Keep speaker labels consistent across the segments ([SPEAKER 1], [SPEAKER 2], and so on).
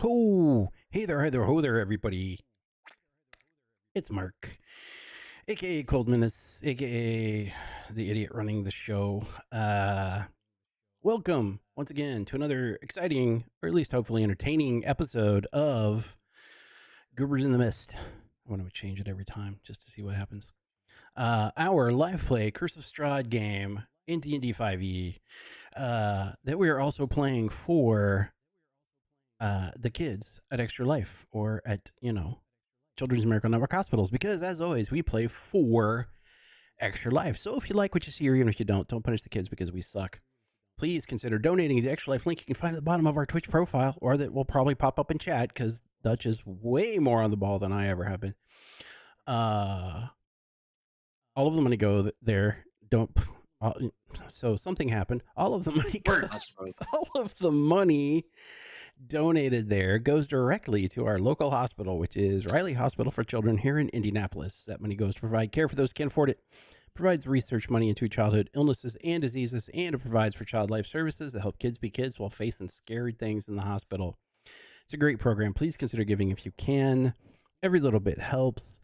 [SPEAKER 1] Oh, hey there, ho there, everybody. It's Mark, aka Cold Menace, aka the idiot running the show. Welcome once again to another exciting, or at least hopefully entertaining episode of Goobers in the Mist. I want to change it every time just to see what happens. Our live play Curse of Strahd game in D&D 5e that we are also playing for the kids at Extra Life or at, Children's Miracle Network Hospitals, because as always, we play for Extra Life. So if you like what you see, or even if you don't punish the kids because we suck. Please consider donating the Extra Life link you can find at the bottom of our Twitch profile, or that will probably pop up in chat because Dutch is way more on the ball than I ever have been. All of the money go there. So something happened. All of the money goes, all of the money donated there goes directly to our local hospital, which is Riley Hospital for Children here in Indianapolis. That money goes to provide care for those who can't afford it, provides research money into childhood illnesses and diseases, and it provides for child life services that help kids be kids while facing scary things in the hospital. It's a great program. Please consider giving if you can. Every little bit helps.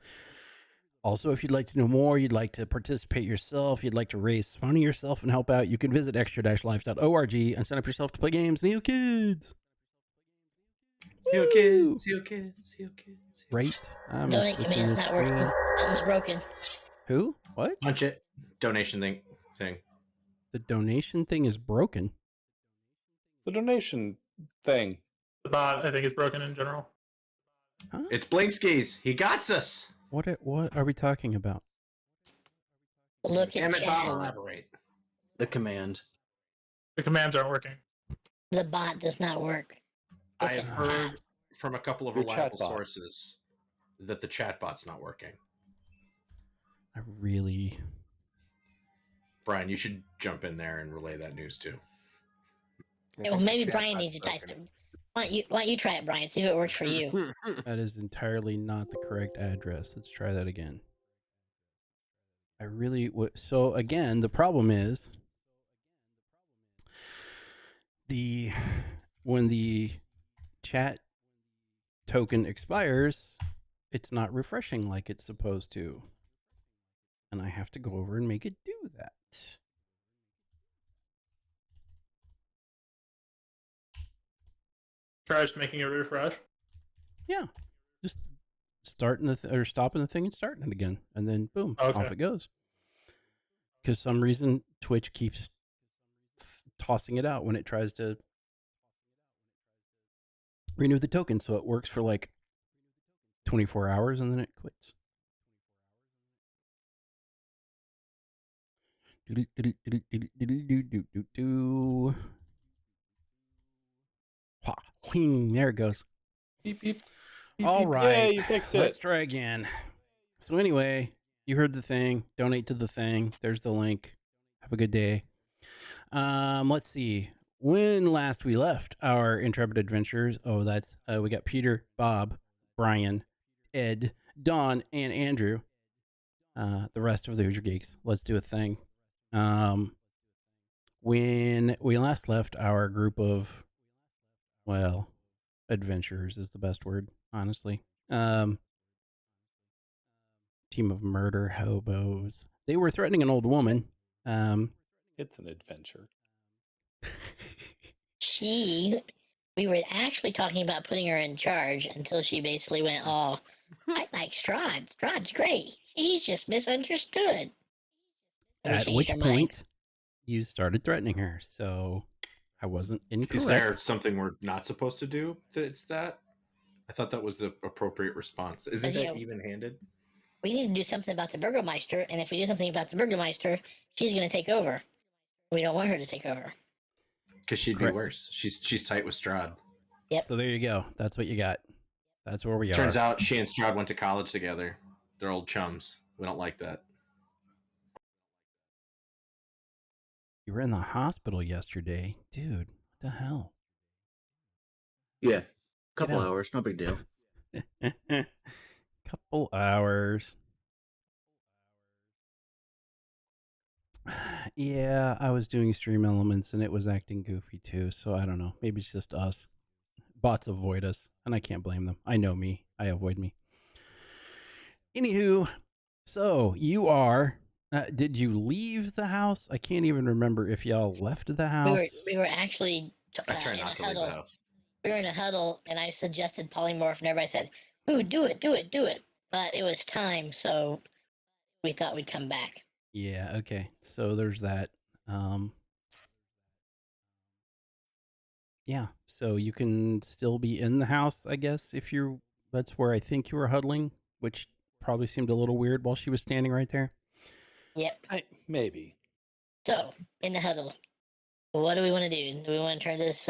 [SPEAKER 1] Also, if you'd like to know more, you'd like to participate yourself, you'd like to raise money yourself and help out, you can visit extra-life.org and sign up yourself to play games and heal kids.
[SPEAKER 2] Heal kids, heal kids, heal kids.
[SPEAKER 1] Right? I'm
[SPEAKER 3] Donate command's not working. That was broken.
[SPEAKER 1] Who? What?
[SPEAKER 2] Punch it. Donation thing.
[SPEAKER 1] The donation thing is broken.
[SPEAKER 4] The donation thing.
[SPEAKER 5] The bot, I think, is broken in general.
[SPEAKER 1] Huh?
[SPEAKER 2] It's Blinkskis. He got us.
[SPEAKER 1] What are we talking about?
[SPEAKER 3] Look
[SPEAKER 2] Damn
[SPEAKER 3] at
[SPEAKER 2] it, Bob,
[SPEAKER 3] chat.
[SPEAKER 2] elaborate.
[SPEAKER 6] The command.
[SPEAKER 5] The commands aren't working.
[SPEAKER 3] The bot does not work.
[SPEAKER 2] I have heard from a couple of
[SPEAKER 4] Your
[SPEAKER 2] reliable
[SPEAKER 4] chatbot.
[SPEAKER 2] sources that the chatbot's not working.
[SPEAKER 1] I really...
[SPEAKER 2] Brian, you should jump in there and relay that news too.
[SPEAKER 3] Yeah, well, maybe Brian needs to type it. Why don't you try it, Brian? See if it works for you.
[SPEAKER 1] That is entirely not the correct address. Let's try that again. I really would. So again, the problem is when the chat token expires, it's not refreshing like it's supposed to. And I have to go over and make it do that.
[SPEAKER 5] Try just making it refresh.
[SPEAKER 1] Yeah. Just starting or stopping the thing and starting it again. And then boom, off it goes. Because some reason Twitch keeps tossing it out when it tries to renew the token. So it works for like 24 hours and then it quits. There it goes.
[SPEAKER 4] Beep, beep.
[SPEAKER 1] All right.
[SPEAKER 4] Yeah, you fixed it.
[SPEAKER 1] Let's try again. So anyway, you heard the thing. Donate to the thing. There's the link. Have a good day. Let's see. When last we left our intrepid adventurers, that's we got Peter, Bob, Brian, Ed, Don, and Andrew. The rest of the Hoosier Geeks. Let's do a thing. When we last left our group of, adventurers is the best word, honestly. Team of murder hobos. They were threatening an old woman.
[SPEAKER 4] It's an adventure.
[SPEAKER 3] We were actually talking about putting her in charge until she basically went, "Oh, I like Strahd. Strahd's great. He's just misunderstood."
[SPEAKER 1] At which point, you started threatening her. So I wasn't incorrect.
[SPEAKER 2] Is there something we're not supposed to do that's that? I thought that was the appropriate response. Isn't that even-handed?
[SPEAKER 3] We need to do something about the Burgomeister, and if we do something about the Burgomeister, she's going to take over. We don't want her to take over.
[SPEAKER 2] Because she'd be worse. She's tight with Strahd.
[SPEAKER 3] Yep.
[SPEAKER 1] So there you go. That's what you got. That's where we are.
[SPEAKER 2] Turns out she and Strahd went to college together. They're old chums. We don't like that.
[SPEAKER 1] You were in the hospital yesterday. Dude, what the hell?
[SPEAKER 6] Yeah. Couple hours. No big deal.
[SPEAKER 1] Couple hours. Yeah, I was doing Stream Elements and it was acting goofy too. So I don't know. Maybe it's just us. Bots avoid us, and I can't blame them. I know me. I avoid me. Anywho, so you are. Did you leave the house? I can't even remember if y'all left the house.
[SPEAKER 3] We were actually.
[SPEAKER 2] I try not to leave the house.
[SPEAKER 3] We were in a huddle, and I suggested polymorph, and everybody said, "Ooh, do it, do it, do it." But it was time, so we thought we'd come back.
[SPEAKER 1] Yeah. Okay. So there's that. Yeah. So you can still be in the house, I guess, if you're. That's where I think you were huddling, which probably seemed a little weird while she was standing right there.
[SPEAKER 3] Yep.
[SPEAKER 4] Maybe.
[SPEAKER 3] So, in the huddle, what do we want to do? Do we want to turn this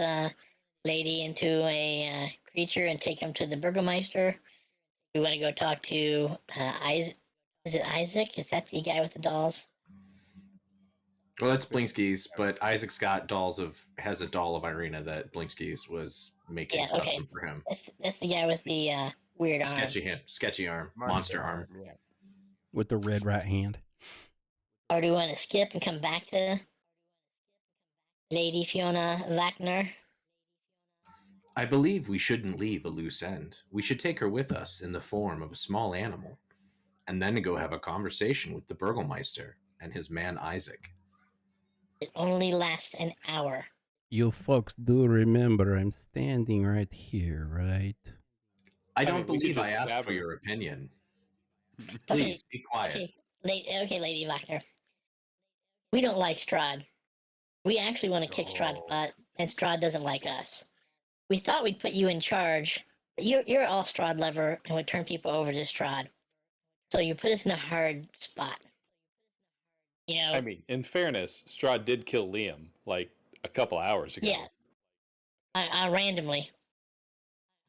[SPEAKER 3] lady into a creature and take him to the Burgomeister? We want to go talk to Isaac. Is it Isaac? Is that the guy with the dolls?
[SPEAKER 2] Well, that's Blinsky's, but Isaac's got has a doll of Irina that Blinsky's was making custom for him.
[SPEAKER 3] That's the guy with the weird arm.
[SPEAKER 2] Sketchy arm, monster arm.
[SPEAKER 6] Yeah.
[SPEAKER 1] With the red right hand.
[SPEAKER 3] Or do we want to skip and come back to Lady Fiona Wagner?
[SPEAKER 2] I believe we shouldn't leave a loose end. We should take her with us in the form of a small animal, and then go have a conversation with the Burgomeister and his man Isaac.
[SPEAKER 3] It only lasts an hour.
[SPEAKER 1] You folks do remember I'm standing right here, right?
[SPEAKER 2] I don't believe I asked for your opinion. Please, be quiet.
[SPEAKER 3] Okay, Lady Wagner. We don't like Strahd. We actually want to kick Strahd's butt, and Strahd doesn't like us. We thought we'd put you in charge, but you're all Strahd lover and would turn people over to Strahd. So you put us in a hard spot. You know.
[SPEAKER 4] I mean, in fairness, Strahd did kill Liam like a couple hours ago.
[SPEAKER 3] Yeah. I randomly.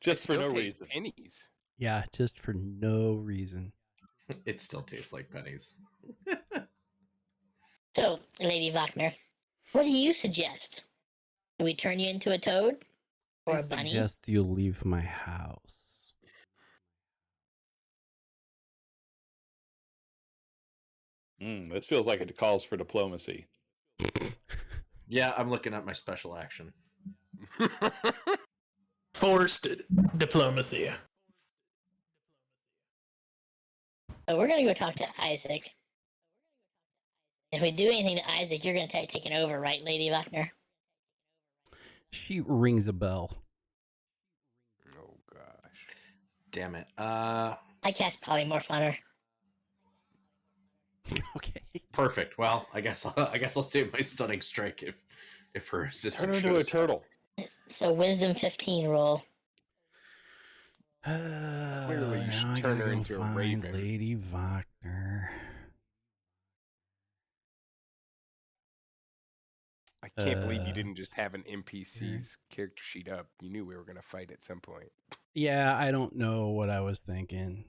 [SPEAKER 4] Just for no reason.
[SPEAKER 7] Pennies.
[SPEAKER 1] Yeah, just for no reason.
[SPEAKER 2] It still tastes like pennies.
[SPEAKER 3] So, Lady Wagner, what do you suggest? Do we turn you into a toad? Or
[SPEAKER 1] I
[SPEAKER 3] a bunny?
[SPEAKER 1] suggest you leave my house.
[SPEAKER 4] This feels like it calls for diplomacy.
[SPEAKER 2] Yeah, I'm looking at my special action.
[SPEAKER 5] Forced diplomacy.
[SPEAKER 3] So we're gonna go talk to Isaac. If we do anything to Isaac, you're gonna take taken over, right, Lady Wagner?
[SPEAKER 1] She rings a bell.
[SPEAKER 7] Oh gosh.
[SPEAKER 2] Damn it.
[SPEAKER 3] I cast polymorph on her.
[SPEAKER 1] Okay.
[SPEAKER 2] Perfect. Well, I guess I'll save my stunning strike if her assistant
[SPEAKER 4] Turn her into a
[SPEAKER 2] shows up.
[SPEAKER 4] turtle.
[SPEAKER 3] So wisdom 15 roll.
[SPEAKER 7] Clearly, you should
[SPEAKER 1] now I
[SPEAKER 7] turn
[SPEAKER 1] gotta
[SPEAKER 7] her
[SPEAKER 1] go
[SPEAKER 7] into a
[SPEAKER 1] find
[SPEAKER 7] raven.
[SPEAKER 1] Lady Wagner.
[SPEAKER 7] I can't believe you didn't just have an NPC's character sheet up. You knew we were gonna fight at some point.
[SPEAKER 1] Yeah, I don't know what I was thinking.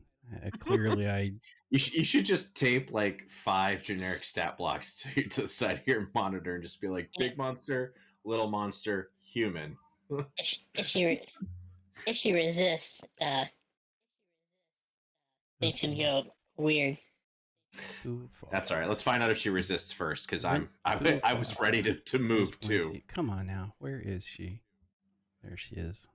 [SPEAKER 1] Clearly, I
[SPEAKER 2] You should just tape like 5 generic stat blocks to the side of your monitor and just be like big monster, little monster, human.
[SPEAKER 3] If she resists, things can go weird.
[SPEAKER 2] That's all right. Let's find out if she resists first, because I was ready to move
[SPEAKER 1] Almost
[SPEAKER 2] too.
[SPEAKER 1] 20. Come on now, where is she? There she is.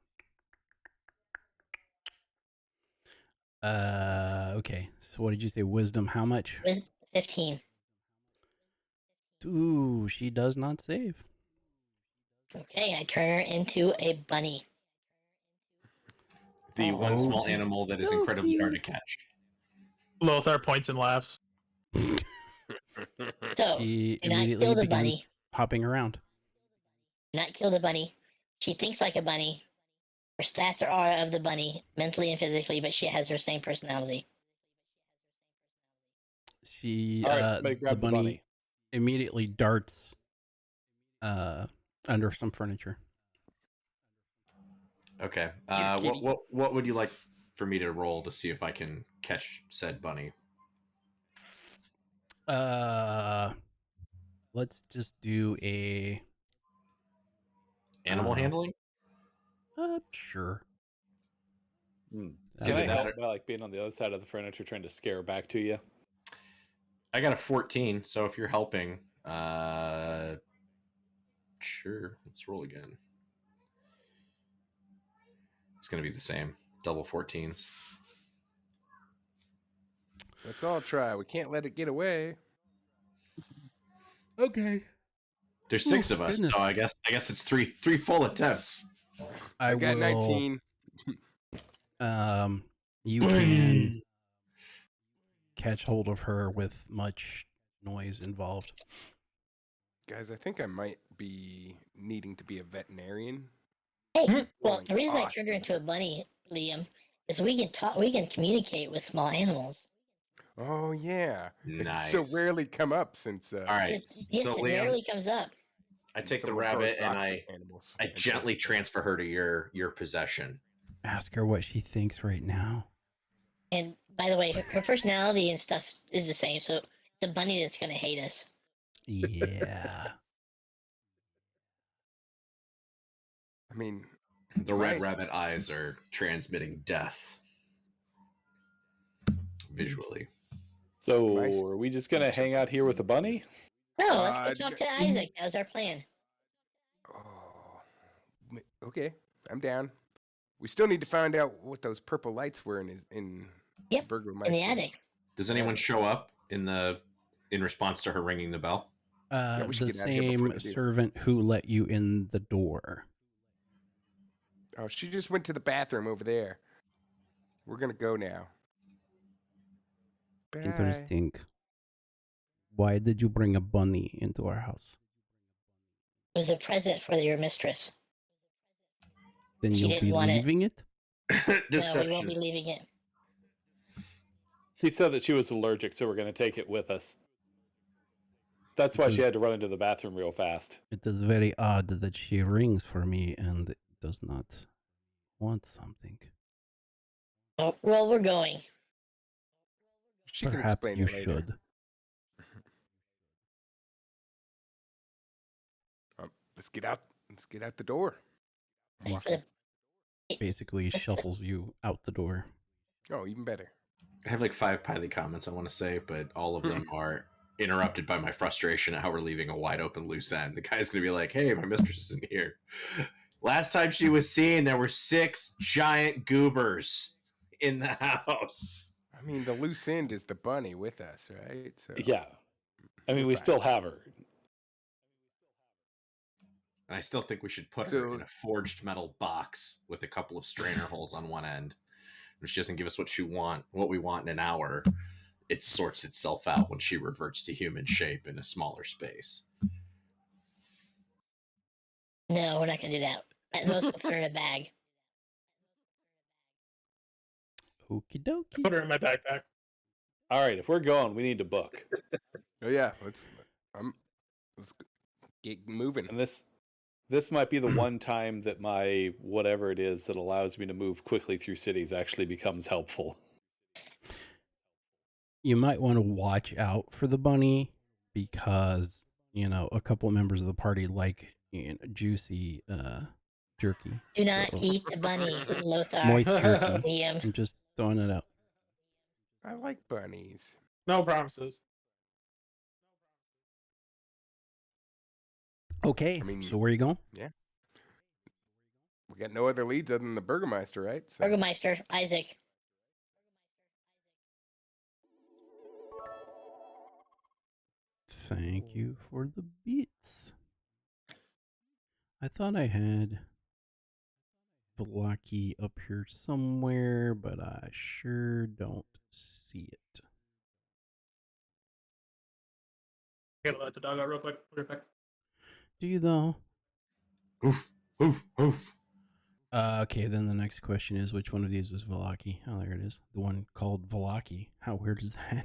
[SPEAKER 1] Okay. So what did you say? Wisdom? How much?
[SPEAKER 3] 15.
[SPEAKER 1] Ooh, she does not save.
[SPEAKER 3] Okay, I turn her into a bunny.
[SPEAKER 2] The one small
[SPEAKER 1] Okey
[SPEAKER 2] animal that is incredibly hard to
[SPEAKER 1] dokey.
[SPEAKER 2] catch.
[SPEAKER 5] Lothar points and laughs.
[SPEAKER 3] So,
[SPEAKER 1] She
[SPEAKER 3] do not
[SPEAKER 1] immediately
[SPEAKER 3] kill the
[SPEAKER 1] begins
[SPEAKER 3] bunny.
[SPEAKER 1] hopping around.
[SPEAKER 3] Not kill the bunny. She thinks like a bunny. Her stats are of the bunny, mentally and physically, but she has her same personality.
[SPEAKER 1] She
[SPEAKER 4] All right, somebody
[SPEAKER 1] the
[SPEAKER 4] grab the bunny.
[SPEAKER 1] immediately darts under some furniture.
[SPEAKER 2] Okay.
[SPEAKER 7] Kitty.
[SPEAKER 2] What would you like for me to roll to see if I can catch said bunny?
[SPEAKER 1] Let's just do a
[SPEAKER 2] Animal handling?
[SPEAKER 1] sure.
[SPEAKER 4] Can
[SPEAKER 2] Either
[SPEAKER 4] I
[SPEAKER 2] that
[SPEAKER 4] help
[SPEAKER 2] or-
[SPEAKER 4] by like being on the other side of the furniture trying to scare her back to you?
[SPEAKER 2] I got a 14, so if you're helping, sure. Let's roll again. It's going to be the same. Double 14s.
[SPEAKER 7] Let's all try. We can't let it get away.
[SPEAKER 1] Okay.
[SPEAKER 2] There's 6
[SPEAKER 1] Ooh,
[SPEAKER 2] of us,
[SPEAKER 1] goodness.
[SPEAKER 2] so I guess it's three full attempts.
[SPEAKER 7] I got
[SPEAKER 1] will
[SPEAKER 7] 19.
[SPEAKER 1] you can catch hold of her with much noise involved.
[SPEAKER 7] Guys, I think I might be needing to be a veterinarian.
[SPEAKER 3] Hey, well,
[SPEAKER 7] Rolling
[SPEAKER 3] the reason I
[SPEAKER 7] awesome.
[SPEAKER 3] turned her into a bunny, Liam, is we can talk. We can communicate with small animals.
[SPEAKER 7] Oh yeah,
[SPEAKER 2] Nice.
[SPEAKER 7] it's so rarely come up since.
[SPEAKER 2] All right.
[SPEAKER 3] Yes,
[SPEAKER 2] So
[SPEAKER 3] it
[SPEAKER 2] Liam,
[SPEAKER 3] rarely comes up.
[SPEAKER 2] I take the
[SPEAKER 7] someone goes
[SPEAKER 2] rabbit and
[SPEAKER 7] talk
[SPEAKER 2] I
[SPEAKER 7] to animals.
[SPEAKER 2] I gently transfer her to your possession.
[SPEAKER 1] Ask her what she thinks right now.
[SPEAKER 3] And by the way, her personality and stuff is the same. So it's a bunny that's gonna hate us.
[SPEAKER 1] Yeah.
[SPEAKER 7] I mean,
[SPEAKER 2] The red
[SPEAKER 7] nice.
[SPEAKER 2] rabbit eyes are transmitting death visually.
[SPEAKER 4] So
[SPEAKER 7] Nice.
[SPEAKER 4] are we just gonna hang out here with the bunny?
[SPEAKER 3] No, let's go
[SPEAKER 7] Uh,
[SPEAKER 3] talk to Isaac. That was our plan.
[SPEAKER 7] Oh, okay, I'm down. We still need to find out what those purple lights were in
[SPEAKER 3] Yep,
[SPEAKER 7] Burgermeister's
[SPEAKER 3] in the attic.
[SPEAKER 2] Does anyone show up in response to her ringing the bell?
[SPEAKER 7] we should
[SPEAKER 1] The
[SPEAKER 7] get out of here before
[SPEAKER 1] same
[SPEAKER 7] they do.
[SPEAKER 1] servant who let you in the door.
[SPEAKER 7] Oh, she just went to the bathroom over there. We're gonna go now. Bye.
[SPEAKER 1] Interesting. Why did you bring a bunny into our house?
[SPEAKER 3] It was a present for your mistress.
[SPEAKER 1] Then
[SPEAKER 3] She
[SPEAKER 1] you'll
[SPEAKER 3] didn't
[SPEAKER 1] be
[SPEAKER 3] want it.
[SPEAKER 1] leaving it?
[SPEAKER 3] No, we won't
[SPEAKER 2] Deception.
[SPEAKER 3] be leaving it.
[SPEAKER 4] She said that she was allergic, so we're gonna take it with us. That's why she had to run into the bathroom real fast.
[SPEAKER 1] It is very odd that she rings for me and does not want something.
[SPEAKER 3] Oh, well, we're going.
[SPEAKER 7] She can
[SPEAKER 1] Perhaps
[SPEAKER 7] explain
[SPEAKER 1] you
[SPEAKER 7] it later.
[SPEAKER 1] should.
[SPEAKER 7] let's get out. Let's get out the door.
[SPEAKER 3] Let's put a-
[SPEAKER 1] Basically shuffles you out the door.
[SPEAKER 7] Oh, even better.
[SPEAKER 2] I have like 5 pilot comments I want to say, but all of them are interrupted by my frustration at how we're leaving a wide open loose end. The guy's going to be like, hey, my mistress isn't here. Last time she was seen, there were 6 giant goobers in the house.
[SPEAKER 7] I mean, the loose end is the bunny with us, right? So
[SPEAKER 4] Yeah. I mean,
[SPEAKER 7] we're
[SPEAKER 4] we
[SPEAKER 7] fine.
[SPEAKER 4] still have her.
[SPEAKER 2] And I still think we should put her in a forged metal box with a couple of strainer holes on one end. If she doesn't give us what we want in an hour, it sorts itself out when she reverts to human shape in a smaller space.
[SPEAKER 3] No, we're not gonna do that. At most, we'll put her in a bag.
[SPEAKER 1] Okie dokie.
[SPEAKER 5] Put her in my backpack.
[SPEAKER 4] All right, if we're going, we need to book.
[SPEAKER 7] Oh yeah, let's get moving.
[SPEAKER 4] And this might be the one time that my whatever it is that allows me to move quickly through cities actually becomes helpful.
[SPEAKER 1] You might want to watch out for the bunny because, a couple of members of the party like juicy jerky.
[SPEAKER 3] Do not
[SPEAKER 1] So,
[SPEAKER 3] eat the bunny, Lothar.
[SPEAKER 1] moist jerky.
[SPEAKER 3] Liam.
[SPEAKER 1] I'm just throwing it out.
[SPEAKER 7] I like bunnies.
[SPEAKER 5] No promises.
[SPEAKER 1] Okay,
[SPEAKER 7] I mean-
[SPEAKER 1] so where are you going?
[SPEAKER 7] We got no other leads other than the Burgermeister, right? So
[SPEAKER 3] Burgermeister, Isaac.
[SPEAKER 1] Thank you for the beats. I thought I had Velaki up here somewhere, but I sure don't see it.
[SPEAKER 5] I gotta let the dog out real quick. Be right back.
[SPEAKER 1] Do you though?
[SPEAKER 2] Oof, oof, oof.
[SPEAKER 1] Okay, then the next question is, which one of these is Velaki? Oh, there it is. The one called Velaki. How weird is that?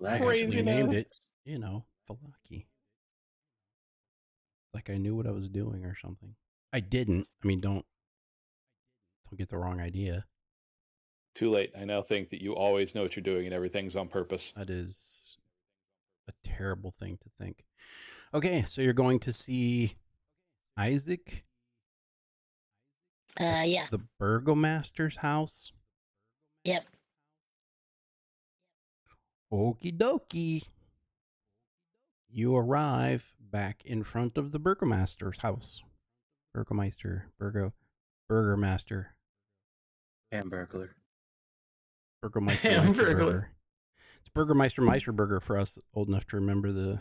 [SPEAKER 6] Well,
[SPEAKER 1] I
[SPEAKER 6] that
[SPEAKER 1] actually
[SPEAKER 6] makes
[SPEAKER 1] named
[SPEAKER 6] sense.
[SPEAKER 1] it, Velaki. Like I knew what I was doing or something. I didn't. I mean, don't get the wrong idea.
[SPEAKER 4] Too late. I now think that you always know what you're doing and everything's on purpose.
[SPEAKER 1] That is a terrible thing to think. Okay, so you're going to see Isaac,
[SPEAKER 3] Yeah.
[SPEAKER 1] the burgomaster's house.
[SPEAKER 3] Yep.
[SPEAKER 1] Okie dokie. You arrive back in front of the burgomaster's house. Burgomaster.
[SPEAKER 6] Hamburglar.
[SPEAKER 1] Burgomeister
[SPEAKER 5] Hamburglar.
[SPEAKER 1] Meisterburger. It's Burgermeister Meisterburger for us old enough to remember the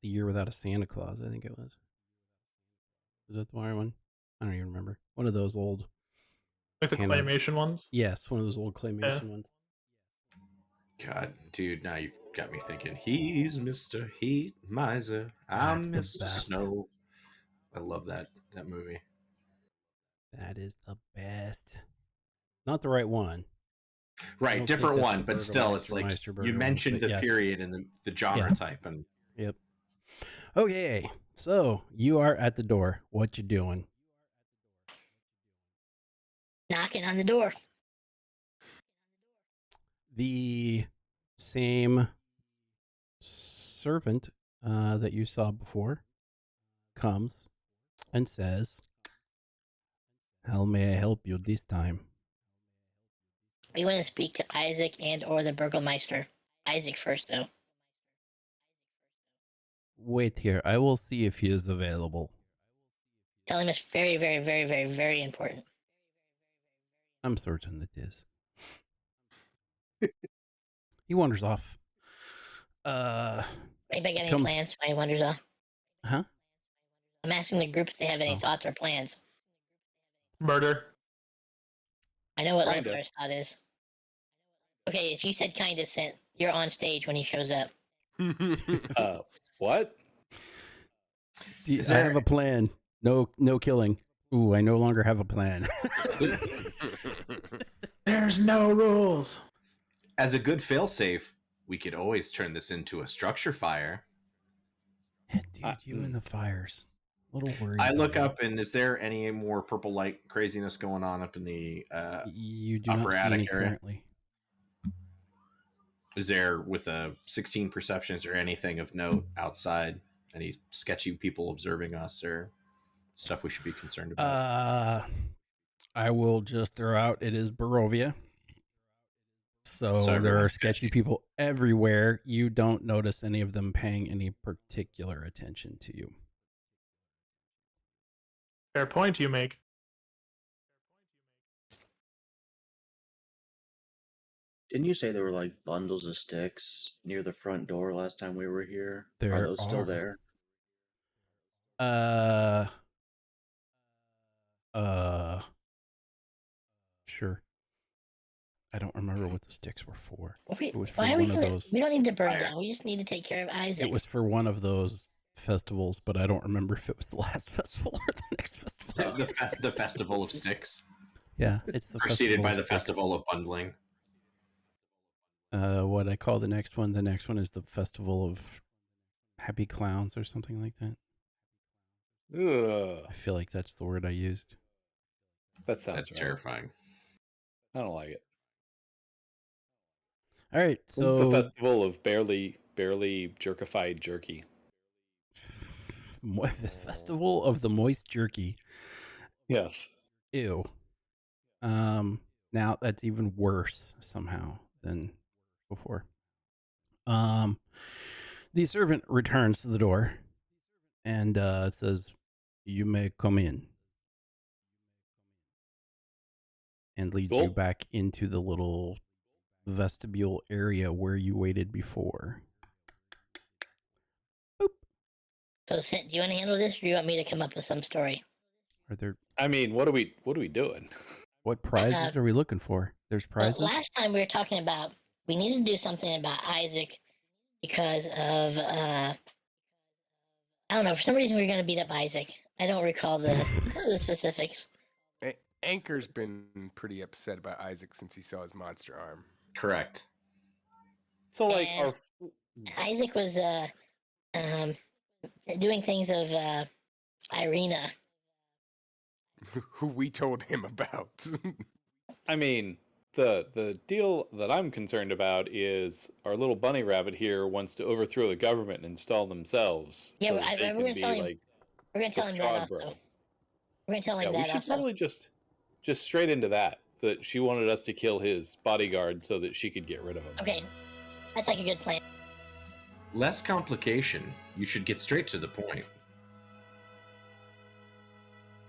[SPEAKER 1] year without a Santa Claus, I think it was. Was that the one? I don't even remember. One of those old.
[SPEAKER 5] Like the
[SPEAKER 1] Hammer.
[SPEAKER 5] claymation ones.
[SPEAKER 1] Yes, one of those old claymation ones.
[SPEAKER 2] God, dude, now you've got me thinking. He's Mr. Heat Miser. I'm
[SPEAKER 1] That's the
[SPEAKER 2] Mr.
[SPEAKER 1] best.
[SPEAKER 2] Snow. I love that movie.
[SPEAKER 1] That is the best. Not the right one. I
[SPEAKER 2] Right,
[SPEAKER 1] don't
[SPEAKER 2] different
[SPEAKER 1] think that's
[SPEAKER 2] one,
[SPEAKER 1] the
[SPEAKER 2] but still, it's like
[SPEAKER 1] Burgermeister Burger
[SPEAKER 2] you
[SPEAKER 1] one,
[SPEAKER 2] mentioned
[SPEAKER 1] but
[SPEAKER 2] the
[SPEAKER 1] yes.
[SPEAKER 2] period and the genre
[SPEAKER 1] Yeah.
[SPEAKER 2] type, and
[SPEAKER 1] Yep. Okay, so you are at the door. What you doing?
[SPEAKER 3] Knocking on the door.
[SPEAKER 1] The same servant that you saw before comes and says, "How may I help you this time?"
[SPEAKER 3] We want to speak to Isaac and or the Burgermeister. Isaac first, though.
[SPEAKER 1] Wait here. I will see if he is available.
[SPEAKER 3] Tell him it's very, very, very, very, very important.
[SPEAKER 1] I'm certain it is. He wanders off.
[SPEAKER 3] Anybody got any
[SPEAKER 1] Comes-
[SPEAKER 3] plans? My wonders off.
[SPEAKER 1] Huh?
[SPEAKER 3] I'm asking the group if they have any
[SPEAKER 1] Oh.
[SPEAKER 3] thoughts or plans.
[SPEAKER 5] Murder.
[SPEAKER 3] I know what
[SPEAKER 4] Kinda.
[SPEAKER 3] Lothar's thought is. Okay, if you said kind of sent, you're on stage when he shows up.
[SPEAKER 4] What?
[SPEAKER 2] Is
[SPEAKER 1] I
[SPEAKER 2] there-
[SPEAKER 1] have a plan. No killing. Ooh, I no longer have a plan.
[SPEAKER 5] There's no rules.
[SPEAKER 2] as a good failsafe, we could always turn this into a structure fire.
[SPEAKER 1] Yeah, dude, you and the fires. A little worried.
[SPEAKER 2] I look
[SPEAKER 1] about
[SPEAKER 2] up, and is there any more purple light craziness going on up in the?
[SPEAKER 1] it. You do not
[SPEAKER 2] upper
[SPEAKER 1] see
[SPEAKER 2] attic
[SPEAKER 1] any
[SPEAKER 2] area?
[SPEAKER 1] currently.
[SPEAKER 2] Is there with a 16 perception? Is there anything of note outside? Any sketchy people observing us or stuff we should be concerned about?
[SPEAKER 1] I will just throw out it is Barovia. So there are
[SPEAKER 2] everyone's
[SPEAKER 1] sketchy people everywhere. You don't notice any of them paying any particular attention to you.
[SPEAKER 5] Fair point you make.
[SPEAKER 6] Didn't you say there were like bundles of sticks near the front door last time we were here?
[SPEAKER 1] There
[SPEAKER 6] are those still
[SPEAKER 1] are.
[SPEAKER 6] there?
[SPEAKER 1] Sure. I don't remember what the sticks were for.
[SPEAKER 3] Wait,
[SPEAKER 1] It was for
[SPEAKER 3] why are we
[SPEAKER 1] one of
[SPEAKER 3] gonna?
[SPEAKER 1] those.
[SPEAKER 3] We don't need to burn
[SPEAKER 2] Fire.
[SPEAKER 3] down. We just need to take care of Isaac.
[SPEAKER 1] It was for one of those festivals, but I don't remember if it was the last festival or the next festival.
[SPEAKER 2] The Festival of Sticks,
[SPEAKER 1] Yeah, it's the
[SPEAKER 2] preceded
[SPEAKER 1] festival
[SPEAKER 2] by
[SPEAKER 1] of
[SPEAKER 2] the
[SPEAKER 1] sticks.
[SPEAKER 2] Festival of Bundling.
[SPEAKER 1] What I call the next one. The next one is the Festival of Happy Clowns or something like that.
[SPEAKER 4] Ugh,
[SPEAKER 1] I feel like that's the word I used.
[SPEAKER 4] that sounds
[SPEAKER 2] That's
[SPEAKER 4] right.
[SPEAKER 2] terrifying.
[SPEAKER 4] I don't like it.
[SPEAKER 1] All right,
[SPEAKER 4] It's
[SPEAKER 1] so
[SPEAKER 4] the festival of barely jerkified jerky.
[SPEAKER 1] this festival of the moist jerky.
[SPEAKER 4] Yes.
[SPEAKER 1] Ew. Now that's even worse somehow than before. The servant returns to the door and it says, "You may come in," and leads you
[SPEAKER 4] Cool.
[SPEAKER 1] back into the little vestibule area where you waited before.
[SPEAKER 3] So, Sint, do you want to handle this, or do you want me to come up with some story?
[SPEAKER 1] Are there
[SPEAKER 4] I mean, what are we doing?
[SPEAKER 1] what prizes are we looking for? There's
[SPEAKER 3] Well,
[SPEAKER 1] prizes.
[SPEAKER 3] last time we were talking about we need to do something about Isaac because of I don't know. For some reason, we were going to beat up Isaac. I don't recall the specifics.
[SPEAKER 7] Anker's been pretty upset about Isaac since he saw his monster arm.
[SPEAKER 2] Correct.
[SPEAKER 4] So like
[SPEAKER 3] And Isaac was doing things of Irina.
[SPEAKER 7] Who we told him about.
[SPEAKER 4] I mean, the deal that I'm concerned about is our little bunny rabbit here wants to overthrow the government and install themselves.
[SPEAKER 3] Yeah,
[SPEAKER 4] so that they
[SPEAKER 3] we're going
[SPEAKER 4] can
[SPEAKER 3] to tell
[SPEAKER 4] be
[SPEAKER 3] him.
[SPEAKER 4] like
[SPEAKER 3] We're going to
[SPEAKER 4] the
[SPEAKER 3] tell him that
[SPEAKER 4] Strahd
[SPEAKER 3] also.
[SPEAKER 4] bro.
[SPEAKER 3] We're going to tell him
[SPEAKER 4] Yeah, we
[SPEAKER 3] that
[SPEAKER 4] should
[SPEAKER 3] also.
[SPEAKER 4] probably just straight into that she wanted us to kill his bodyguard so that she could get rid of him.
[SPEAKER 3] Okay, that's like a good plan.
[SPEAKER 2] Less complication. You should get straight to the point.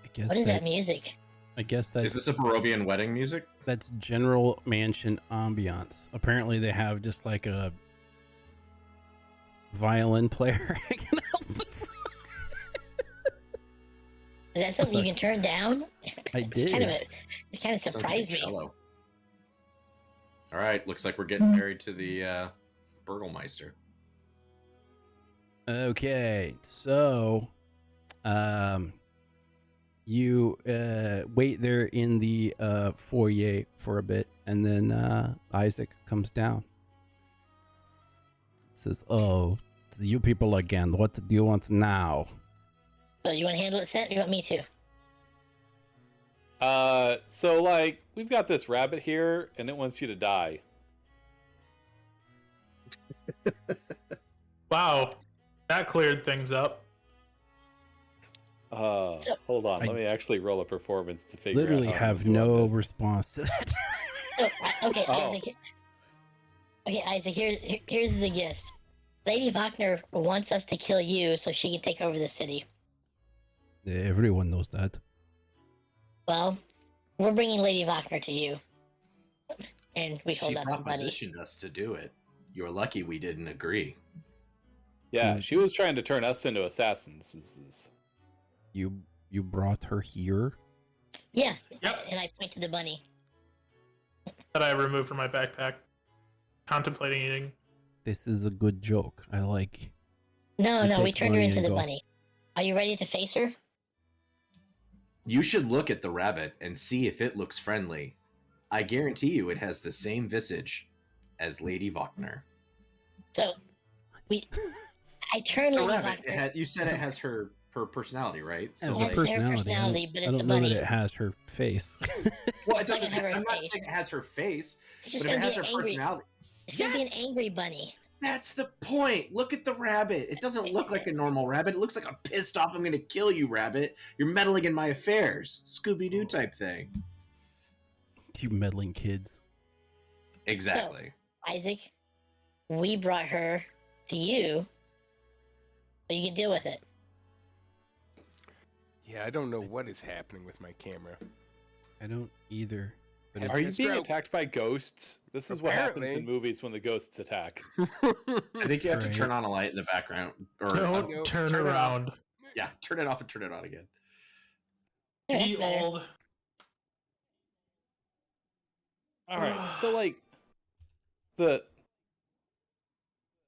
[SPEAKER 1] I guess
[SPEAKER 3] What is that music?
[SPEAKER 1] I guess
[SPEAKER 2] Is
[SPEAKER 1] that's
[SPEAKER 2] this a Barovian wedding music?
[SPEAKER 1] that's general mansion ambiance. Apparently, they have just like a violin player hanging out in the front.
[SPEAKER 3] Is that something you can turn down?
[SPEAKER 1] I did.
[SPEAKER 3] It kind of
[SPEAKER 2] Sounds like a
[SPEAKER 3] surprised me.
[SPEAKER 2] cello. All right, looks like we're getting married to the Burgelmeister.
[SPEAKER 1] Okay, so you wait there in the foyer for a bit, and then Isaac comes down. Says, "Oh, it's you people again. What do you want now?"
[SPEAKER 3] So you want to handle it, Sent? Or you want me to?
[SPEAKER 4] So like we've got this rabbit here and it wants you to die.
[SPEAKER 5] Wow, that cleared things up.
[SPEAKER 4] Hold on,
[SPEAKER 1] I
[SPEAKER 4] let me actually roll a performance to figure out.
[SPEAKER 1] Literally
[SPEAKER 4] how I'm
[SPEAKER 1] have
[SPEAKER 4] gonna do
[SPEAKER 1] no
[SPEAKER 4] this.
[SPEAKER 1] response to that.
[SPEAKER 3] Oh, okay,
[SPEAKER 4] Oh.
[SPEAKER 3] Isaac. Okay, Isaac. Here's the gist. Lady Wagner wants us to kill you so she can take over the city.
[SPEAKER 1] Everyone knows that.
[SPEAKER 3] Well, we're bringing Lady Wagner to you, and we hold
[SPEAKER 2] She
[SPEAKER 3] out the money.
[SPEAKER 2] propositioned us to do it. You're lucky we didn't agree.
[SPEAKER 4] Yeah, she was trying to turn us into assassins. This is...
[SPEAKER 1] You brought her here.
[SPEAKER 3] Yeah,
[SPEAKER 5] Yep.
[SPEAKER 3] and I point to the bunny.
[SPEAKER 5] That I removed from my backpack. Contemplating eating.
[SPEAKER 1] This is a good joke. I like.
[SPEAKER 3] No,
[SPEAKER 1] You
[SPEAKER 3] no, we
[SPEAKER 1] take
[SPEAKER 3] turned her
[SPEAKER 1] money
[SPEAKER 3] into
[SPEAKER 1] and
[SPEAKER 3] the
[SPEAKER 1] go.
[SPEAKER 3] bunny. Are you ready to face her?
[SPEAKER 2] You should look at the rabbit and see if it looks friendly. I guarantee you it has the same visage as Lady Wagner.
[SPEAKER 3] So, I turn
[SPEAKER 2] The
[SPEAKER 3] Lady
[SPEAKER 2] rabbit.
[SPEAKER 3] Wagner.
[SPEAKER 2] You said it has her personality, right?
[SPEAKER 1] Has
[SPEAKER 3] It
[SPEAKER 1] her
[SPEAKER 3] has her
[SPEAKER 1] personality.
[SPEAKER 3] personality, but
[SPEAKER 1] I
[SPEAKER 3] it's
[SPEAKER 1] don't
[SPEAKER 3] a
[SPEAKER 1] know
[SPEAKER 3] bunny.
[SPEAKER 1] that it has her face.
[SPEAKER 2] Well, it
[SPEAKER 3] It's not
[SPEAKER 2] doesn't.
[SPEAKER 3] gonna have her
[SPEAKER 2] I'm not
[SPEAKER 3] face.
[SPEAKER 2] saying it has her face,
[SPEAKER 3] It's
[SPEAKER 2] but
[SPEAKER 3] just
[SPEAKER 2] if it
[SPEAKER 3] gonna be
[SPEAKER 2] has her
[SPEAKER 3] an angry.
[SPEAKER 2] personality,
[SPEAKER 3] It's gonna be
[SPEAKER 2] Yes!
[SPEAKER 3] an angry bunny.
[SPEAKER 2] That's the point. Look at the rabbit. It doesn't look like a normal rabbit. It looks like a pissed off, I'm going to kill you, rabbit. You're meddling in my affairs. Scooby-Doo type thing.
[SPEAKER 1] You meddling kids.
[SPEAKER 2] Exactly.
[SPEAKER 3] So, Isaac, we brought her to you so you can deal with it.
[SPEAKER 7] Yeah, I don't know what is happening with my camera.
[SPEAKER 1] I don't either. But
[SPEAKER 7] Have
[SPEAKER 4] Are you
[SPEAKER 7] That's
[SPEAKER 4] being
[SPEAKER 7] right.
[SPEAKER 4] attacked by ghosts? This is what happens
[SPEAKER 7] Apparently.
[SPEAKER 4] in movies when the ghosts attack.
[SPEAKER 2] I think you have to
[SPEAKER 1] Right.
[SPEAKER 2] turn on a light in the background. Or
[SPEAKER 5] Don't
[SPEAKER 7] no,
[SPEAKER 5] turn
[SPEAKER 2] turn it off.
[SPEAKER 5] around.
[SPEAKER 2] Yeah, turn it off and turn it on again.
[SPEAKER 3] Yeah, that's
[SPEAKER 5] Be
[SPEAKER 3] better.
[SPEAKER 5] old.
[SPEAKER 4] All right, so like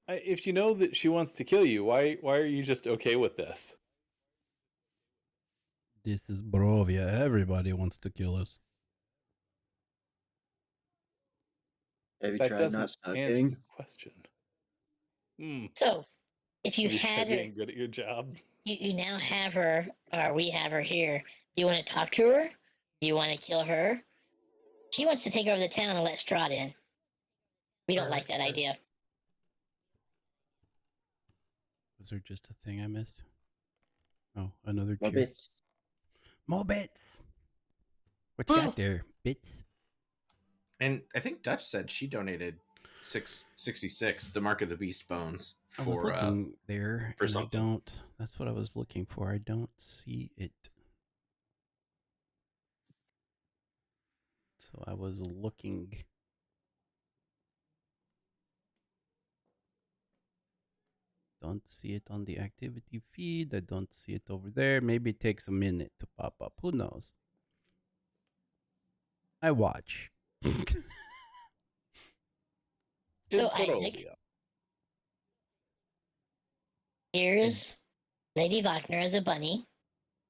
[SPEAKER 4] if you know that she wants to kill you, why are you just okay with this?
[SPEAKER 1] this is Barovia. Everybody wants to kill us.
[SPEAKER 6] Have you
[SPEAKER 4] That
[SPEAKER 6] tried
[SPEAKER 4] doesn't
[SPEAKER 6] not
[SPEAKER 4] answer
[SPEAKER 6] sucking?
[SPEAKER 4] the question. Hmm.
[SPEAKER 3] So, if you
[SPEAKER 4] You tried
[SPEAKER 3] had her,
[SPEAKER 4] being good at your job.
[SPEAKER 3] you now have her, or we have her here. Do you want to talk to her? Do you want to kill her? She wants to take over the town and let Strahd in. We don't like that idea.
[SPEAKER 1] Was there just a thing I missed? Oh, another
[SPEAKER 6] Well,
[SPEAKER 1] cheer.
[SPEAKER 6] bits.
[SPEAKER 1] More bits. What you got there? Bits?
[SPEAKER 2] And I think Dutch said she donated 666, the Mark of the Beast bones,
[SPEAKER 1] I was
[SPEAKER 2] for
[SPEAKER 1] looking there,
[SPEAKER 2] for
[SPEAKER 1] and
[SPEAKER 2] something.
[SPEAKER 1] I don't. That's what I was looking for. I don't see it. So I was looking. Don't see it on the activity feed. I don't see it over there. Maybe it takes a minute to pop up. Who knows? I watch.
[SPEAKER 3] So,
[SPEAKER 4] Is
[SPEAKER 3] Isaac,
[SPEAKER 4] Barovia.
[SPEAKER 3] here's Lady Wagner as a bunny.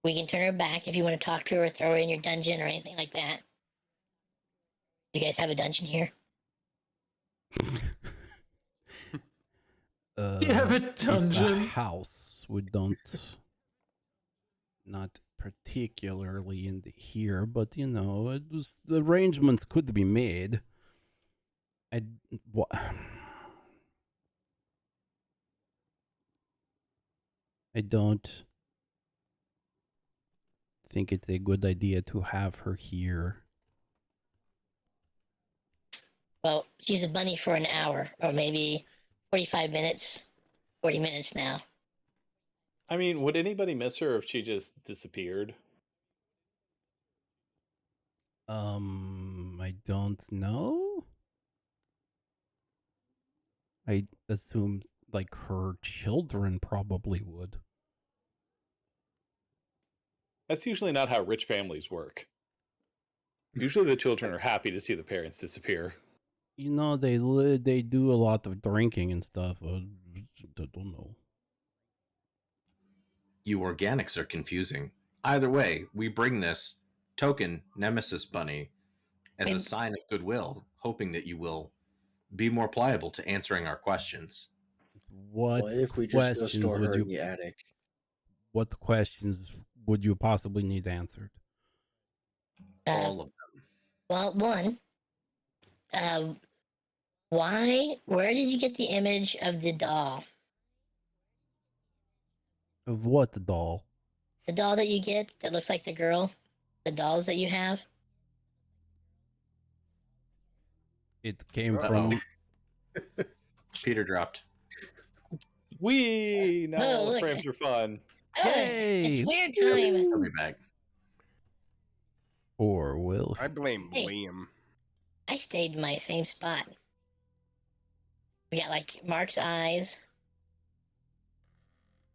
[SPEAKER 3] We can turn her back if you want to talk to her or throw her in your dungeon or anything like that. You guys have a dungeon here?
[SPEAKER 5] You have a
[SPEAKER 1] It's a
[SPEAKER 5] dungeon.
[SPEAKER 1] house. We don't. Not particularly in here, but you know, it was the arrangements could be made. What? I don't think it's a good idea to have her here.
[SPEAKER 3] Well, she's a bunny for an hour or maybe 45 minutes, 40 minutes now.
[SPEAKER 4] I mean, would anybody miss her if she just disappeared?
[SPEAKER 1] I don't know. I assume like her children probably would.
[SPEAKER 4] That's usually not how rich families work. Usually the children are happy to see the parents disappear.
[SPEAKER 1] You know, they do a lot of drinking and stuff. I don't know.
[SPEAKER 2] You organics are confusing. Either way, we bring this token Nemesis Bunny as a
[SPEAKER 3] And-
[SPEAKER 2] sign of goodwill, hoping that you will be more pliable to answering our questions.
[SPEAKER 1] What
[SPEAKER 6] What if we just go
[SPEAKER 1] questions
[SPEAKER 6] store
[SPEAKER 1] would
[SPEAKER 6] her
[SPEAKER 1] you?
[SPEAKER 6] in the attic?
[SPEAKER 1] What questions would you possibly need answered?
[SPEAKER 2] All of them.
[SPEAKER 3] Well, one, where did you get the image of the doll?
[SPEAKER 1] Of what doll?
[SPEAKER 3] The doll that you get that looks like the girl? The dolls that you have?
[SPEAKER 1] It came
[SPEAKER 2] Uh-oh.
[SPEAKER 1] from.
[SPEAKER 2] Peter dropped.
[SPEAKER 4] Now
[SPEAKER 3] Oh,
[SPEAKER 4] all the
[SPEAKER 3] look.
[SPEAKER 4] frames are fun.
[SPEAKER 3] Oh,
[SPEAKER 1] Yay!
[SPEAKER 3] it's weird time.
[SPEAKER 2] He'll be back.
[SPEAKER 1] Or will
[SPEAKER 7] I blame
[SPEAKER 3] Hey.
[SPEAKER 7] Liam.
[SPEAKER 3] I stayed in my same spot. We got like Mark's eyes.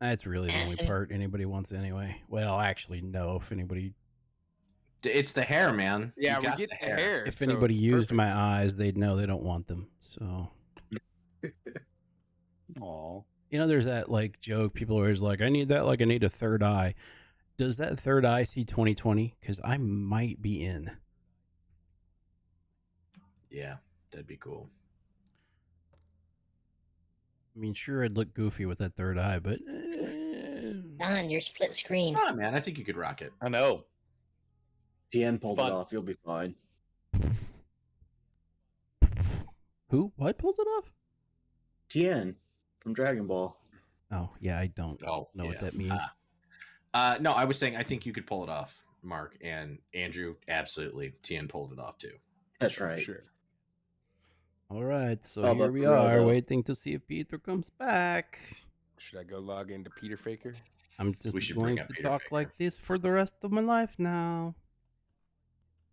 [SPEAKER 1] That's really the only
[SPEAKER 3] Ashen.
[SPEAKER 1] part anybody wants anyway. Well, actually, no. If anybody,
[SPEAKER 2] It's the hair, man.
[SPEAKER 7] Yeah,
[SPEAKER 2] You
[SPEAKER 7] we
[SPEAKER 2] got
[SPEAKER 7] get
[SPEAKER 2] the
[SPEAKER 7] the hair.
[SPEAKER 1] if
[SPEAKER 7] so
[SPEAKER 1] anybody
[SPEAKER 7] it's
[SPEAKER 1] used
[SPEAKER 7] perfect.
[SPEAKER 1] my eyes, they'd know they don't want them. So
[SPEAKER 4] Aw.
[SPEAKER 1] you know, there's that like joke. People are always like, "I need that. Like, I need a third eye." Does that third eye see 2020? Because I might be in.
[SPEAKER 2] Yeah, that'd be cool.
[SPEAKER 1] I mean, sure, I'd look goofy with that third eye, but
[SPEAKER 3] Don, you're split screen.
[SPEAKER 2] Ah, man, I think you could rock it.
[SPEAKER 4] I know.
[SPEAKER 6] TN pulled it
[SPEAKER 4] fun.
[SPEAKER 6] off. You'll be fine.
[SPEAKER 1] who? What pulled it off?
[SPEAKER 6] Tien from Dragon Ball.
[SPEAKER 1] Oh, yeah, I don't
[SPEAKER 2] Oh,
[SPEAKER 1] know what
[SPEAKER 2] yeah.
[SPEAKER 1] that means.
[SPEAKER 2] No, I was saying I think you could pull it off, Mark, and Andrew. Absolutely, Tien pulled it off too.
[SPEAKER 6] That's right.
[SPEAKER 7] Sure.
[SPEAKER 1] All right, so
[SPEAKER 6] Oh,
[SPEAKER 1] here
[SPEAKER 6] but
[SPEAKER 1] we
[SPEAKER 6] for real,
[SPEAKER 1] are
[SPEAKER 6] though.
[SPEAKER 1] waiting to see if Peter comes back.
[SPEAKER 7] Should I go log into Peter Faker?
[SPEAKER 1] I'm just
[SPEAKER 2] We should bring
[SPEAKER 1] going
[SPEAKER 2] up
[SPEAKER 1] to
[SPEAKER 2] Peter
[SPEAKER 1] talk
[SPEAKER 2] Faker.
[SPEAKER 1] like this for the rest of my life now.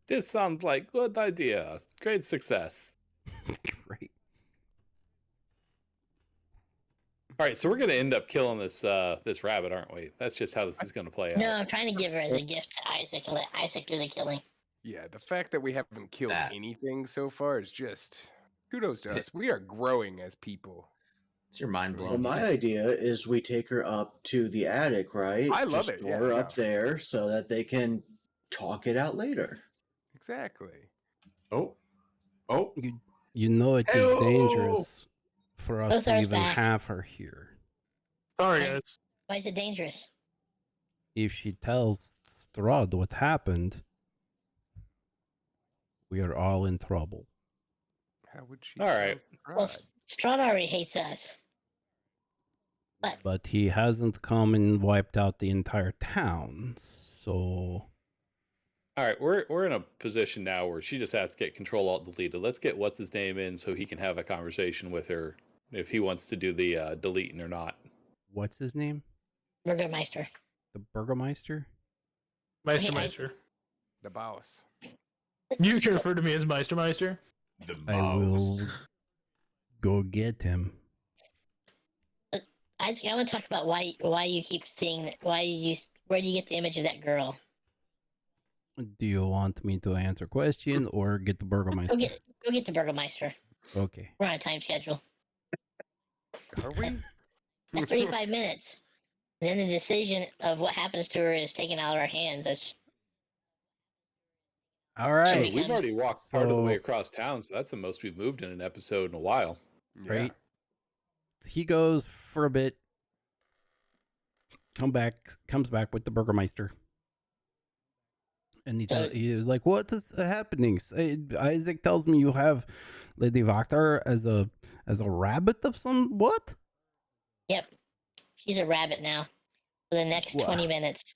[SPEAKER 4] This sounds like good idea. Great success.
[SPEAKER 1] Great.
[SPEAKER 4] All right, so we're gonna end up killing this this rabbit, aren't we? That's just how this is gonna play
[SPEAKER 3] No,
[SPEAKER 4] out.
[SPEAKER 3] I'm trying to give her as a gift to Isaac and let Isaac do the killing.
[SPEAKER 7] Yeah, the fact that we haven't killed
[SPEAKER 2] That.
[SPEAKER 7] anything so far is just kudos to us. We are growing as people.
[SPEAKER 2] It's your mind
[SPEAKER 6] Well,
[SPEAKER 2] blown.
[SPEAKER 6] my idea is we take her up to the attic, right?
[SPEAKER 7] I love
[SPEAKER 6] Just
[SPEAKER 7] it,
[SPEAKER 6] store
[SPEAKER 7] yeah,
[SPEAKER 6] her
[SPEAKER 7] no.
[SPEAKER 6] up there so that they can talk it out later.
[SPEAKER 7] Exactly.
[SPEAKER 2] Oh,
[SPEAKER 1] You know it is
[SPEAKER 2] Hey-o!
[SPEAKER 1] dangerous for us to
[SPEAKER 3] Lothar's
[SPEAKER 1] even
[SPEAKER 3] back.
[SPEAKER 1] have her here.
[SPEAKER 5] Sorry, guys.
[SPEAKER 3] Why is it dangerous?
[SPEAKER 1] If she tells Strahd what happened, we are all in trouble.
[SPEAKER 7] How would she?
[SPEAKER 4] All right.
[SPEAKER 7] tell
[SPEAKER 3] Well,
[SPEAKER 7] Strahd?
[SPEAKER 3] Strahd already hates us.
[SPEAKER 1] But he hasn't come and wiped out the entire town, so
[SPEAKER 4] All right, we're in a position now where she just has to get control alt deleted. Let's get what's his name in so he can have a conversation with her if he wants to do the deleting or not.
[SPEAKER 1] what's his name?
[SPEAKER 3] Burgermeister.
[SPEAKER 1] The Burgermeister?
[SPEAKER 5] Meistermeister.
[SPEAKER 7] The boss.
[SPEAKER 5] You can refer to me as Meistermeister.
[SPEAKER 2] the
[SPEAKER 1] I will
[SPEAKER 2] mouse.
[SPEAKER 1] go get him.
[SPEAKER 3] Isaac, I want to talk about why you keep seeing that. Where do you get the image of that girl?
[SPEAKER 1] Do you want me to answer question or get the Burgermeister?
[SPEAKER 3] Go get the Burgermeister.
[SPEAKER 1] Okay.
[SPEAKER 3] We're on a time schedule.
[SPEAKER 7] Are we?
[SPEAKER 3] At 35 minutes. And then the decision of what happens to her is taken out of our hands. That's
[SPEAKER 1] All right.
[SPEAKER 3] Should
[SPEAKER 4] We've already walked part of the way
[SPEAKER 1] So,
[SPEAKER 4] across town, so that's the most we've moved in an episode in a while.
[SPEAKER 7] Yeah.
[SPEAKER 1] right? He goes for a bit, comes back with the Burgermeister. And he's like, what is happening? Isaac tells me you have Lady Lothar as a rabbit of some what?
[SPEAKER 3] Yep. She's a rabbit now. For the next
[SPEAKER 1] Wow.
[SPEAKER 3] 20 minutes.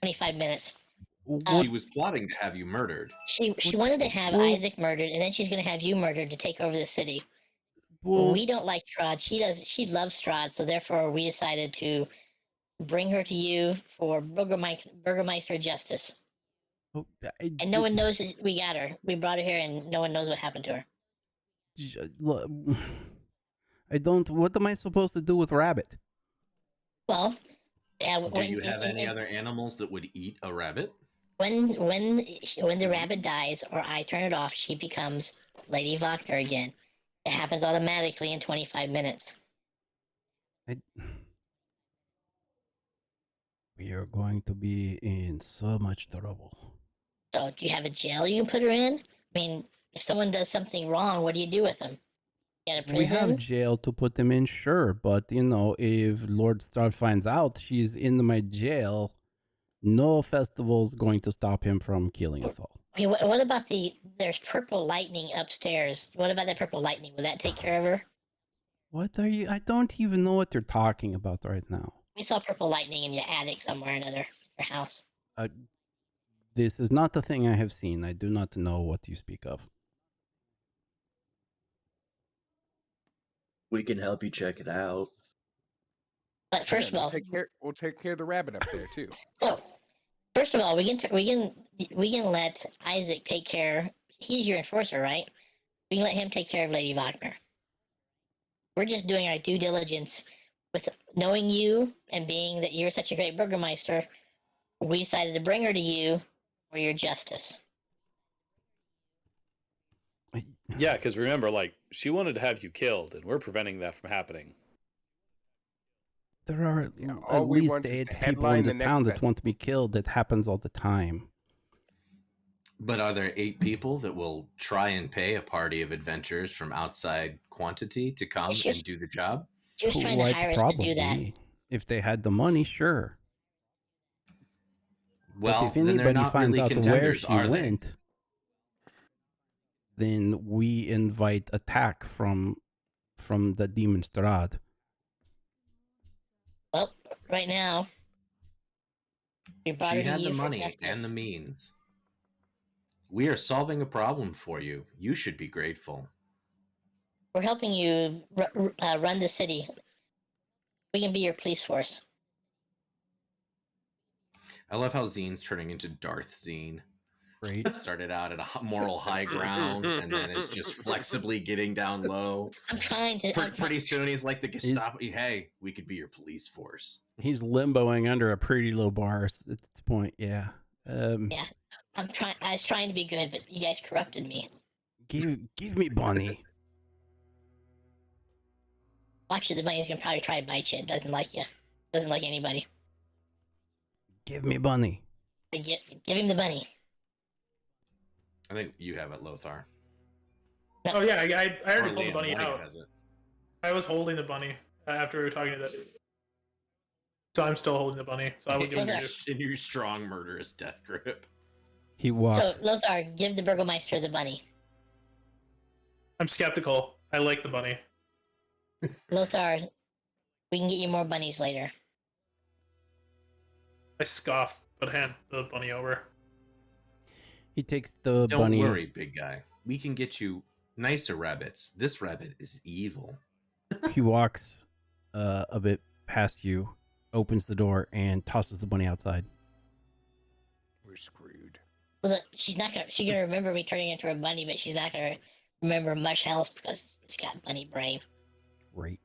[SPEAKER 3] 25 minutes.
[SPEAKER 1] What?
[SPEAKER 2] She was plotting to have you murdered.
[SPEAKER 3] She wanted to have
[SPEAKER 1] Well-
[SPEAKER 3] Isaac murdered, and then she's gonna have you murdered to take over the city.
[SPEAKER 1] Well,
[SPEAKER 3] We don't like Strahd. She loves Strahd, so therefore we decided to bring her to you for Burgermeister justice.
[SPEAKER 1] oh,
[SPEAKER 3] And no one knows that we got her. We brought her here, and no one knows what happened to her.
[SPEAKER 1] I don't. What am I supposed to do with rabbit?
[SPEAKER 3] Well, yeah.
[SPEAKER 2] Do you have any other animals that would eat a rabbit?
[SPEAKER 3] When the rabbit dies, or I turn it off, she becomes Lady Lothar again. It happens automatically in 25 minutes.
[SPEAKER 1] We are going to be in so much trouble.
[SPEAKER 3] So, do you have a jail you can put her in? I mean, if someone does something wrong, what do you do with them? You got a
[SPEAKER 1] We have
[SPEAKER 3] prison?
[SPEAKER 1] jail to put them in, sure, but if Lord Strahd finds out she's in my jail, no festival's going to stop him from killing us all.
[SPEAKER 3] Okay, what about there's purple lightning upstairs. What about that purple lightning? Will that take care of her?
[SPEAKER 1] What are you? I don't even know what you're talking about right now.
[SPEAKER 3] We saw purple lightning in your attic somewhere or another, your house.
[SPEAKER 1] This is not the thing I have seen. I do not know what you speak of.
[SPEAKER 6] We can help you check it out.
[SPEAKER 3] But first
[SPEAKER 7] Yeah,
[SPEAKER 3] of all,
[SPEAKER 7] we'll take care of the rabbit up there too.
[SPEAKER 3] so first of all, we can let Isaac take care. He's your enforcer, right? We can let him take care of Lady Wagner. We're just doing our due diligence with knowing you and being that you're such a great Burgermeister. We decided to bring her to you for your justice.
[SPEAKER 4] Yeah, because remember, she wanted to have you killed, and we're preventing that from happening.
[SPEAKER 1] There are
[SPEAKER 7] Yeah,
[SPEAKER 1] at
[SPEAKER 7] all we
[SPEAKER 1] least
[SPEAKER 7] want is
[SPEAKER 1] 8
[SPEAKER 7] to
[SPEAKER 1] people
[SPEAKER 7] headline
[SPEAKER 1] in
[SPEAKER 7] the
[SPEAKER 1] this
[SPEAKER 7] next
[SPEAKER 1] town that
[SPEAKER 7] festival.
[SPEAKER 1] want to be killed. That happens all the time.
[SPEAKER 2] But are there 8 people that will try and pay a party of adventurers from outside quantity to come
[SPEAKER 3] It's just-
[SPEAKER 2] and do the job?
[SPEAKER 3] She was trying to
[SPEAKER 1] Quite
[SPEAKER 3] hire us to do that.
[SPEAKER 1] probably. If they had the money, sure.
[SPEAKER 2] Well,
[SPEAKER 1] but if
[SPEAKER 2] then they're
[SPEAKER 1] anybody
[SPEAKER 2] not
[SPEAKER 1] finds
[SPEAKER 2] really
[SPEAKER 1] out where
[SPEAKER 2] contenders,
[SPEAKER 1] she
[SPEAKER 2] are they?
[SPEAKER 1] went, then we invite attack from from the demon Strahd?
[SPEAKER 3] Well, right now, we brought her
[SPEAKER 2] She
[SPEAKER 3] to
[SPEAKER 2] had the
[SPEAKER 3] you for
[SPEAKER 2] money and
[SPEAKER 3] justice.
[SPEAKER 2] the means. We are solving a problem for you. You should be grateful.
[SPEAKER 3] We're helping you run the city. We can be your police force.
[SPEAKER 2] I love how Zeen's turning into Darth Zeen.
[SPEAKER 1] Great.
[SPEAKER 2] Started out at a moral high ground and then is just flexibly getting down low.
[SPEAKER 3] I'm trying to.
[SPEAKER 2] Pretty soon he's like the Gestapo. Hey, we could be your police force.
[SPEAKER 1] He's limboing under a pretty low bar at this point. Yeah.
[SPEAKER 3] Yeah, I'm trying. I was trying to be good, but you guys corrupted me.
[SPEAKER 1] Give me Bunny.
[SPEAKER 3] Watch it. The bunny's gonna probably try to bite you. It doesn't like you. Doesn't like anybody.
[SPEAKER 1] Give me Bunny.
[SPEAKER 3] Give him the bunny.
[SPEAKER 2] I think you have it, Lothar.
[SPEAKER 5] Oh yeah, I already
[SPEAKER 2] Or
[SPEAKER 5] pulled the
[SPEAKER 2] Liam.
[SPEAKER 5] bunny
[SPEAKER 2] One of you
[SPEAKER 5] out.
[SPEAKER 2] has it.
[SPEAKER 5] I was holding the bunny after we were talking to that dude. So I'm still holding the bunny. So I would give
[SPEAKER 2] in,
[SPEAKER 5] it
[SPEAKER 2] your,
[SPEAKER 5] to you.
[SPEAKER 2] in your strong murderous death grip.
[SPEAKER 1] He walks.
[SPEAKER 3] So Lothar, give the Burgomeister the bunny.
[SPEAKER 5] I'm skeptical. I like the bunny.
[SPEAKER 3] Lothar, we can get you more bunnies later.
[SPEAKER 5] I scoff, but hand the bunny over.
[SPEAKER 1] He takes the
[SPEAKER 2] Don't
[SPEAKER 1] bunny.
[SPEAKER 2] worry, big guy. We can get you nicer rabbits. This rabbit is evil.
[SPEAKER 1] He walks a bit past you, opens the door, and tosses the bunny outside.
[SPEAKER 7] We're screwed.
[SPEAKER 3] Well, look, she's gonna remember me turning into a bunny, but she's not gonna remember much else because it's got bunny brain.
[SPEAKER 1] Great.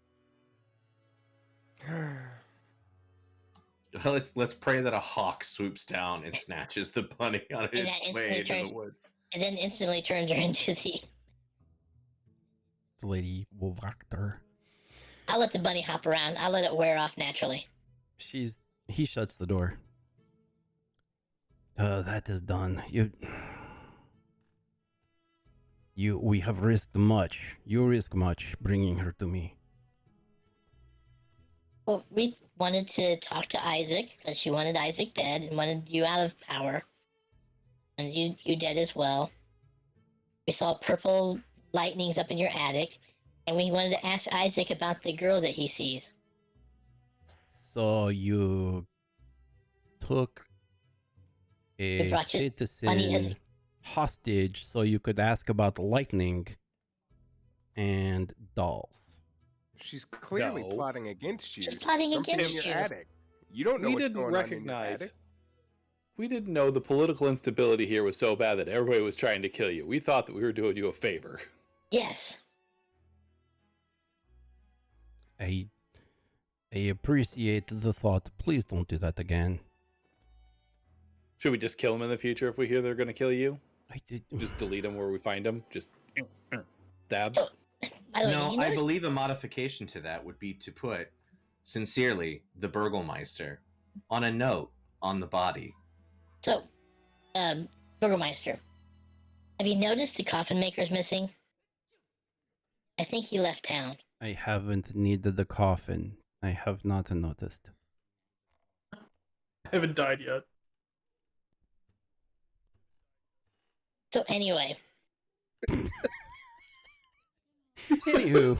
[SPEAKER 2] Let's pray that a hawk swoops down and snatches the bunny on
[SPEAKER 3] And
[SPEAKER 2] its
[SPEAKER 3] that
[SPEAKER 2] way
[SPEAKER 3] instantly
[SPEAKER 2] into
[SPEAKER 3] turns-
[SPEAKER 2] the woods.
[SPEAKER 3] And then instantly turns her into the.
[SPEAKER 1] The lady Wolvactor.
[SPEAKER 3] I'll let the bunny hop around. I'll let it wear off naturally.
[SPEAKER 1] He shuts the door. That is done. We have risked much. You risk much bringing her to me.
[SPEAKER 3] Well, we wanted to talk to Isaac because she wanted Isaac dead and wanted you out of power. And you dead as well. We saw purple lightnings up in your attic, and we wanted to ask Isaac about the girl that he sees.
[SPEAKER 1] So you took a
[SPEAKER 3] brought you money as-
[SPEAKER 1] citizen hostage so you could ask about the lightning and dolls.
[SPEAKER 7] She's clearly
[SPEAKER 4] No.
[SPEAKER 7] plotting against you.
[SPEAKER 3] She's plotting
[SPEAKER 7] Something
[SPEAKER 3] against
[SPEAKER 7] in your
[SPEAKER 3] you.
[SPEAKER 7] attic. You don't know
[SPEAKER 4] We
[SPEAKER 7] what's
[SPEAKER 4] didn't
[SPEAKER 7] going on in your
[SPEAKER 4] recognize.
[SPEAKER 7] attic.
[SPEAKER 4] We didn't know the political instability here was so bad that everybody was trying to kill you. We thought that we were doing you a favor.
[SPEAKER 3] Yes.
[SPEAKER 1] I appreciate the thought. Please don't do that again.
[SPEAKER 4] Should we just kill them in the future if we hear they're going to kill you?
[SPEAKER 1] I did.
[SPEAKER 4] Just delete them where we find them? Just stab?
[SPEAKER 3] So, by the way,
[SPEAKER 2] No,
[SPEAKER 3] did you
[SPEAKER 2] I
[SPEAKER 3] notice-
[SPEAKER 2] believe a modification to that would be to put, sincerely, the Burgomeister on a note on the body.
[SPEAKER 3] So, Burgomeister, have you noticed the coffin maker's missing? I think he left town.
[SPEAKER 1] I haven't needed the coffin. I have not noticed.
[SPEAKER 5] I haven't died yet.
[SPEAKER 3] So anyway,
[SPEAKER 1] Anywho,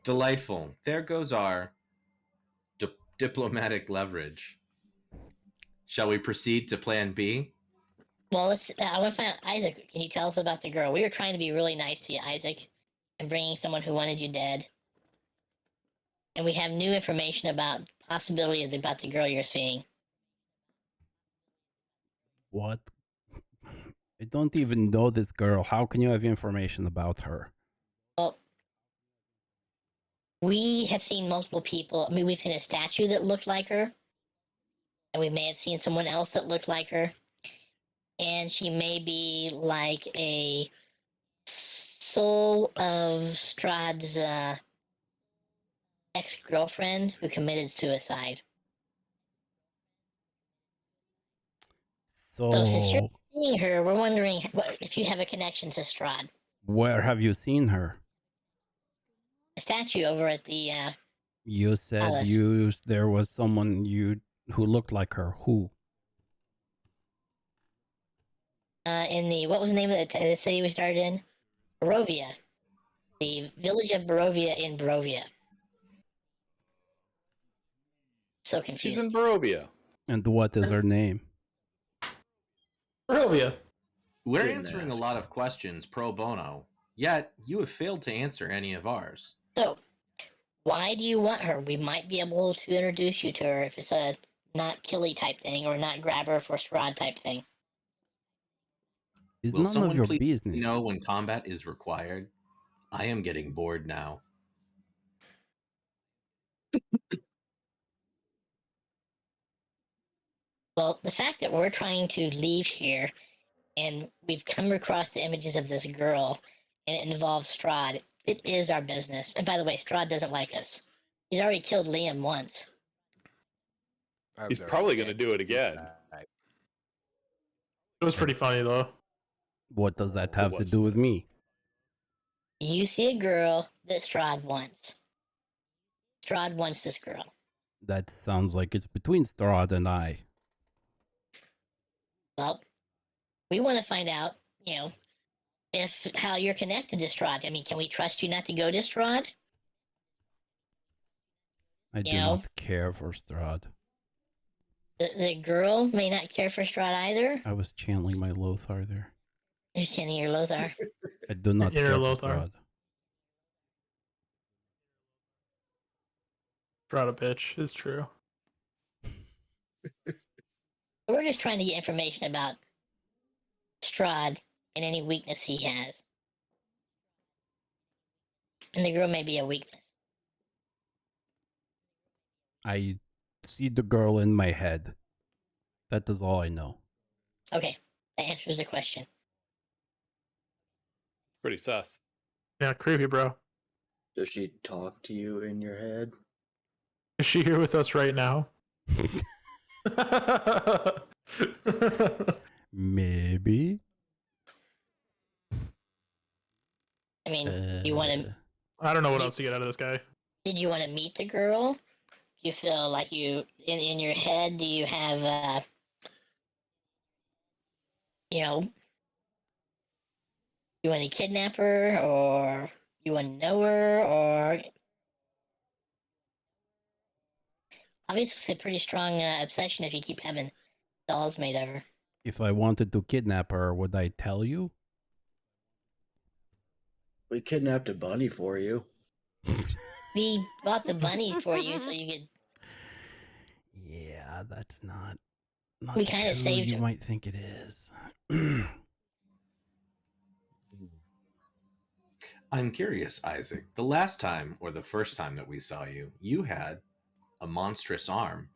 [SPEAKER 2] Delightful. There goes our diplomatic leverage. Shall we proceed to plan B?
[SPEAKER 3] well, I want to find out, Isaac, can you tell us about the girl? We were trying to be really nice to you, Isaac, and bringing someone who wanted you dead. And we have new information about possibility about the girl you're seeing.
[SPEAKER 1] what? I don't even know this girl. How can you have information about her?
[SPEAKER 3] Well, we have seen multiple people. I mean, we've seen a statue that looked like her, and we may have seen someone else that looked like her. And she may be like a soul of Strahd's ex-girlfriend who committed suicide. So since you're seeing her, we're wondering if you have a connection to Strahd.
[SPEAKER 1] Where have you seen her?
[SPEAKER 3] A statue over at the
[SPEAKER 1] You said
[SPEAKER 3] Alice.
[SPEAKER 1] there was someone who looked like her. Who?
[SPEAKER 3] in the what was the name of the city we started in? Barovia. The village of Barovia in Barovia. So
[SPEAKER 4] She's
[SPEAKER 3] confused.
[SPEAKER 4] in Barovia.
[SPEAKER 1] And what is her name?
[SPEAKER 5] Barovia.
[SPEAKER 2] We're
[SPEAKER 6] Didn't
[SPEAKER 2] answering a
[SPEAKER 6] ask.
[SPEAKER 2] lot of questions pro bono, yet you have failed to answer any of ours.
[SPEAKER 3] So, why do you want her? We might be able to introduce you to her if it's a not killy type thing or not grabber for Strahd type thing.
[SPEAKER 1] It's
[SPEAKER 2] Will
[SPEAKER 1] none of
[SPEAKER 2] someone
[SPEAKER 1] your
[SPEAKER 2] please
[SPEAKER 1] business.
[SPEAKER 2] know when combat is required? I am getting bored now.
[SPEAKER 3] Well, the fact that we're trying to leave here and we've come across the images of this girl and it involves Strahd, it is our business. And by the way, Strahd doesn't like us. He's already killed Liam once.
[SPEAKER 7] I
[SPEAKER 4] He's
[SPEAKER 7] was already
[SPEAKER 4] probably going to
[SPEAKER 7] dead.
[SPEAKER 4] do it again.
[SPEAKER 7] Right.
[SPEAKER 5] It was pretty funny though.
[SPEAKER 1] What does that
[SPEAKER 4] It
[SPEAKER 1] have to
[SPEAKER 4] was
[SPEAKER 1] do with me?
[SPEAKER 3] You see a girl that Strahd wants. Strahd wants this girl.
[SPEAKER 1] That sounds like it's between Strahd and I.
[SPEAKER 3] Well, we want to find out, if how you're connected to Strahd. I mean, can we trust you not to go to Strahd?
[SPEAKER 1] I do not care for Strahd.
[SPEAKER 3] The girl may not care for Strahd either.
[SPEAKER 1] I was channeling my Lothar there.
[SPEAKER 3] You're channeling your Lothar.
[SPEAKER 1] I do not
[SPEAKER 5] Inner
[SPEAKER 1] care
[SPEAKER 5] Lothar.
[SPEAKER 1] for Strahd.
[SPEAKER 5] Strahd a bitch. It's true.
[SPEAKER 3] We're just trying to get information about Strahd and any weakness he has. And the girl may be a weakness.
[SPEAKER 1] I see the girl in my head. That is all I know.
[SPEAKER 3] Okay, that answers the question.
[SPEAKER 4] Pretty sus.
[SPEAKER 5] Yeah, creepy, bro.
[SPEAKER 6] Does she talk to you in your head?
[SPEAKER 5] Is she here with us right now?
[SPEAKER 1] Maybe.
[SPEAKER 3] I mean, you want to?
[SPEAKER 5] I don't know what else to get out of this guy.
[SPEAKER 3] Did you want to meet the girl? Do you feel like you in your head? Do you have you want to kidnap her, or you want to know her, or obviously it's a pretty strong obsession if you keep having dolls made of her.
[SPEAKER 1] If I wanted to kidnap her, would I tell you?
[SPEAKER 6] We kidnapped a bunny for you.
[SPEAKER 3] We bought the bunnies for you so you could.
[SPEAKER 1] Yeah, that's not
[SPEAKER 3] We
[SPEAKER 1] the
[SPEAKER 3] kinda
[SPEAKER 1] coup
[SPEAKER 3] saved
[SPEAKER 1] you
[SPEAKER 3] her.
[SPEAKER 1] might think it is.
[SPEAKER 2] I'm curious, Isaac. The last time, or the first time that we saw you, you had a monstrous arm.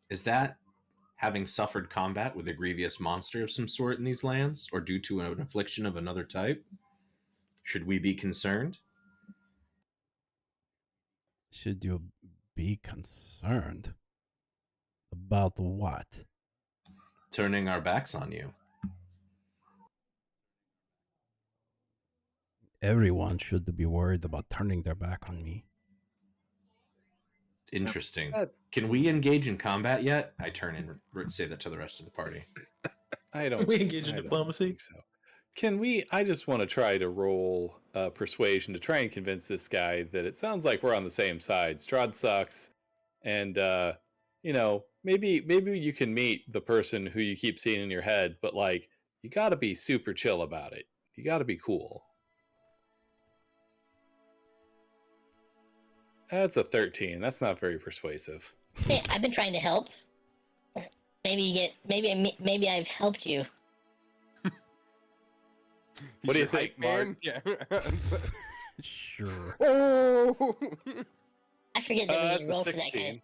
[SPEAKER 2] Is that having suffered combat with a grievous monster of some sort in these lands, or due to an affliction of another type? Should we be concerned?
[SPEAKER 1] Should you be concerned? About what?
[SPEAKER 2] Turning our backs on you.
[SPEAKER 1] Everyone should be worried about turning their back on me.
[SPEAKER 2] Interesting.
[SPEAKER 4] That's-
[SPEAKER 2] Can we engage in combat yet? I turn and say that to the rest of the party.
[SPEAKER 4] I don't.
[SPEAKER 5] We engage in
[SPEAKER 4] I don't
[SPEAKER 5] diplomacy?
[SPEAKER 4] think so. Can we? I just want to try to roll persuasion to try and convince this guy that it sounds like we're on the same side. Strahd sucks, and maybe you can meet the person who you keep seeing in your head, but like you got to be super chill about it. You got to be cool. That's a 13. That's not very persuasive.
[SPEAKER 3] Hey, I've been trying to help. Maybe I've helped you.
[SPEAKER 4] What do you
[SPEAKER 7] Your
[SPEAKER 4] think,
[SPEAKER 7] hype man?
[SPEAKER 4] Mark?
[SPEAKER 7] Yeah.
[SPEAKER 1] Sure.
[SPEAKER 7] Oh!
[SPEAKER 3] I forget that we
[SPEAKER 4] That's
[SPEAKER 3] can
[SPEAKER 4] a
[SPEAKER 3] roll for that kind
[SPEAKER 4] 16.
[SPEAKER 3] of.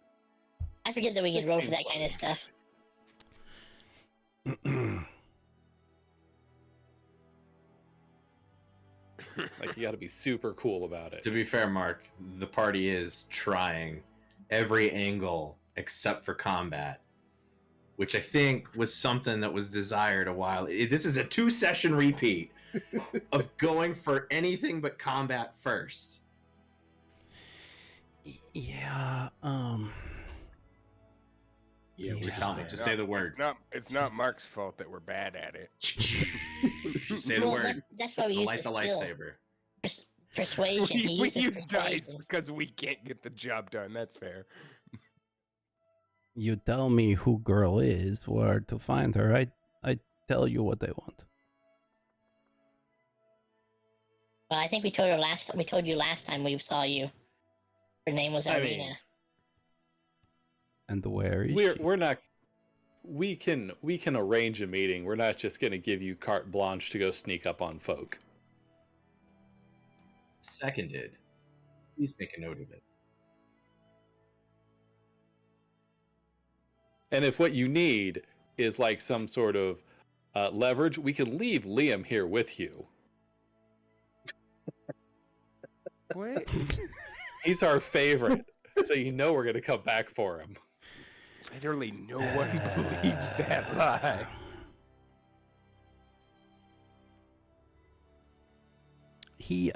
[SPEAKER 3] I forget that we can roll for
[SPEAKER 4] 16
[SPEAKER 3] that kind of stuff.
[SPEAKER 4] Like you got to be super cool about it.
[SPEAKER 2] To be fair, Mark, the party is trying every angle except for combat, which I think was something that was desired a while. This is a 2-session repeat of going for anything but combat first.
[SPEAKER 1] Yeah,
[SPEAKER 6] Yeah,
[SPEAKER 2] Just tell me. Just say the word.
[SPEAKER 7] It's not
[SPEAKER 1] Jesus.
[SPEAKER 7] Mark's fault that we're bad at it.
[SPEAKER 2] Just say the
[SPEAKER 3] Well,
[SPEAKER 2] word.
[SPEAKER 3] that's why we use
[SPEAKER 2] Light the
[SPEAKER 3] skill.
[SPEAKER 2] lightsaber.
[SPEAKER 3] Persuasion. He
[SPEAKER 7] we
[SPEAKER 3] uses
[SPEAKER 7] use dice
[SPEAKER 3] persuasion.
[SPEAKER 7] because we can't get the job done. That's fair.
[SPEAKER 1] You tell me who girl is, where to find her. I tell you what they want.
[SPEAKER 3] Well, I think we told you last time we saw you. Her name was
[SPEAKER 4] I
[SPEAKER 3] Arena.
[SPEAKER 4] mean,
[SPEAKER 1] And where is she?
[SPEAKER 4] we're not. We can arrange a meeting. We're not just going to give you carte blanche to go sneak up on folk.
[SPEAKER 2] Seconded. Please make a note of it.
[SPEAKER 4] And if what you need is like some sort of leverage, we can leave Liam here with you.
[SPEAKER 7] What?
[SPEAKER 4] He's our favorite, so you know we're going to come back for him.
[SPEAKER 7] Literally, no one believes that lie.
[SPEAKER 1] He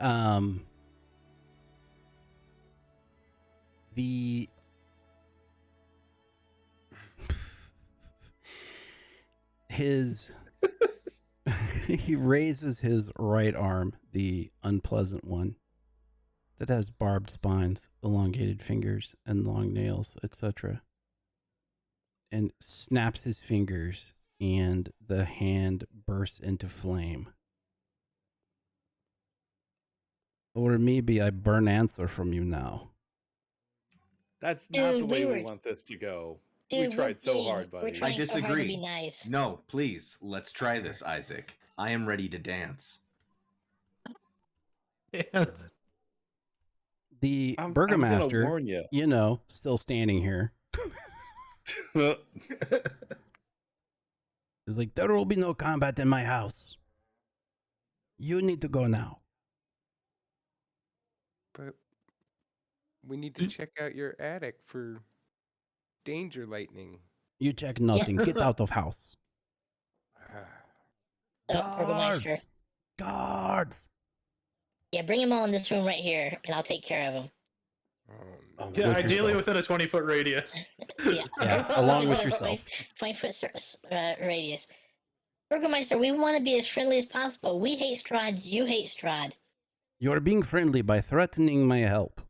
[SPEAKER 1] the his he raises his right arm, the unpleasant one that has barbed spines, elongated fingers, and long nails, etc., and snaps his fingers, and the hand bursts into flame. Or maybe I burn answer from you now.
[SPEAKER 4] That's not
[SPEAKER 3] Dude,
[SPEAKER 4] the way
[SPEAKER 3] we
[SPEAKER 4] we
[SPEAKER 3] were-
[SPEAKER 4] want this to go.
[SPEAKER 3] Dude,
[SPEAKER 4] We
[SPEAKER 3] we're
[SPEAKER 4] tried so
[SPEAKER 3] being-
[SPEAKER 4] hard,
[SPEAKER 3] We're
[SPEAKER 4] buddy.
[SPEAKER 3] trying
[SPEAKER 2] I
[SPEAKER 3] so hard to
[SPEAKER 2] disagree.
[SPEAKER 3] be nice.
[SPEAKER 2] No, please, let's try this, Isaac. I am ready to dance.
[SPEAKER 5] Dance.
[SPEAKER 1] The
[SPEAKER 4] I'm
[SPEAKER 1] burgomaster,
[SPEAKER 4] gonna warn you.
[SPEAKER 1] you know, still standing here, is like, there will be no combat in my house. You need to go now.
[SPEAKER 7] But we need to check out your attic for danger lightning.
[SPEAKER 1] You check nothing. Get out of house.
[SPEAKER 3] Burgomaster.
[SPEAKER 1] Guards! Guards!
[SPEAKER 3] Yeah, bring them all in this room right here, and I'll take care of them.
[SPEAKER 7] Oh,
[SPEAKER 5] Yeah,
[SPEAKER 1] With
[SPEAKER 5] ideally
[SPEAKER 1] yourself.
[SPEAKER 5] within a 20-foot radius.
[SPEAKER 3] Yeah,
[SPEAKER 1] Yeah, along with yourself.
[SPEAKER 3] 20-foot radius. Burgomaster, we want to be as friendly as possible. We hate Strahd. You hate Strahd.
[SPEAKER 1] You're being friendly by threatening my help.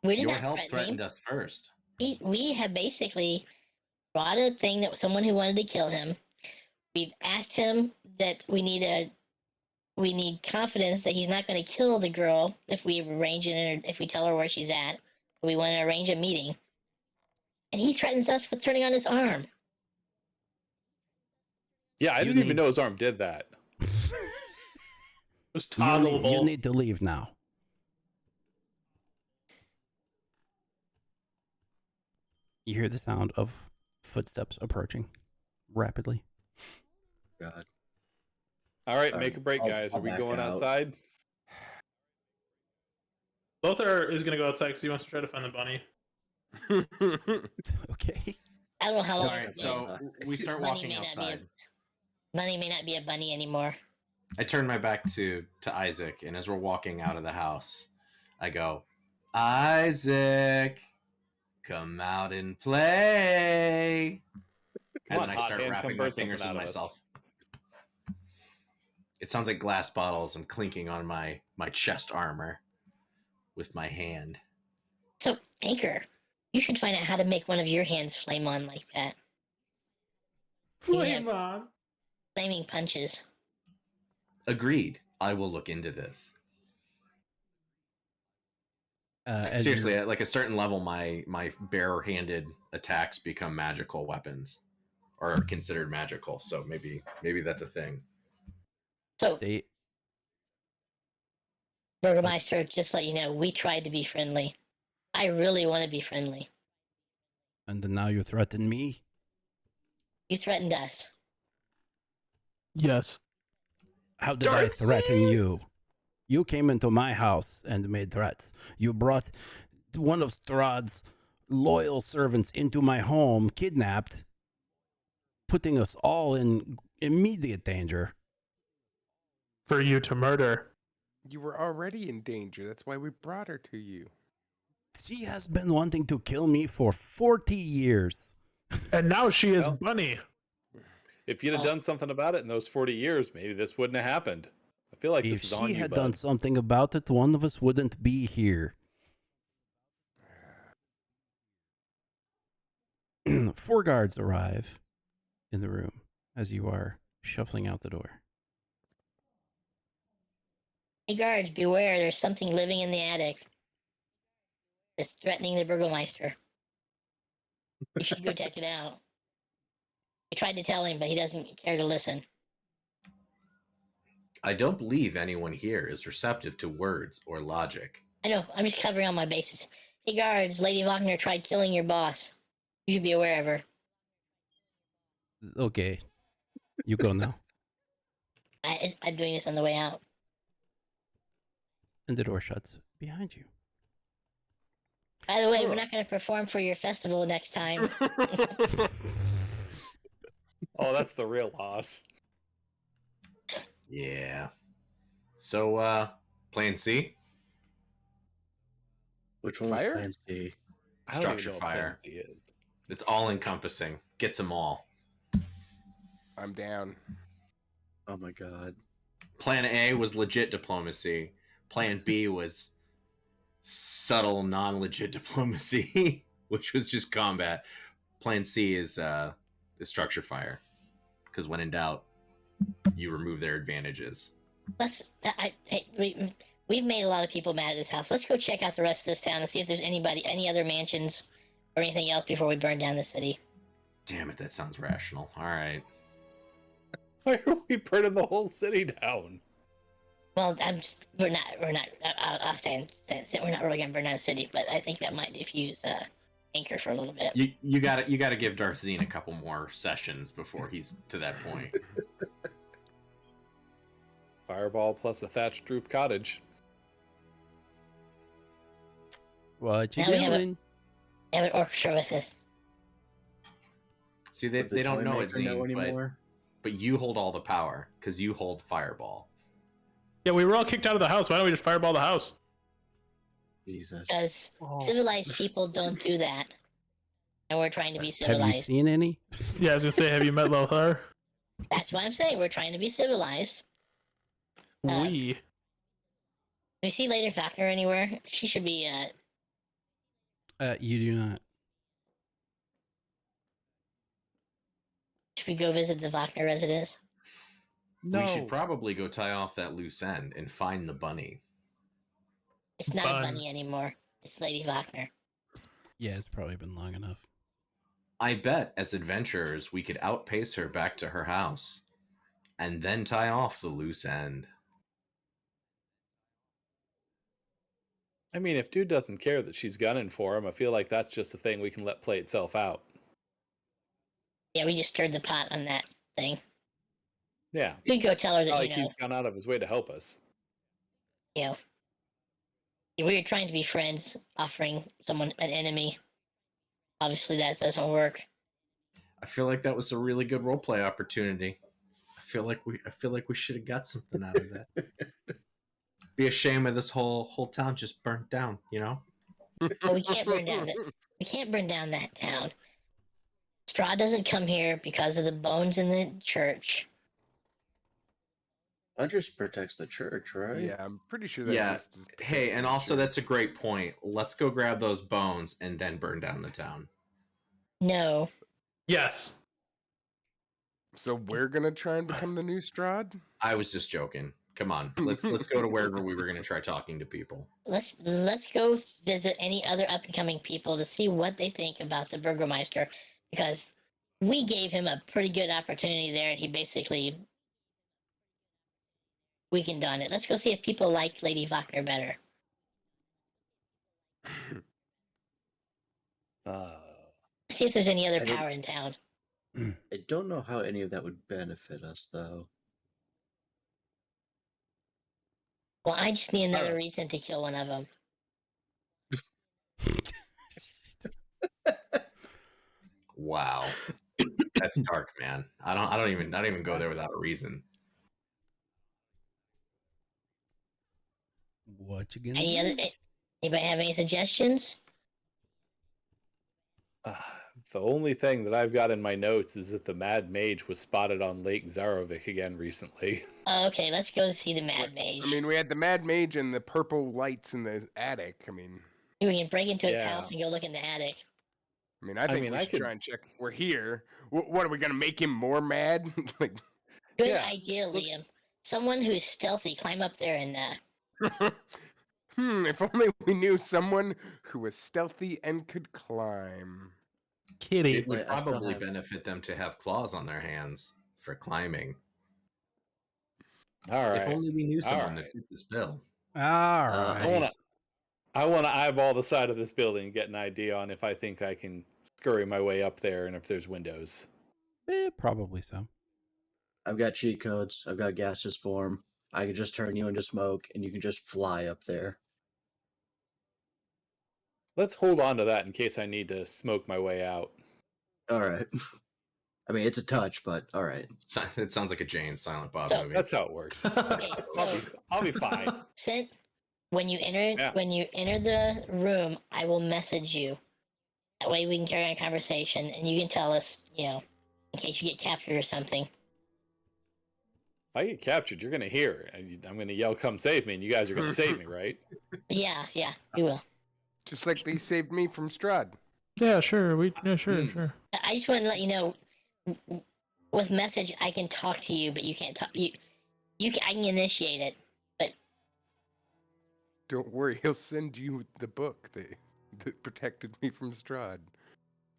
[SPEAKER 3] We did
[SPEAKER 2] Your
[SPEAKER 3] not
[SPEAKER 2] help
[SPEAKER 3] threaten
[SPEAKER 2] threatened
[SPEAKER 3] him.
[SPEAKER 2] us first.
[SPEAKER 3] We have basically brought a thing that someone who wanted to kill him. We've asked him that we need confidence that he's not going to kill the girl if we arrange it, or if we tell her where she's at. We want to arrange a meeting, and he threatens us with turning on his arm.
[SPEAKER 4] Yeah, I
[SPEAKER 1] You
[SPEAKER 4] didn't even
[SPEAKER 1] need-
[SPEAKER 4] know his arm did that.
[SPEAKER 5] It was
[SPEAKER 1] You
[SPEAKER 5] toggleable.
[SPEAKER 1] need to leave now. You hear the sound of footsteps approaching rapidly.
[SPEAKER 6] God.
[SPEAKER 4] All right,
[SPEAKER 6] All
[SPEAKER 4] make
[SPEAKER 6] right,
[SPEAKER 4] a break,
[SPEAKER 6] I'll-
[SPEAKER 4] guys.
[SPEAKER 6] I'll
[SPEAKER 4] Are we
[SPEAKER 6] back
[SPEAKER 4] going
[SPEAKER 6] out.
[SPEAKER 4] outside?
[SPEAKER 5] Lothar is going to go outside because he wants to try to find the bunny.
[SPEAKER 1] Okay.
[SPEAKER 3] I don't know how long.
[SPEAKER 2] All right, so we start
[SPEAKER 3] Bunny
[SPEAKER 2] walking
[SPEAKER 3] may not be a-
[SPEAKER 2] outside.
[SPEAKER 3] Bunny may not be a bunny anymore.
[SPEAKER 2] I turn my back to Isaac, and as we're walking out of the house, I go, Isaac, come out and play.
[SPEAKER 4] Come
[SPEAKER 2] And
[SPEAKER 4] on,
[SPEAKER 2] then I
[SPEAKER 4] hot
[SPEAKER 2] start
[SPEAKER 4] hand,
[SPEAKER 2] wrapping
[SPEAKER 4] come
[SPEAKER 2] my
[SPEAKER 4] burn something
[SPEAKER 2] fingers in
[SPEAKER 4] out of us.
[SPEAKER 2] myself. It sounds like glass bottles and clinking on my chest armor with my hand.
[SPEAKER 3] So, Anker, you should find out how to make one of your hands flame on like that.
[SPEAKER 5] Flame on.
[SPEAKER 3] Flaming punches.
[SPEAKER 2] Agreed. I will look into this.
[SPEAKER 1] As
[SPEAKER 2] Seriously,
[SPEAKER 1] you're-
[SPEAKER 2] at like a certain level, my bare-handed attacks become magical weapons, or are considered magical. So maybe that's a thing.
[SPEAKER 3] So,
[SPEAKER 1] they
[SPEAKER 3] Burgermeister, just to let you know, we tried to be friendly. I really want to be friendly.
[SPEAKER 1] and now you threaten me.
[SPEAKER 3] You threatened us.
[SPEAKER 5] Yes.
[SPEAKER 1] How did I threaten you? You came into my house and made threats. You brought one of Strahd's loyal servants into my home, kidnapped, putting us all in immediate danger.
[SPEAKER 5] For you to murder.
[SPEAKER 7] You were already in danger. That's why we brought her to you.
[SPEAKER 1] She has been wanting to kill me for 40 years.
[SPEAKER 5] And now she is
[SPEAKER 4] Well-
[SPEAKER 5] bunny.
[SPEAKER 4] If you'd have
[SPEAKER 3] Oh.
[SPEAKER 4] done something about it in those 40 years, maybe this wouldn't have happened. feel like
[SPEAKER 1] If
[SPEAKER 4] this is on
[SPEAKER 1] she
[SPEAKER 4] you,
[SPEAKER 1] had
[SPEAKER 4] bud.
[SPEAKER 1] done something about it, one of us wouldn't be here. 4 guards arrive in the room as you are shuffling out the door.
[SPEAKER 3] Hey guards, beware! There's something living in the attic. It's threatening the Burgomeister. You should go check it out. I tried to tell him, but he doesn't care to listen.
[SPEAKER 2] I don't believe anyone here is receptive to words or logic.
[SPEAKER 3] I know, I'm just covering all my bases. Hey guards, Lady Wagner tried killing your boss. You should be aware of her.
[SPEAKER 1] Okay, you go now.
[SPEAKER 3] I'm doing this on the way out.
[SPEAKER 1] And the door shuts behind you.
[SPEAKER 3] By the way, we're not going to perform for your festival next time.
[SPEAKER 4] Oh, that's the real loss.
[SPEAKER 2] Yeah. So, plan C?
[SPEAKER 6] Which one
[SPEAKER 7] Fire?
[SPEAKER 6] was Plan C?
[SPEAKER 4] I don't
[SPEAKER 2] Structure
[SPEAKER 4] even know what
[SPEAKER 2] fire.
[SPEAKER 4] Plan C is.
[SPEAKER 2] It's all encompassing. Gets them all.
[SPEAKER 7] I'm down.
[SPEAKER 6] Oh my god.
[SPEAKER 2] Plan A was legit diplomacy. Plan B was subtle, non-legit diplomacy, which was just combat. Plan C is structure fire, because when in doubt, you remove their advantages.
[SPEAKER 3] We've made a lot of people mad at this house. Let's go check out the rest of this town and see if there's any other mansions or anything else before we burn down the city.
[SPEAKER 2] Damn it, that sounds rational. All right.
[SPEAKER 4] Why are we burning the whole city down?
[SPEAKER 3] Well, we're not. I'll stand. We're not really gonna burn down the city, but I think that might diffuse Anker for a little bit.
[SPEAKER 2] You gotta give Darth Zeen a couple more sessions before he's to that point.
[SPEAKER 4] Fireball plus a thatched roof cottage.
[SPEAKER 1] What you
[SPEAKER 3] Now we have
[SPEAKER 1] doing?
[SPEAKER 3] We have an orchestra with us.
[SPEAKER 2] See,
[SPEAKER 6] Would the
[SPEAKER 2] they don't know
[SPEAKER 6] toy
[SPEAKER 2] it,
[SPEAKER 6] maker know
[SPEAKER 2] Zeen,
[SPEAKER 6] anymore?
[SPEAKER 2] but you hold all the power because you hold Fireball.
[SPEAKER 5] Yeah, we were all kicked out of the house. Why don't we just fireball the house?
[SPEAKER 6] Jesus.
[SPEAKER 3] Because
[SPEAKER 1] Oh.
[SPEAKER 3] civilized people don't do that, and we're trying to be
[SPEAKER 1] Have you
[SPEAKER 3] civilized.
[SPEAKER 1] seen any?
[SPEAKER 5] Yeah, I was gonna say, have you met Lothar?
[SPEAKER 3] That's what I'm saying. We're trying to be civilized.
[SPEAKER 5] We.
[SPEAKER 3] Do we see Lady Wagner anywhere? She should be.
[SPEAKER 1] You do not.
[SPEAKER 3] Should we go visit the Wagner residence?
[SPEAKER 2] We should probably go tie off that loose end and find the bunny.
[SPEAKER 3] It's not
[SPEAKER 5] Bun.
[SPEAKER 3] a bunny anymore. It's Lady Wagner.
[SPEAKER 1] Yeah, it's probably been long enough.
[SPEAKER 2] I bet as adventurers we could outpace her back to her house and then tie off the loose end.
[SPEAKER 4] I mean, if dude doesn't care that she's gunning for him, I feel like that's just a thing we can let play itself out.
[SPEAKER 3] Yeah, we just stirred the pot on that thing.
[SPEAKER 4] Yeah.
[SPEAKER 3] We could go tell her
[SPEAKER 4] Not
[SPEAKER 3] that,
[SPEAKER 4] like he's gone out of his way to help us.
[SPEAKER 3] We were trying to be friends, offering someone an enemy. Obviously, that doesn't work.
[SPEAKER 2] I feel like that was a really good roleplay opportunity. I feel like we should have got something out of that. Be a shame if this whole town just burnt down, you know?
[SPEAKER 3] But we can't burn down that. We can't burn down that town. Strahd doesn't come here because of the bones in the church.
[SPEAKER 6] Huntress protects the church, right?
[SPEAKER 7] Yeah, I'm pretty sure that
[SPEAKER 2] Yeah.
[SPEAKER 7] list is
[SPEAKER 2] Hey, and also
[SPEAKER 7] true.
[SPEAKER 2] that's a great point. Let's go grab those bones and then burn down the town.
[SPEAKER 3] No.
[SPEAKER 5] Yes.
[SPEAKER 7] So we're gonna try and become the new Strahd?
[SPEAKER 2] I was just joking. Come on, let's go to wherever we were going to try talking to people.
[SPEAKER 3] Let's go visit any other up and coming people to see what they think about the Burgomeister, because we gave him a pretty good opportunity there, and he basically weakened on it. Let's go see if people like Lady Wagner better. See if there's any other
[SPEAKER 6] I don't-
[SPEAKER 3] power in town.
[SPEAKER 6] I don't know how any of that would benefit us, though.
[SPEAKER 3] Well, I just need another reason to kill one of them.
[SPEAKER 2] Wow, that's dark, man. I don't even go there without a reason.
[SPEAKER 1] What you gonna
[SPEAKER 3] Anybody have any suggestions?
[SPEAKER 4] The only thing that I've got in my notes is that the Mad Mage was spotted on Lake Zarovik again recently.
[SPEAKER 3] Oh, okay, let's go see the Mad Mage.
[SPEAKER 7] I mean, we had the Mad Mage and the purple lights in the attic. I mean,
[SPEAKER 3] we can break into his
[SPEAKER 4] Yeah.
[SPEAKER 3] house and go look in the attic.
[SPEAKER 7] I think we should try and check. We're here. What are we gonna make him more mad? Like,
[SPEAKER 3] Good
[SPEAKER 4] Yeah,
[SPEAKER 3] idea,
[SPEAKER 4] look-
[SPEAKER 3] Liam. Someone who's stealthy, climb up there and
[SPEAKER 7] if only we knew someone who was stealthy and could climb.
[SPEAKER 5] Kitty.
[SPEAKER 2] It would
[SPEAKER 6] Wait, I still
[SPEAKER 2] probably
[SPEAKER 6] have-
[SPEAKER 2] benefit them to have claws on their hands for climbing.
[SPEAKER 4] All right.
[SPEAKER 2] If only we knew
[SPEAKER 4] All
[SPEAKER 2] someone
[SPEAKER 4] right.
[SPEAKER 2] that fit this bill.
[SPEAKER 1] All
[SPEAKER 6] Uh,
[SPEAKER 1] right.
[SPEAKER 4] I want to eyeball the side of this building and get an idea on if I think I can scurry my way up there and if there's windows.
[SPEAKER 1] Probably so.
[SPEAKER 6] I've got cheat codes. I've got gaseous form. I can just turn you into smoke, and you can just fly up there.
[SPEAKER 4] Let's hold on to that in case I need to smoke my way out.
[SPEAKER 6] All right. I mean, it's a touch, but all right.
[SPEAKER 2] It sounds like a Jane Silent Bob
[SPEAKER 3] So-
[SPEAKER 2] movie.
[SPEAKER 4] That's how it works.
[SPEAKER 3] okay.
[SPEAKER 4] I'll be fine.
[SPEAKER 3] When you enter the room, I will message you. That way we can carry on a conversation, and you can tell us, in case you get captured or something.
[SPEAKER 4] If I get captured, you're gonna hear. I'm gonna yell, "Come save me!" and you guys are gonna save me, right?
[SPEAKER 3] Yeah, we will.
[SPEAKER 7] Just like they saved me from Strahd.
[SPEAKER 5] Yeah, sure. Sure,
[SPEAKER 4] Hmm.
[SPEAKER 5] sure.
[SPEAKER 3] I just want to let you know, with message, I can talk to you, but you can't talk. I can initiate it.
[SPEAKER 7] Don't worry, he'll send you the book that protected me from Strahd.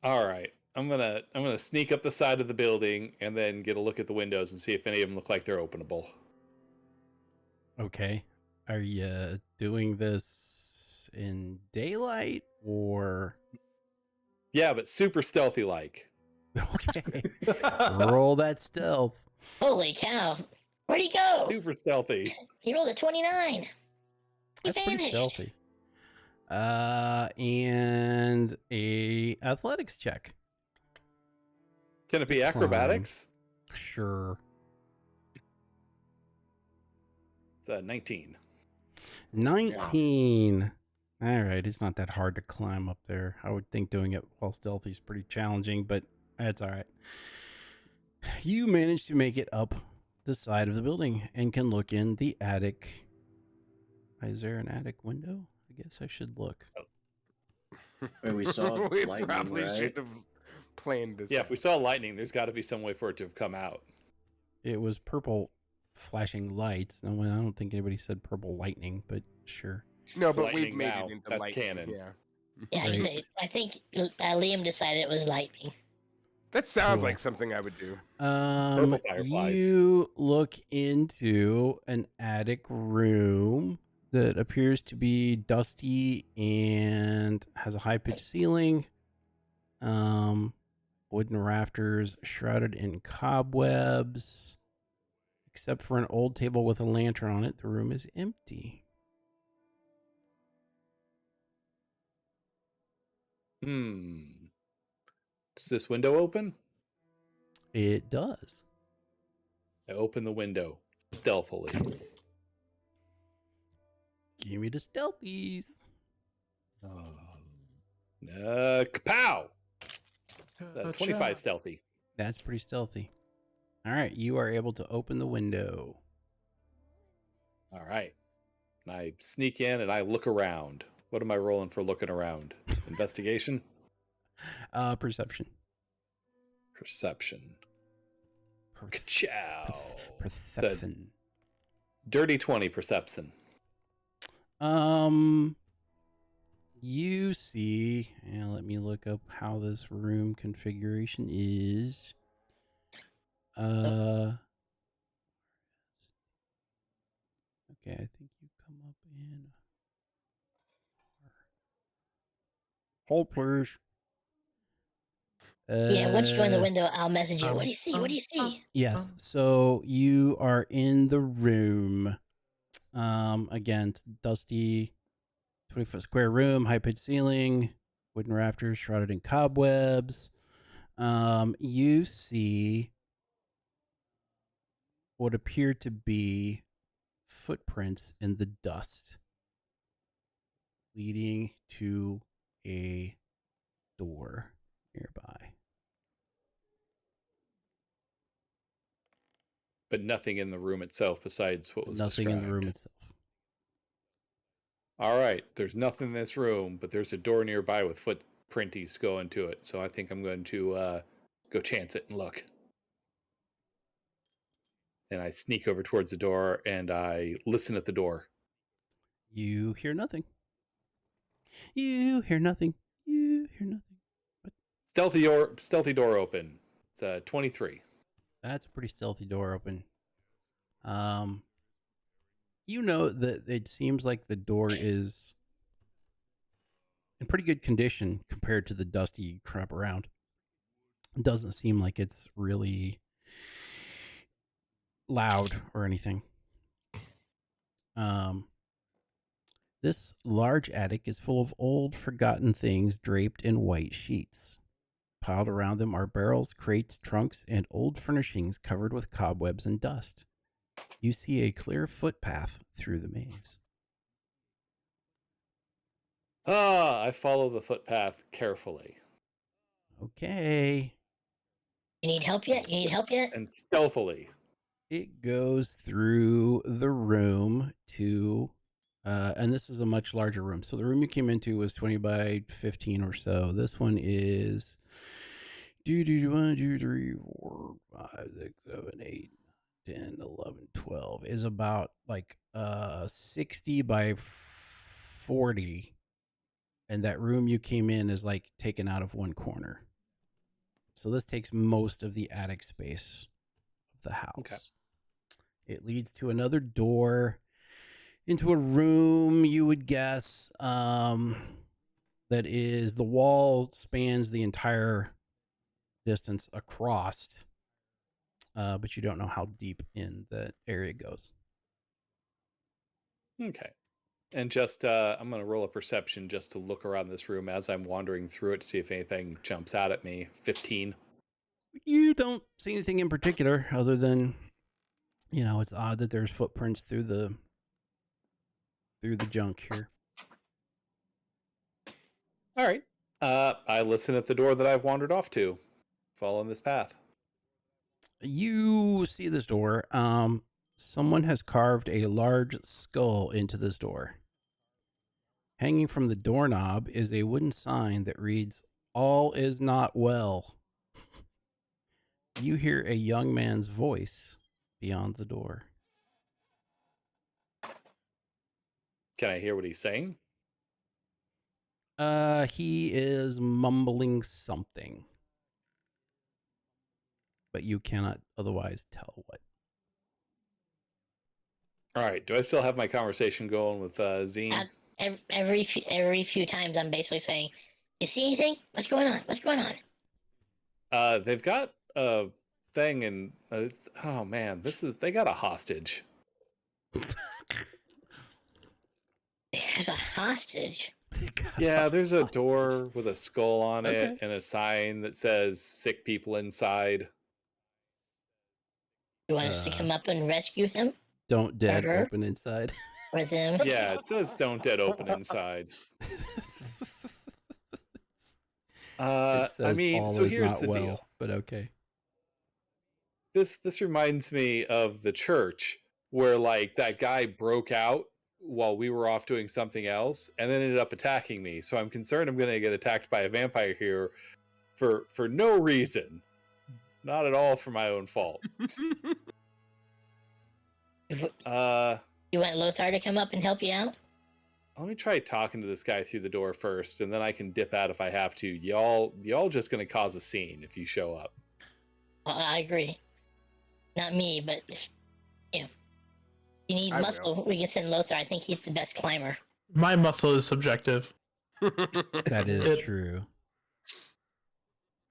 [SPEAKER 4] All right. I'm gonna sneak up the side of the building and then get a look at the windows and see if any of them look like they're openable.
[SPEAKER 1] Okay. Are you doing this in daylight or?
[SPEAKER 4] Yeah, but super stealthy like.
[SPEAKER 1] Okay. Roll that stealth.
[SPEAKER 3] Holy cow! Where'd he go?
[SPEAKER 4] Super stealthy.
[SPEAKER 3] He rolled a 29. He
[SPEAKER 1] That's pretty
[SPEAKER 3] vanished.
[SPEAKER 1] stealthy. And a athletics check.
[SPEAKER 4] Can it be acrobatics?
[SPEAKER 1] Sure.
[SPEAKER 4] It's 19.
[SPEAKER 1] 19. All right, it's not that hard to climb up there. I would think doing it while stealthy is pretty challenging, but that's all right. You managed to make it up the side of the building and can look in the attic. Is there an attic window? I guess I should look.
[SPEAKER 6] Wait, we saw
[SPEAKER 7] we
[SPEAKER 6] lightning,
[SPEAKER 7] probably
[SPEAKER 6] right?
[SPEAKER 7] should have planned this.
[SPEAKER 4] Yeah,
[SPEAKER 7] out.
[SPEAKER 4] if we saw lightning, there's got to be some way for it to have come out.
[SPEAKER 1] It was purple flashing lights. No, I don't think anybody said purple lightning, but sure.
[SPEAKER 7] No, but
[SPEAKER 4] Lightning
[SPEAKER 7] we've made
[SPEAKER 4] now,
[SPEAKER 7] it into
[SPEAKER 4] that's
[SPEAKER 7] lightning.
[SPEAKER 4] canon.
[SPEAKER 7] Yeah,
[SPEAKER 3] Yeah,
[SPEAKER 1] Right.
[SPEAKER 3] I think Liam decided it was lightning.
[SPEAKER 7] that sounds
[SPEAKER 1] Cool.
[SPEAKER 7] like something I would do.
[SPEAKER 4] Purple fireflies.
[SPEAKER 1] You look into an attic room that appears to be dusty and has a high-pitched ceiling. Wooden rafters shrouded in cobwebs. Except for an old table with a lantern on it, the room is empty.
[SPEAKER 4] Does this window open?
[SPEAKER 1] It does.
[SPEAKER 4] I open the window stealthily.
[SPEAKER 1] Give me the stealthies.
[SPEAKER 4] Kapow! It's 25 stealthy.
[SPEAKER 1] That's pretty stealthy. All right, you are able to open the window.
[SPEAKER 4] All right. And I sneak in and I look around. What am I rolling for looking around? Investigation?
[SPEAKER 1] Perception.
[SPEAKER 4] Perception. Ka-chow.
[SPEAKER 1] Perception.
[SPEAKER 4] Dirty 20 perception.
[SPEAKER 1] You see, and let me look up how this room configuration is. Okay, I think you come up in. Hold, please.
[SPEAKER 3] Yeah, once you go in the window, I'll message you. What do you see? What do you see?
[SPEAKER 1] Yes, so you are in the room. Again, it's dusty, 20-foot square room, high-pitched ceiling, wooden rafters shrouded in cobwebs. You see what appear to be footprints in the dust leading to a door nearby.
[SPEAKER 4] but nothing in the room itself besides what was
[SPEAKER 1] Nothing in the room
[SPEAKER 4] described.
[SPEAKER 1] itself.
[SPEAKER 4] All right, there's nothing in this room, but there's a door nearby with footprinties going to it. So I think I'm going to go chance it and look. And I sneak over towards the door and I listen at the door.
[SPEAKER 1] You hear nothing. You hear nothing. You hear nothing.
[SPEAKER 4] Stealthy door open. It's 23.
[SPEAKER 1] That's a pretty stealthy door open. You know that it seems like the door is in pretty good condition compared to the dusty crap around. It doesn't seem like it's really loud or anything. This large attic is full of old, forgotten things draped in white sheets. Piled around them are barrels, crates, trunks, and old furnishings covered with cobwebs and dust. You see a clear footpath through the maze.
[SPEAKER 4] I follow the footpath carefully.
[SPEAKER 1] Okay.
[SPEAKER 3] You need help yet? You need help yet?
[SPEAKER 4] And stealthily.
[SPEAKER 1] It goes through the room to, and this is a much larger room. So the room you came into was 20 by 15 or so. This one is 1, 2, 3, 4, 5, 6, 7, 8, 10, 11, 12 is about like 60 by 40. And that room you came in is like taken out of one corner. So this takes most of the attic space of the house.
[SPEAKER 4] Okay.
[SPEAKER 1] It leads to another door into a room, you would guess, that is, the wall spans the entire distance across, but you don't know how deep in the area goes.
[SPEAKER 4] Okay. And just, I'm going to roll a perception just to look around this room as I'm wandering through it to see if anything jumps out at me. 15.
[SPEAKER 1] You don't see anything in particular other than, you know, it's odd that there's footprints through the junk here.
[SPEAKER 4] All right. I listen at the door that I've wandered off to, following this path.
[SPEAKER 1] You see this door. Someone has carved a large skull into this door. Hanging from the doorknob is a wooden sign that reads, "All is not well." You hear a young man's voice beyond the door.
[SPEAKER 4] Can I hear what he's saying?
[SPEAKER 1] He is mumbling something, but you cannot otherwise tell what.
[SPEAKER 4] All right. Do I still have my conversation going with Zeen?
[SPEAKER 3] Every few times I'm basically saying, "You see anything? What's going on? What's going on?"
[SPEAKER 4] They've got a thing, and oh man, they got a hostage.
[SPEAKER 3] They have a hostage.
[SPEAKER 4] Yeah, there's a
[SPEAKER 1] hostage.
[SPEAKER 4] door with a skull on
[SPEAKER 1] Okay.
[SPEAKER 4] it and a sign that says "sick people inside."
[SPEAKER 3] You want us to come up and rescue him
[SPEAKER 1] Don't dead
[SPEAKER 3] Murder?
[SPEAKER 1] open inside.
[SPEAKER 3] or them?
[SPEAKER 4] Yeah, it says "don't dead open inside."
[SPEAKER 1] It says
[SPEAKER 4] I mean,
[SPEAKER 1] all
[SPEAKER 4] so
[SPEAKER 1] is
[SPEAKER 4] here's
[SPEAKER 1] not
[SPEAKER 4] the
[SPEAKER 1] well,
[SPEAKER 4] deal.
[SPEAKER 1] but okay.
[SPEAKER 4] This reminds me of the church where like that guy broke out while we were off doing something else and then ended up attacking me. So I'm concerned I'm going to get attacked by a vampire here for no reason. Not at all for my own fault.
[SPEAKER 3] You want Lothar to come up and help you out?
[SPEAKER 4] Let me try talking to this guy through the door first, and then I can dip out if I have to. Y'all just going to cause a scene if you show up.
[SPEAKER 3] I agree. Not me, but if you need
[SPEAKER 7] I
[SPEAKER 3] muscle, we can send Lothar. I think he's the best climber.
[SPEAKER 5] My muscle is subjective.
[SPEAKER 1] That is
[SPEAKER 5] It-
[SPEAKER 1] true.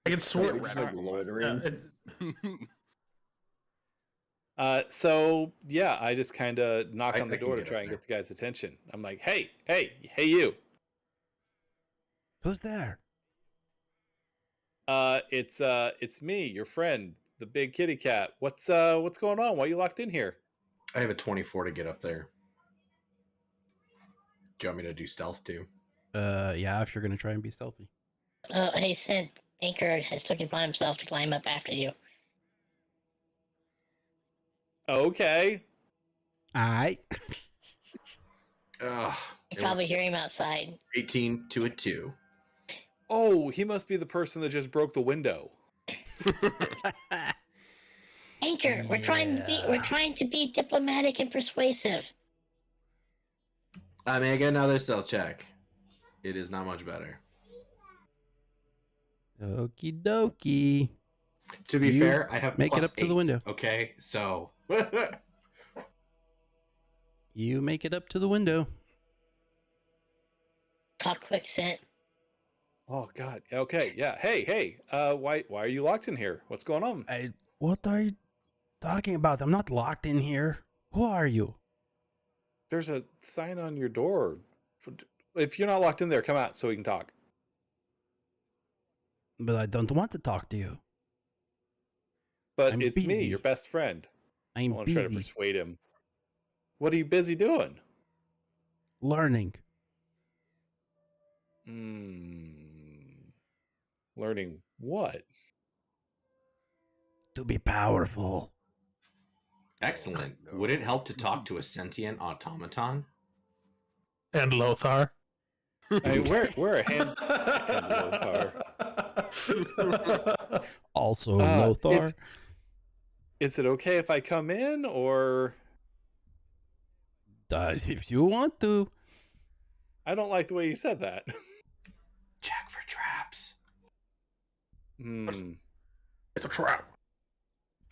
[SPEAKER 5] I can swear.
[SPEAKER 6] Just like loitering.
[SPEAKER 4] So yeah, I just kind of knock on the
[SPEAKER 2] I can
[SPEAKER 4] door to
[SPEAKER 2] get
[SPEAKER 4] try
[SPEAKER 2] up
[SPEAKER 4] and
[SPEAKER 2] there.
[SPEAKER 4] get the guy's attention. I'm like, hey, you.
[SPEAKER 1] Who's there?
[SPEAKER 4] It's me, your friend, the big kitty cat. What's going on? Why are you locked in here?
[SPEAKER 2] I have a 24 to get up there. Do you want me to do stealth too?
[SPEAKER 1] Yeah, if you're gonna try and be stealthy.
[SPEAKER 3] Hey, Anker has took it upon himself to climb up after you.
[SPEAKER 4] Okay.
[SPEAKER 1] I.
[SPEAKER 2] Ugh,
[SPEAKER 3] You probably hear him outside.
[SPEAKER 2] 18 to a 2.
[SPEAKER 4] Oh, he must be the person that just broke the window.
[SPEAKER 3] Anker, we're trying to be diplomatic and persuasive.
[SPEAKER 2] I make another stealth check. It is not much better.
[SPEAKER 1] Okie dokie.
[SPEAKER 2] To be
[SPEAKER 1] You
[SPEAKER 2] fair, I have
[SPEAKER 1] make it
[SPEAKER 2] plus
[SPEAKER 1] up to the
[SPEAKER 2] 8,
[SPEAKER 1] window.
[SPEAKER 2] Okay, so
[SPEAKER 1] You make it up to the window.
[SPEAKER 3] Talk quick, Scent.
[SPEAKER 4] Oh God. Okay. Yeah. Hey. Why are you locked in here? What's going on?
[SPEAKER 1] What are you talking about? I'm not locked in here. Who are you?
[SPEAKER 4] There's a sign on your door. If you're not locked in there, come out so we can talk.
[SPEAKER 1] But I don't want to talk to you.
[SPEAKER 4] But
[SPEAKER 1] I'm
[SPEAKER 4] it's me,
[SPEAKER 1] busy.
[SPEAKER 4] your best friend. I
[SPEAKER 1] I'm
[SPEAKER 4] want to try to
[SPEAKER 1] busy
[SPEAKER 4] persuade him. What are you busy doing?
[SPEAKER 1] learning.
[SPEAKER 4] Learning what?
[SPEAKER 1] To be powerful.
[SPEAKER 2] excellent.
[SPEAKER 7] No.
[SPEAKER 2] Would it help to talk to a sentient automaton?
[SPEAKER 5] And Lothar.
[SPEAKER 4] I mean, we're a hand. Lothar.
[SPEAKER 1] Also, Lothar.
[SPEAKER 4] Is it okay if I come in, or
[SPEAKER 1] If you want to.
[SPEAKER 4] I don't like the way you said that.
[SPEAKER 2] Check for traps.
[SPEAKER 5] It's a trap.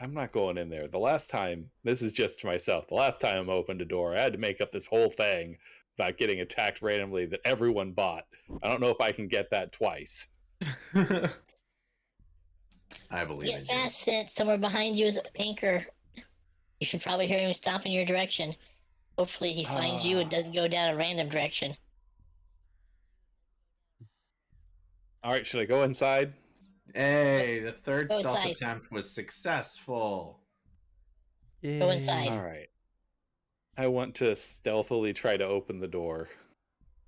[SPEAKER 4] I'm not going in there. The last time, this is just to myself, the last time I opened a door, I had to make up this whole thing about getting attacked randomly that everyone bought. I don't know if I can get that twice.
[SPEAKER 2] I believe
[SPEAKER 3] Get
[SPEAKER 2] in
[SPEAKER 3] fast, Scent. Somewhere behind you is Anker. You should probably hear him stomp in your direction. Hopefully he finds you and doesn't go down a random direction.
[SPEAKER 4] All right, should I go inside?
[SPEAKER 2] you. Hey, the third
[SPEAKER 3] Go
[SPEAKER 2] stealth
[SPEAKER 3] inside.
[SPEAKER 2] attempt was successful.
[SPEAKER 3] Go inside.
[SPEAKER 4] All right. I want to stealthily try to open the door.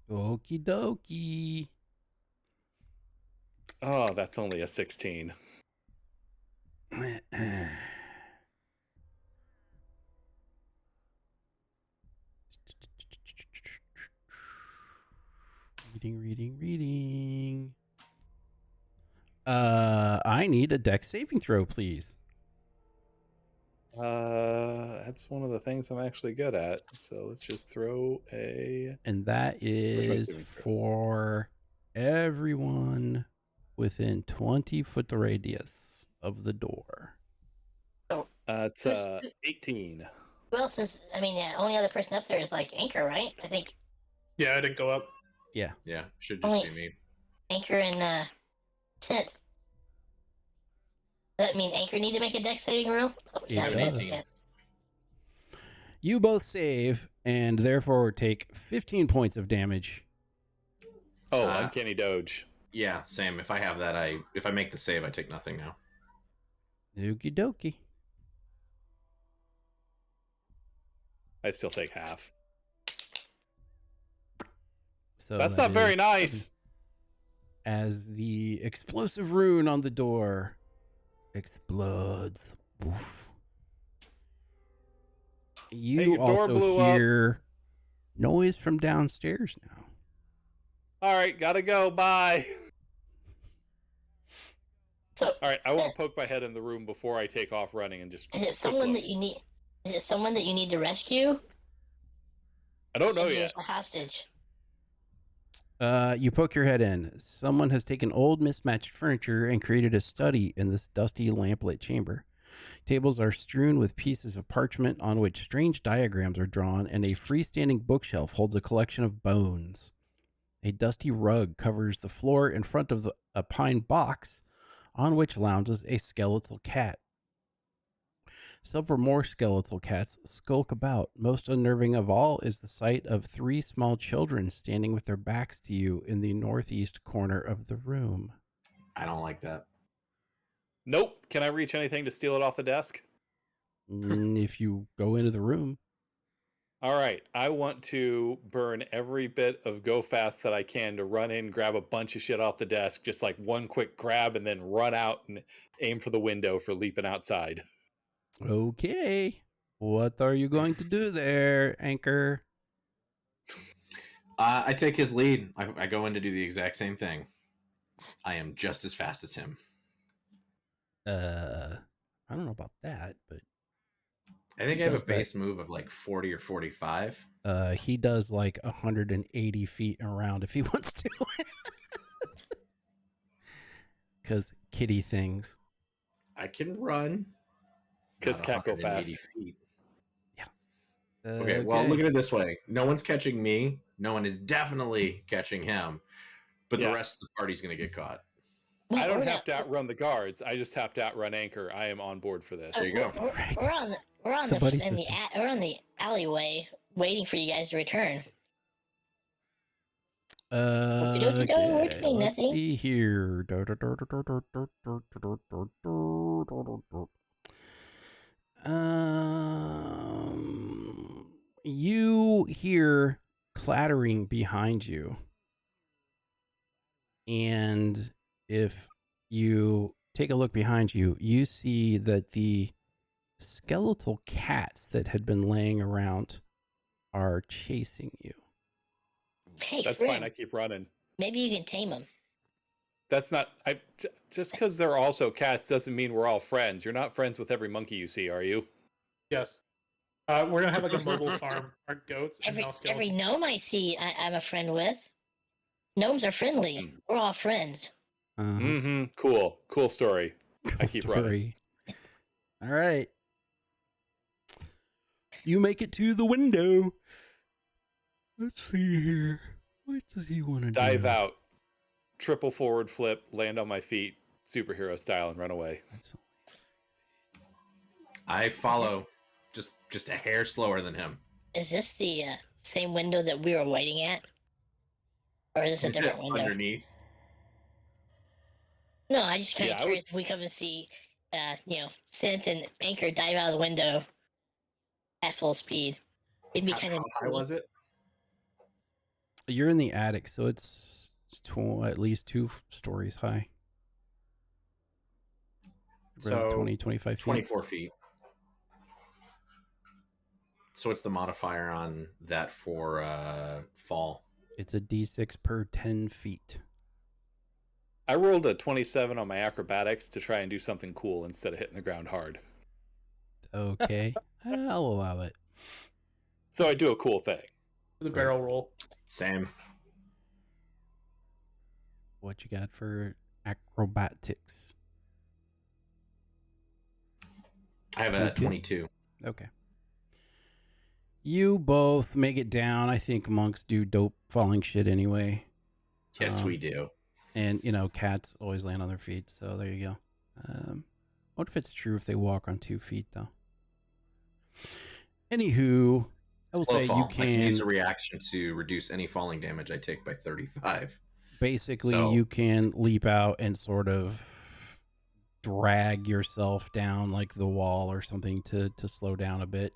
[SPEAKER 1] Okie dokie.
[SPEAKER 4] Oh, that's only a 16.
[SPEAKER 1] Reading. I need a dex saving throw, please.
[SPEAKER 4] That's one of the things I'm actually good at. So let's just throw a.
[SPEAKER 1] And that is
[SPEAKER 4] saving throw?
[SPEAKER 1] for everyone within 20-foot radius of the door.
[SPEAKER 4] It's 18.
[SPEAKER 3] Who else is? I mean, the only other person up there is like Anker, right? I think
[SPEAKER 5] Yeah, I didn't go up.
[SPEAKER 1] Yeah.
[SPEAKER 2] Yeah, should just
[SPEAKER 3] Only-
[SPEAKER 2] be me.
[SPEAKER 3] Anker and Scent. Does that mean Anker need to make a dex saving roll?
[SPEAKER 1] It
[SPEAKER 3] Yeah,
[SPEAKER 1] does.
[SPEAKER 3] yes.
[SPEAKER 1] You both save and therefore take 15 points of damage.
[SPEAKER 4] Oh, uncanny doge.
[SPEAKER 2] Yeah, same. If I have that, if I make the save, I take nothing now.
[SPEAKER 1] Okie dokie.
[SPEAKER 4] I'd still take half.
[SPEAKER 1] So
[SPEAKER 4] That's
[SPEAKER 1] that
[SPEAKER 4] not very
[SPEAKER 1] is
[SPEAKER 4] nice.
[SPEAKER 1] 7. As the explosive rune on the door explodes. Poof. You
[SPEAKER 4] Hey, your door
[SPEAKER 1] also
[SPEAKER 4] blew up.
[SPEAKER 1] hear noise from downstairs now.
[SPEAKER 4] All right, gotta go. Bye.
[SPEAKER 3] So,
[SPEAKER 4] All right, I want to poke my head in the room before I take off running and just.
[SPEAKER 3] is it
[SPEAKER 4] quick
[SPEAKER 3] someone
[SPEAKER 4] look.
[SPEAKER 3] that you need? Is it someone that you need to rescue?
[SPEAKER 4] I don't know
[SPEAKER 3] Somebody
[SPEAKER 4] yet.
[SPEAKER 3] who's a hostage.
[SPEAKER 1] You poke your head in. Someone has taken old mismatched furniture and created a study in this dusty lamplit chamber. Tables are strewn with pieces of parchment on which strange diagrams are drawn, and a freestanding bookshelf holds a collection of bones. A dusty rug covers the floor in front of a pine box on which lounges a skeletal cat. Several more skeletal cats skulk about. Most unnerving of all is the sight of 3 small children standing with their backs to you in the northeast corner of the room.
[SPEAKER 2] I don't like that.
[SPEAKER 4] Nope. Can I reach anything to steal it off the desk?
[SPEAKER 1] If you go into the room.
[SPEAKER 4] All right. I want to burn every bit of go fast that I can to run in, grab a bunch of shit off the desk, just like one quick grab, and then run out and aim for the window for leaping outside.
[SPEAKER 1] Okay. What are you going to do there, Anker?
[SPEAKER 2] I take his lead. I go in to do the exact same thing. I am just as fast as him.
[SPEAKER 1] I don't know about that, but
[SPEAKER 2] I think
[SPEAKER 1] He
[SPEAKER 2] I have a
[SPEAKER 1] does that.
[SPEAKER 2] base move of like 40 or 45.
[SPEAKER 1] he does like 180 feet around if he wants to. Because kitty things.
[SPEAKER 2] I can run.
[SPEAKER 4] Because
[SPEAKER 2] Not
[SPEAKER 4] cat go
[SPEAKER 2] 180
[SPEAKER 4] fast.
[SPEAKER 2] feet.
[SPEAKER 1] Yeah.
[SPEAKER 2] Okay, well, look at it this way. No one's catching me. No one is definitely catching him. But the
[SPEAKER 4] Yeah.
[SPEAKER 2] rest of the party's going to get caught.
[SPEAKER 4] I don't
[SPEAKER 3] We're
[SPEAKER 4] have
[SPEAKER 3] not-
[SPEAKER 4] to outrun the guards. I just have to outrun Anker. I am on board for this.
[SPEAKER 2] There you go.
[SPEAKER 1] Right.
[SPEAKER 3] We're on
[SPEAKER 1] The buddy
[SPEAKER 3] in the
[SPEAKER 1] system.
[SPEAKER 3] we're on the alleyway waiting for you guys to return. Okey-dokey, we're
[SPEAKER 1] Okay,
[SPEAKER 3] doing
[SPEAKER 1] let's
[SPEAKER 3] nothing.
[SPEAKER 1] see here. You hear clattering behind you, and if you take a look behind you, you see that the skeletal cats that had been laying around are chasing you.
[SPEAKER 3] Hey,
[SPEAKER 4] That's
[SPEAKER 3] friend,
[SPEAKER 4] fine. I keep running.
[SPEAKER 3] maybe you can tame them.
[SPEAKER 4] That's not. Just because they're also cats doesn't mean we're all friends. You're not friends with every monkey you see, are you?
[SPEAKER 5] Yes. We're gonna have like a mobile farm. Our goats and
[SPEAKER 3] Every
[SPEAKER 5] now skeletons.
[SPEAKER 3] gnome I see, I'm a friend with. Gnomes are friendly. We're all friends.
[SPEAKER 4] Mm-hmm. Cool. Cool story. I keep running.
[SPEAKER 1] All right. You make it to the window. Let's see here. What does he want to do?
[SPEAKER 4] Dive out. Triple forward flip. Land on my feet. Superhero style and run away.
[SPEAKER 2] I follow just a hair slower than him.
[SPEAKER 3] Is this the same window that we were waiting at? Or is this a different window?
[SPEAKER 2] Underneath.
[SPEAKER 3] No, I just kind of
[SPEAKER 4] Yeah,
[SPEAKER 3] curious if we come and see, Scent and Anker dive out of the window at full speed. It'd be kind of
[SPEAKER 2] How high was it?
[SPEAKER 1] You're in the attic, so it's at least 2 stories high.
[SPEAKER 2] So
[SPEAKER 1] 20, 25 feet.
[SPEAKER 2] 24 feet. So what's the modifier on that for fall?
[SPEAKER 1] It's a d6 per 10 feet.
[SPEAKER 4] I rolled a 27 on my acrobatics to try and do something cool instead of hitting the ground hard.
[SPEAKER 1] Okay. I'll allow it.
[SPEAKER 4] So I do a cool thing.
[SPEAKER 5] It's a barrel roll.
[SPEAKER 2] Same.
[SPEAKER 1] What you got for acrobatics?
[SPEAKER 2] I have a 22.
[SPEAKER 1] Okay. You both make it down. I think monks do dope falling shit anyway.
[SPEAKER 2] Yes, we do.
[SPEAKER 1] And, cats always land on their feet, so there you go. What if it's true if they walk on 2 feet, though? Anywho, I will
[SPEAKER 2] Slow
[SPEAKER 1] say
[SPEAKER 2] fall.
[SPEAKER 1] you
[SPEAKER 2] I can
[SPEAKER 1] can
[SPEAKER 2] use a reaction to reduce any falling damage I take by 35.
[SPEAKER 1] basically
[SPEAKER 2] So-
[SPEAKER 1] you can leap out and sort of drag yourself down like the wall or something to slow down a bit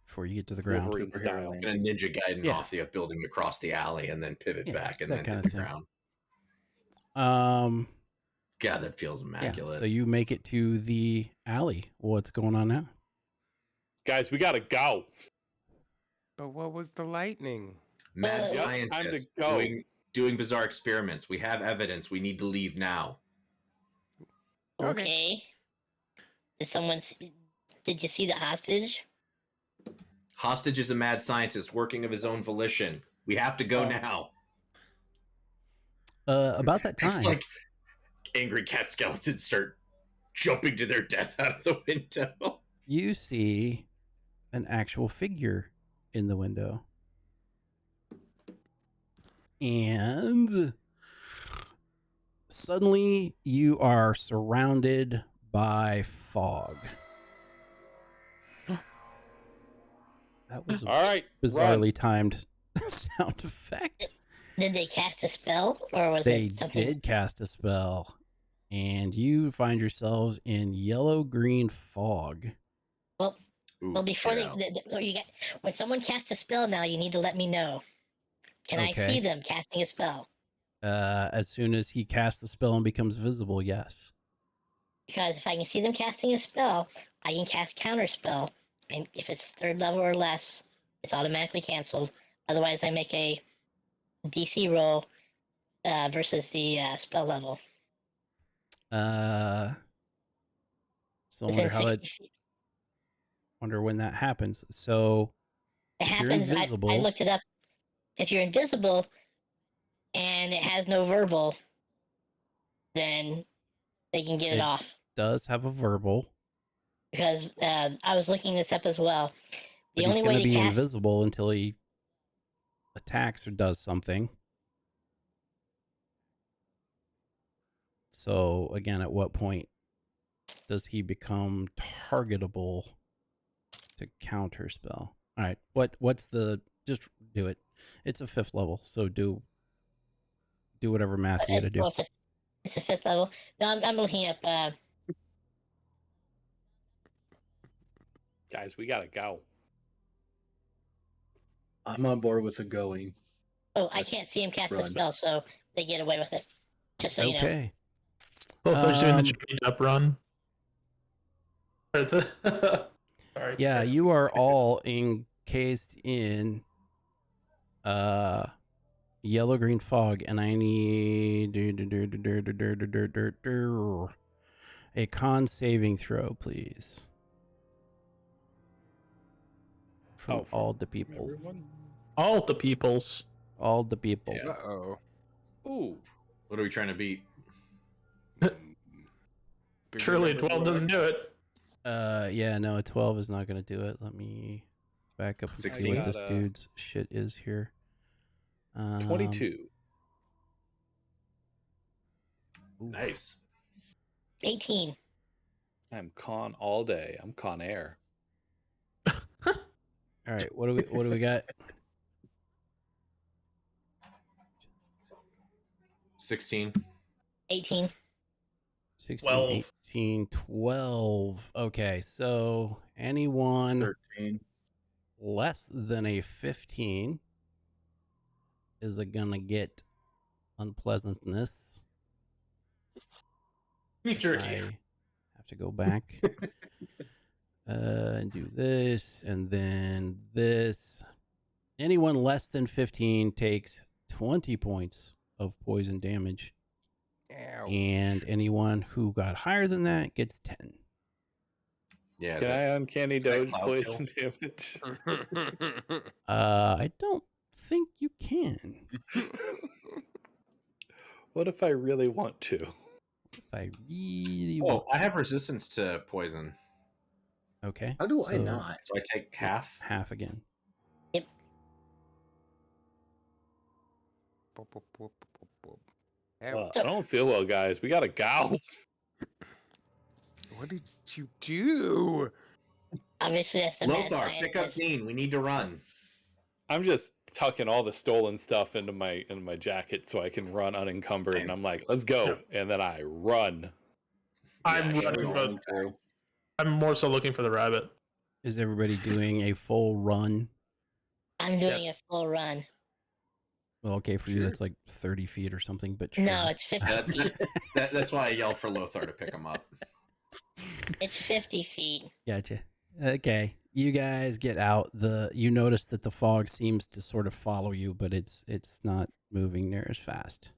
[SPEAKER 1] before you get to the ground.
[SPEAKER 4] Wolverine style.
[SPEAKER 2] I'm gonna ninja Gaiden
[SPEAKER 1] Yeah.
[SPEAKER 2] off the building across the alley and then pivot
[SPEAKER 1] Yeah,
[SPEAKER 2] back and
[SPEAKER 1] that
[SPEAKER 2] then
[SPEAKER 1] kind
[SPEAKER 2] hit
[SPEAKER 1] of
[SPEAKER 2] the
[SPEAKER 1] thing.
[SPEAKER 2] ground. God, that feels
[SPEAKER 1] Yeah,
[SPEAKER 2] immaculate.
[SPEAKER 1] so you make it to the alley. What's going on now?
[SPEAKER 4] Guys, we gotta go.
[SPEAKER 7] But what was the lightning?
[SPEAKER 2] Mad
[SPEAKER 3] Yep,
[SPEAKER 4] time to
[SPEAKER 2] scientist
[SPEAKER 4] go.
[SPEAKER 2] doing bizarre experiments. We have evidence. We need to leave now.
[SPEAKER 3] okay. Did you see the hostage?
[SPEAKER 2] Hostage is a mad scientist working of his own volition. We have to go
[SPEAKER 5] Oh.
[SPEAKER 2] now.
[SPEAKER 1] About that
[SPEAKER 2] It's
[SPEAKER 1] time,
[SPEAKER 2] like angry cat skeletons start jumping to their death out of the window.
[SPEAKER 1] you see an actual figure in the window. And suddenly you are surrounded by fog. That was a
[SPEAKER 4] All right.
[SPEAKER 1] bizarrely timed sound effect.
[SPEAKER 3] Did they cast a spell, or was
[SPEAKER 1] They
[SPEAKER 3] it something?
[SPEAKER 1] did cast a spell, and you find yourselves in yellow-green fog.
[SPEAKER 3] Well,
[SPEAKER 2] Ooh,
[SPEAKER 3] before
[SPEAKER 2] get out.
[SPEAKER 3] when someone casts a spell, now you need to let me know. Can I
[SPEAKER 1] Okay.
[SPEAKER 3] see them casting a spell?
[SPEAKER 1] As soon as he casts the spell and becomes visible, yes.
[SPEAKER 3] Because if I can see them casting a spell, I can cast counter spell and if it's 3rd level or less, it's automatically canceled. Otherwise, I make a DC roll versus the spell level
[SPEAKER 1] So I
[SPEAKER 3] within
[SPEAKER 1] wonder how
[SPEAKER 3] 60
[SPEAKER 1] that.
[SPEAKER 3] feet.
[SPEAKER 1] Wonder when that happens. So
[SPEAKER 3] It
[SPEAKER 1] if you're
[SPEAKER 3] happens. I
[SPEAKER 1] invisible,
[SPEAKER 3] looked it up. If you're invisible and it has no verbal, then they can get it
[SPEAKER 1] it
[SPEAKER 3] off.
[SPEAKER 1] does have a verbal,
[SPEAKER 3] Because I was looking this up as well.
[SPEAKER 1] but
[SPEAKER 3] The
[SPEAKER 1] he's
[SPEAKER 3] only
[SPEAKER 1] going
[SPEAKER 3] way
[SPEAKER 1] to
[SPEAKER 3] to
[SPEAKER 1] be
[SPEAKER 3] cast
[SPEAKER 1] invisible until he attacks or does something. So again, at what point does he become targetable to counter spell? All right, what's the? Just do it. It's a 5th level, so do whatever math you got to do.
[SPEAKER 3] it's a 5th level. No, I'm looking up.
[SPEAKER 4] Guys, we gotta go.
[SPEAKER 6] I'm on board with the going.
[SPEAKER 3] Oh, I
[SPEAKER 6] Let's
[SPEAKER 3] can't see him cast a
[SPEAKER 6] run.
[SPEAKER 3] spell, so they get away with it. Just so you know.
[SPEAKER 1] Okay.
[SPEAKER 5] Lothar's doing the
[SPEAKER 1] Um,
[SPEAKER 5] chained up run. Sorry.
[SPEAKER 1] Yeah, you are all encased in yellow green fog, and I need a con saving throw, please. From all the peoples.
[SPEAKER 4] Everyone?
[SPEAKER 5] All the peoples.
[SPEAKER 1] All the peoples.
[SPEAKER 2] Yeah.
[SPEAKER 7] Uh-oh.
[SPEAKER 4] Ooh.
[SPEAKER 2] What are we trying to beat?
[SPEAKER 7] Bigger
[SPEAKER 5] Surely a
[SPEAKER 7] number
[SPEAKER 5] 12
[SPEAKER 7] than
[SPEAKER 5] doesn't do it.
[SPEAKER 1] Yeah, no, a 12 is not going to do it. Let me back up and see
[SPEAKER 2] 16.
[SPEAKER 1] what this dude's shit is here.
[SPEAKER 4] 22.
[SPEAKER 1] Oof.
[SPEAKER 2] Nice.
[SPEAKER 3] 18.
[SPEAKER 4] I'm con all day. I'm con air.
[SPEAKER 1] All right, what do we got?
[SPEAKER 2] 16.
[SPEAKER 3] 18.
[SPEAKER 1] 16,
[SPEAKER 5] 12.
[SPEAKER 1] 18, 12. Okay, so anyone
[SPEAKER 6] 13.
[SPEAKER 1] less than a 15 is gonna get unpleasantness.
[SPEAKER 2] Beef jerky.
[SPEAKER 1] I have to go back and do this and then this. Anyone less than 15 takes 20 points of poison damage.
[SPEAKER 7] Ow.
[SPEAKER 1] And anyone who got higher than that gets 10.
[SPEAKER 2] Yeah.
[SPEAKER 4] Can I uncanny dodge
[SPEAKER 2] cloud
[SPEAKER 4] poison damage?
[SPEAKER 1] I don't think you can.
[SPEAKER 4] What if I really want to?
[SPEAKER 1] If I really
[SPEAKER 2] Oh,
[SPEAKER 1] want.
[SPEAKER 2] I have resistance to poison.
[SPEAKER 1] Okay.
[SPEAKER 6] How do I
[SPEAKER 1] so
[SPEAKER 6] not?
[SPEAKER 2] So I take half.
[SPEAKER 1] Half again.
[SPEAKER 7] Ow.
[SPEAKER 4] I don't feel well, guys. We gotta go.
[SPEAKER 7] What did you do?
[SPEAKER 3] Obviously, that's the mad
[SPEAKER 2] Lothar, pick up
[SPEAKER 3] scientist.
[SPEAKER 2] Zeen. We need to run.
[SPEAKER 4] I'm just tucking all the stolen stuff into my jacket so I can run unencumbered.
[SPEAKER 2] Same.
[SPEAKER 4] And I'm like, let's go. And then I run.
[SPEAKER 5] I'm
[SPEAKER 2] Yeah,
[SPEAKER 5] running,
[SPEAKER 2] sure.
[SPEAKER 5] but
[SPEAKER 6] Going through.
[SPEAKER 5] I'm more so looking for the rabbit.
[SPEAKER 1] Is everybody doing a full run?
[SPEAKER 3] I'm doing
[SPEAKER 5] Yes.
[SPEAKER 3] a full run.
[SPEAKER 1] Well, okay, for you
[SPEAKER 7] Sure.
[SPEAKER 1] that's like 30 feet or something, but sure.
[SPEAKER 3] No, it's 50 feet.
[SPEAKER 2] That's why I yelled for Lothar to pick him up.
[SPEAKER 3] It's 50 feet.
[SPEAKER 1] Gotcha. Okay, you guys get out. You notice that the fog seems to sort of follow you, but it's not moving near as fast.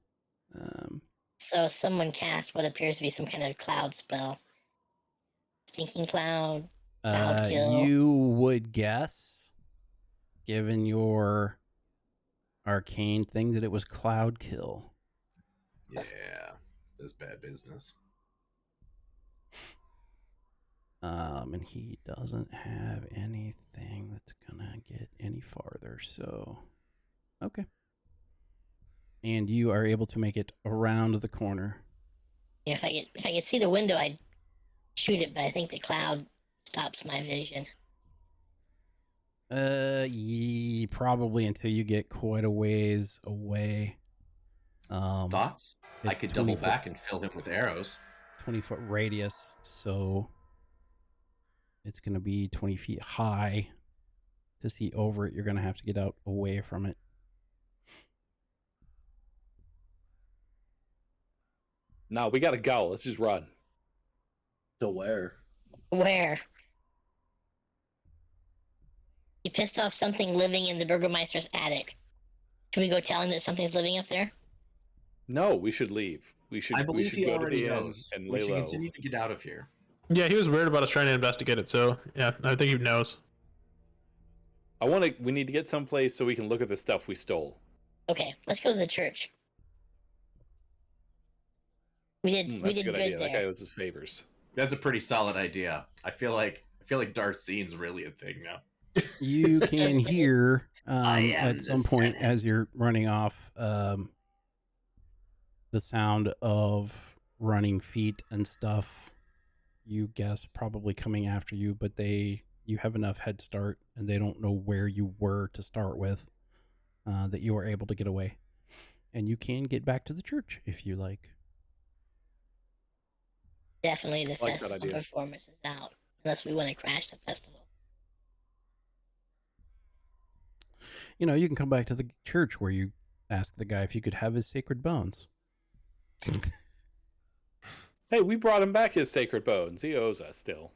[SPEAKER 3] So someone cast what appears to be some kind of cloud spell. Stinking cloud. Cloud kill.
[SPEAKER 1] You would guess, given your arcane thing, that it was cloud kill.
[SPEAKER 2] Yeah, that's bad business.
[SPEAKER 1] And he doesn't have anything that's gonna get any farther, so okay. And you are able to make it around the corner.
[SPEAKER 3] If I could see the window, I'd shoot it, but I think the cloud stops my vision.
[SPEAKER 1] Probably until you get quite a ways away.
[SPEAKER 2] Thoughts? I
[SPEAKER 1] it's
[SPEAKER 2] could
[SPEAKER 1] 20
[SPEAKER 2] double back and fill him with arrows.
[SPEAKER 1] 20-foot radius, so it's going to be 20 feet high. To see over it, you're going to have to get out away from it.
[SPEAKER 4] No, we gotta go. Let's just run.
[SPEAKER 6] To where?
[SPEAKER 3] Where? He pissed off something living in the Burgomeister's attic. Should we go tell him that something's living up there?
[SPEAKER 4] No, we should leave. We
[SPEAKER 2] I
[SPEAKER 4] should
[SPEAKER 2] believe he
[SPEAKER 4] go to
[SPEAKER 2] already
[SPEAKER 4] the inn
[SPEAKER 2] knows.
[SPEAKER 4] and
[SPEAKER 2] We
[SPEAKER 4] lay
[SPEAKER 2] should
[SPEAKER 4] low.
[SPEAKER 2] continue to get out of here.
[SPEAKER 5] Yeah, he was weird about us trying to investigate it, so yeah, I think he knows.
[SPEAKER 4] We need to get someplace so we can look at the stuff we stole.
[SPEAKER 3] Okay, let's go to the church. We did
[SPEAKER 4] That's a good
[SPEAKER 3] good
[SPEAKER 4] idea.
[SPEAKER 3] there.
[SPEAKER 4] That guy owes his favors.
[SPEAKER 2] That's a pretty solid idea. I feel like Darth Zeen's really a thing now.
[SPEAKER 1] You can hear
[SPEAKER 2] I am
[SPEAKER 1] at
[SPEAKER 2] the
[SPEAKER 1] some point
[SPEAKER 2] Senate.
[SPEAKER 1] as you're running off the sound of running feet and stuff. You guess probably coming after you, but you have enough head start and they don't know where you were to start with, that you are able to get away. And you can get back to the church if you like.
[SPEAKER 3] Definitely the
[SPEAKER 4] I like that
[SPEAKER 3] festival
[SPEAKER 4] idea.
[SPEAKER 3] performance is out. Unless we want to crash the festival.
[SPEAKER 1] You know, you can come back to the church where you ask the guy if you could have his sacred bones.
[SPEAKER 4] Hey, we brought him back his sacred bones. He owes us still.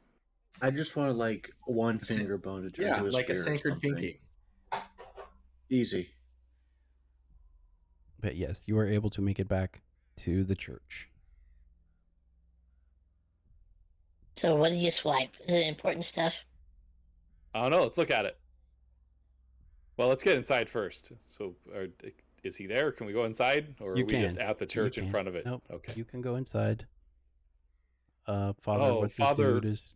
[SPEAKER 6] I just want like one
[SPEAKER 2] A sa-
[SPEAKER 6] finger bone to turn
[SPEAKER 2] Yeah,
[SPEAKER 6] to a
[SPEAKER 2] like a
[SPEAKER 6] spear or
[SPEAKER 2] sacred
[SPEAKER 6] something.
[SPEAKER 2] pinky.
[SPEAKER 6] Easy.
[SPEAKER 1] But yes, you are able to make it back to the church.
[SPEAKER 3] So what did you swipe? Is it important stuff?
[SPEAKER 4] I don't know. Let's look at it. Well, let's get inside first. So, is he there? Can we go inside, or
[SPEAKER 1] You
[SPEAKER 4] are we just
[SPEAKER 1] can.
[SPEAKER 4] at the
[SPEAKER 1] You
[SPEAKER 4] church in
[SPEAKER 1] can.
[SPEAKER 4] front of it?
[SPEAKER 1] Nope.
[SPEAKER 4] Okay.
[SPEAKER 1] You can go inside. Father,
[SPEAKER 4] Oh,
[SPEAKER 1] what's
[SPEAKER 4] Father-
[SPEAKER 1] his dude is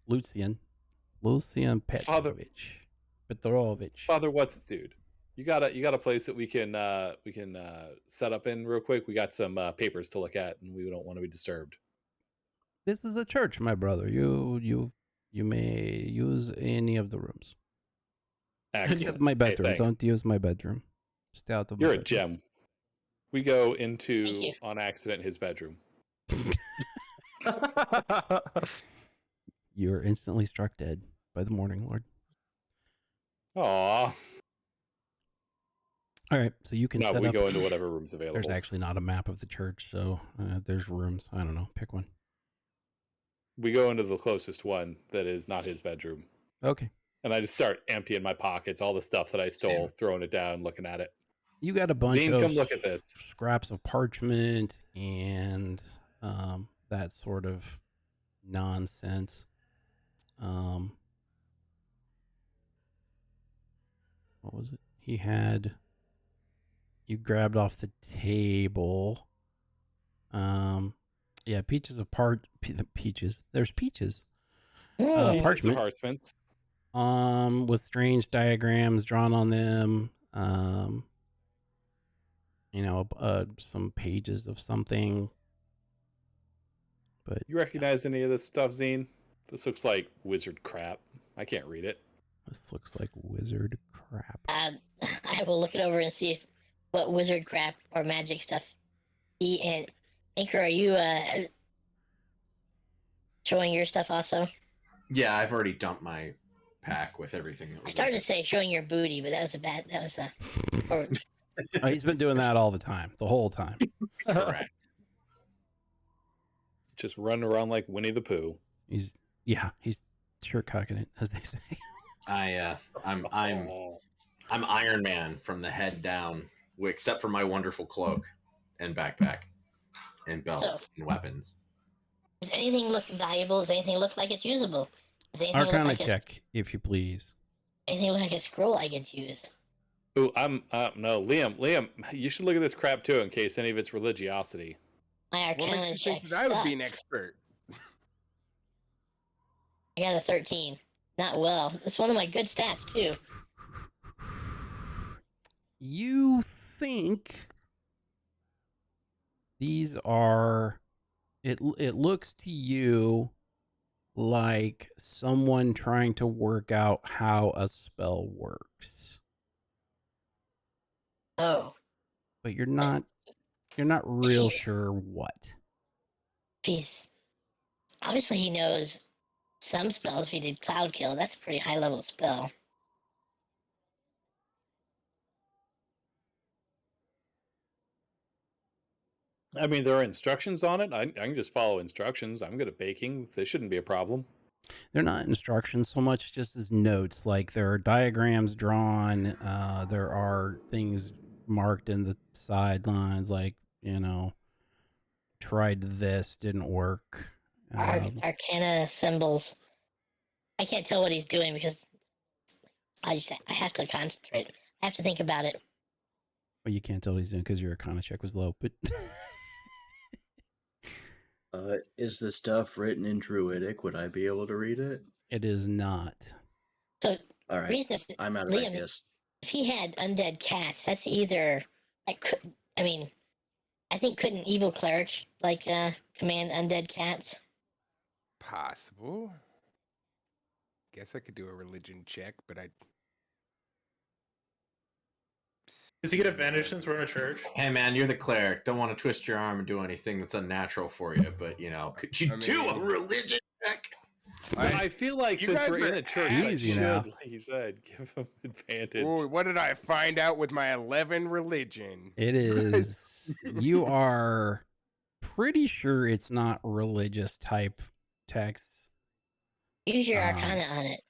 [SPEAKER 1] Lucian Petrovich.
[SPEAKER 4] Father, what's it, dude? You got a place that we can set up in real quick. We got some papers to look at, and we don't want to be disturbed.
[SPEAKER 1] This is a church, my brother. You may use any of the rooms.
[SPEAKER 4] Excellent.
[SPEAKER 1] Except my bedroom.
[SPEAKER 4] thanks.
[SPEAKER 1] Don't use my bedroom. Stay out of my
[SPEAKER 4] You're a
[SPEAKER 1] bedroom.
[SPEAKER 4] gem. We go
[SPEAKER 3] Thank
[SPEAKER 4] into
[SPEAKER 3] you.
[SPEAKER 4] on accident his bedroom.
[SPEAKER 1] You're instantly struck dead by the Morning Lord.
[SPEAKER 4] Aw.
[SPEAKER 1] All right, so you can
[SPEAKER 4] No,
[SPEAKER 1] set
[SPEAKER 4] we
[SPEAKER 1] up.
[SPEAKER 4] go into whatever room's available.
[SPEAKER 1] There's actually not a map of the church, so there's rooms. I don't know. Pick one.
[SPEAKER 4] We go into the closest one that is not his bedroom.
[SPEAKER 1] Okay.
[SPEAKER 4] And I just start emptying my pockets, all the stuff that I stole, throwing it down, looking at it.
[SPEAKER 1] You got a bunch
[SPEAKER 4] Zeen,
[SPEAKER 1] of
[SPEAKER 4] come look at this.
[SPEAKER 1] scraps of parchment and that sort of nonsense. What was it? You grabbed off the table. Yeah, peaches of peaches. There's peaches.
[SPEAKER 3] Mm.
[SPEAKER 1] Parchment.
[SPEAKER 4] Parchments.
[SPEAKER 1] With strange diagrams drawn on them. Some pages of something. But
[SPEAKER 4] You recognize any of this stuff, Zeen? This looks like wizard crap. I can't read it.
[SPEAKER 1] this looks like wizard crap.
[SPEAKER 3] I will look it over and see what wizard crap or magic stuff. And Anker, are you showing your stuff also?
[SPEAKER 2] Yeah, I've already dumped my pack with everything. That
[SPEAKER 3] I
[SPEAKER 2] was
[SPEAKER 3] started
[SPEAKER 2] in
[SPEAKER 3] to say showing your booty, but that was or,
[SPEAKER 1] Oh, he's been doing that all the time, the whole time.
[SPEAKER 2] it. Correct.
[SPEAKER 4] Just running around like Winnie the Pooh.
[SPEAKER 1] He's sure cocking it, as they say.
[SPEAKER 2] I'm
[SPEAKER 4] Oh.
[SPEAKER 2] Iron Man from the head down, except for my wonderful cloak and backpack and belt
[SPEAKER 3] So-
[SPEAKER 2] and weapons.
[SPEAKER 3] does anything look valuable? Does anything look like it's usable? Does anything look
[SPEAKER 1] Arcana
[SPEAKER 3] like
[SPEAKER 1] check, if you please.
[SPEAKER 3] anything look like a scroll I could use?
[SPEAKER 4] Ooh, no, Liam, you should look at this crap too in case any of it's religiosity.
[SPEAKER 3] My
[SPEAKER 7] What
[SPEAKER 3] Arcana
[SPEAKER 7] makes you
[SPEAKER 3] check
[SPEAKER 7] think that I would be an
[SPEAKER 3] sucks.
[SPEAKER 7] expert?
[SPEAKER 3] I got a 13. Not well. It's one of my good stats too.
[SPEAKER 1] You think these are it looks to you like someone trying to work out how a spell works.
[SPEAKER 3] Oh,
[SPEAKER 1] But you're not real sure what.
[SPEAKER 3] he's obviously he knows some spells. If he did Cloud Kill, that's a pretty high level spell.
[SPEAKER 4] I mean, there are instructions on it. I can just follow instructions. I'm good at baking. This shouldn't be a problem.
[SPEAKER 1] they're not instructions so much, just as notes. Like there are diagrams drawn. There are things marked in the sidelines, like tried this, didn't work.
[SPEAKER 3] Arcana symbols. I can't tell what he's doing because I have to concentrate. I have to think about it.
[SPEAKER 1] Well, you can't tell what he's doing because your Arcana check was low, but
[SPEAKER 6] Is the stuff written in Druidic? Would I be able to read it?
[SPEAKER 1] it is not.
[SPEAKER 3] So,
[SPEAKER 6] All right,
[SPEAKER 3] reason is,
[SPEAKER 6] I'm out of
[SPEAKER 3] Liam,
[SPEAKER 6] ideas.
[SPEAKER 3] if he had undead cats, that's either I think couldn't evil clerics command undead cats?
[SPEAKER 7] Possible. Guess I could do a religion check, but I.
[SPEAKER 5] Does he get advantage since we're in a church?
[SPEAKER 2] Hey man, you're the cleric. Don't want to twist your arm and do anything that's unnatural for you, but could you do a religion check?
[SPEAKER 4] I feel like
[SPEAKER 7] You
[SPEAKER 4] since
[SPEAKER 7] guys
[SPEAKER 4] we're
[SPEAKER 7] are
[SPEAKER 4] in a church,
[SPEAKER 1] easy
[SPEAKER 4] I should,
[SPEAKER 1] now.
[SPEAKER 4] like you said, give him advantage.
[SPEAKER 7] Ooh, what did I find out with my 11 religion?
[SPEAKER 1] It is. You are pretty sure it's not religious type texts.
[SPEAKER 3] Use your Arcana on it.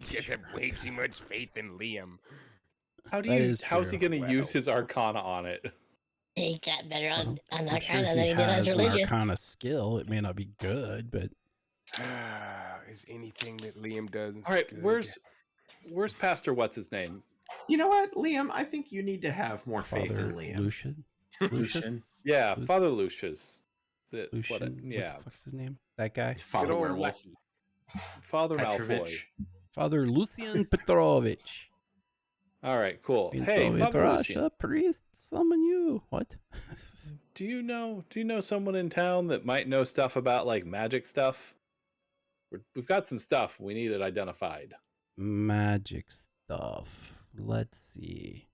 [SPEAKER 7] Guess I have way too much faith in Liam.
[SPEAKER 4] How's
[SPEAKER 1] That is
[SPEAKER 4] he
[SPEAKER 1] true.
[SPEAKER 4] going to use his Arcana on it?
[SPEAKER 3] He got better on
[SPEAKER 1] I'm
[SPEAKER 3] Arcana
[SPEAKER 1] sure
[SPEAKER 3] than
[SPEAKER 1] he
[SPEAKER 3] he did on
[SPEAKER 1] has
[SPEAKER 3] his
[SPEAKER 1] an
[SPEAKER 3] religion.
[SPEAKER 1] Arcana skill. It may not be good, but
[SPEAKER 7] Is anything that Liam does
[SPEAKER 4] All right,
[SPEAKER 7] good?
[SPEAKER 4] where's Pastor? What's his name?
[SPEAKER 2] You know what, Liam? I think you need to have more faith
[SPEAKER 1] Father
[SPEAKER 2] in Liam.
[SPEAKER 1] Lucian.
[SPEAKER 6] Lucius?
[SPEAKER 4] Yeah, Father Lucius.
[SPEAKER 1] Lucian. What the fuck's his name? That guy.
[SPEAKER 2] Father
[SPEAKER 7] Good old
[SPEAKER 2] Werewolf.
[SPEAKER 4] Father
[SPEAKER 2] Petrovich.
[SPEAKER 4] Malfoy.
[SPEAKER 1] Father Lucian Petrovich.
[SPEAKER 4] All right, cool.
[SPEAKER 1] In
[SPEAKER 4] Hey,
[SPEAKER 1] Soviet
[SPEAKER 4] Father
[SPEAKER 1] Russia,
[SPEAKER 4] Lucian,
[SPEAKER 1] priest summon you. What?
[SPEAKER 4] do you know someone in town that might know stuff about like magic stuff? We've got some stuff. We need it identified.
[SPEAKER 1] Magic stuff. Let's see.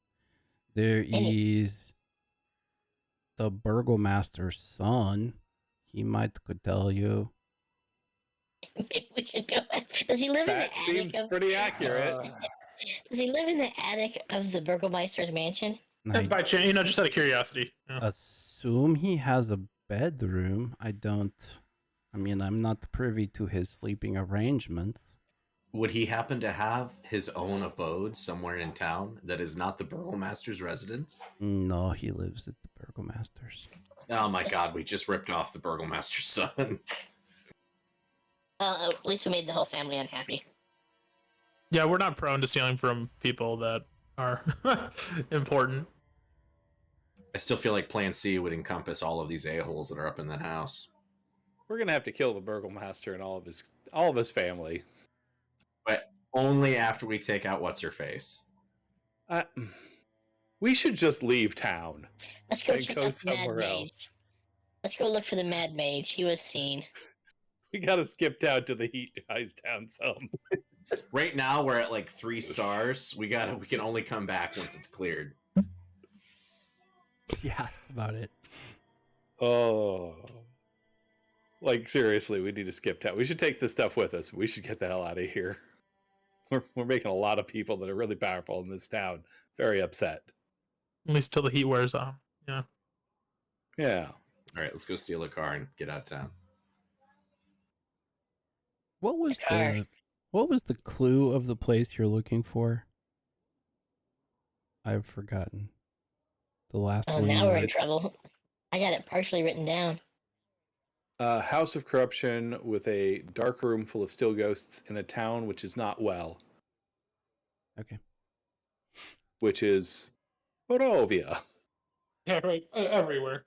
[SPEAKER 1] There
[SPEAKER 3] Any-
[SPEAKER 1] is the burgomaster's son. He might could tell you.
[SPEAKER 3] Maybe we should go. Does he live
[SPEAKER 4] That
[SPEAKER 3] in the
[SPEAKER 4] seems
[SPEAKER 3] attic?
[SPEAKER 4] pretty accurate.
[SPEAKER 3] Does he live in the attic of the Burgomeister's mansion?
[SPEAKER 1] I
[SPEAKER 5] By chance, just out of curiosity.
[SPEAKER 1] assume he has a bedroom. I'm not privy to his sleeping arrangements.
[SPEAKER 2] Would he happen to have his own abode somewhere in town that is not the burgomaster's residence?
[SPEAKER 1] No, he lives at the burgomaster's.
[SPEAKER 2] Oh my god, we just ripped off the burgomaster's son.
[SPEAKER 3] Well, at least we made the whole family unhappy.
[SPEAKER 5] Yeah, we're not prone to stealing from people that are important.
[SPEAKER 2] I still feel like Plan C would encompass all of these a-holes that are up in that house.
[SPEAKER 4] We're gonna have to kill the burgomaster and all of his family.
[SPEAKER 2] But only after we take out what's-her-face.
[SPEAKER 4] We should just leave town.
[SPEAKER 3] Let's go
[SPEAKER 4] And
[SPEAKER 3] check
[SPEAKER 4] go
[SPEAKER 3] out the Mad
[SPEAKER 4] somewhere
[SPEAKER 3] Mage.
[SPEAKER 4] else.
[SPEAKER 3] Let's go look for the Mad Mage. He was seen.
[SPEAKER 4] We gotta skip down to the heat dies down some.
[SPEAKER 2] Right now we're at like 3 stars. We can only come back once it's cleared.
[SPEAKER 1] Yeah, that's about it.
[SPEAKER 4] Oh. Like, seriously, we need to skip town. We should take this stuff with us. We should get the hell out of here. We're making a lot of people that are really powerful in this town very upset.
[SPEAKER 5] At least till the heat wears off. Yeah.
[SPEAKER 4] Yeah.
[SPEAKER 2] All right, let's go steal a car and get out of town.
[SPEAKER 1] What was
[SPEAKER 3] Car.
[SPEAKER 1] the clue of the place you're looking for? I've forgotten. The last
[SPEAKER 3] Oh,
[SPEAKER 1] one.
[SPEAKER 3] now
[SPEAKER 1] you
[SPEAKER 3] we're in
[SPEAKER 1] read.
[SPEAKER 3] trouble. I got it partially written down.
[SPEAKER 4] House of Corruption with a dark room full of still ghosts in a town which is not well.
[SPEAKER 1] Okay.
[SPEAKER 4] Which is Barovia.
[SPEAKER 5] Yeah, right. Everywhere.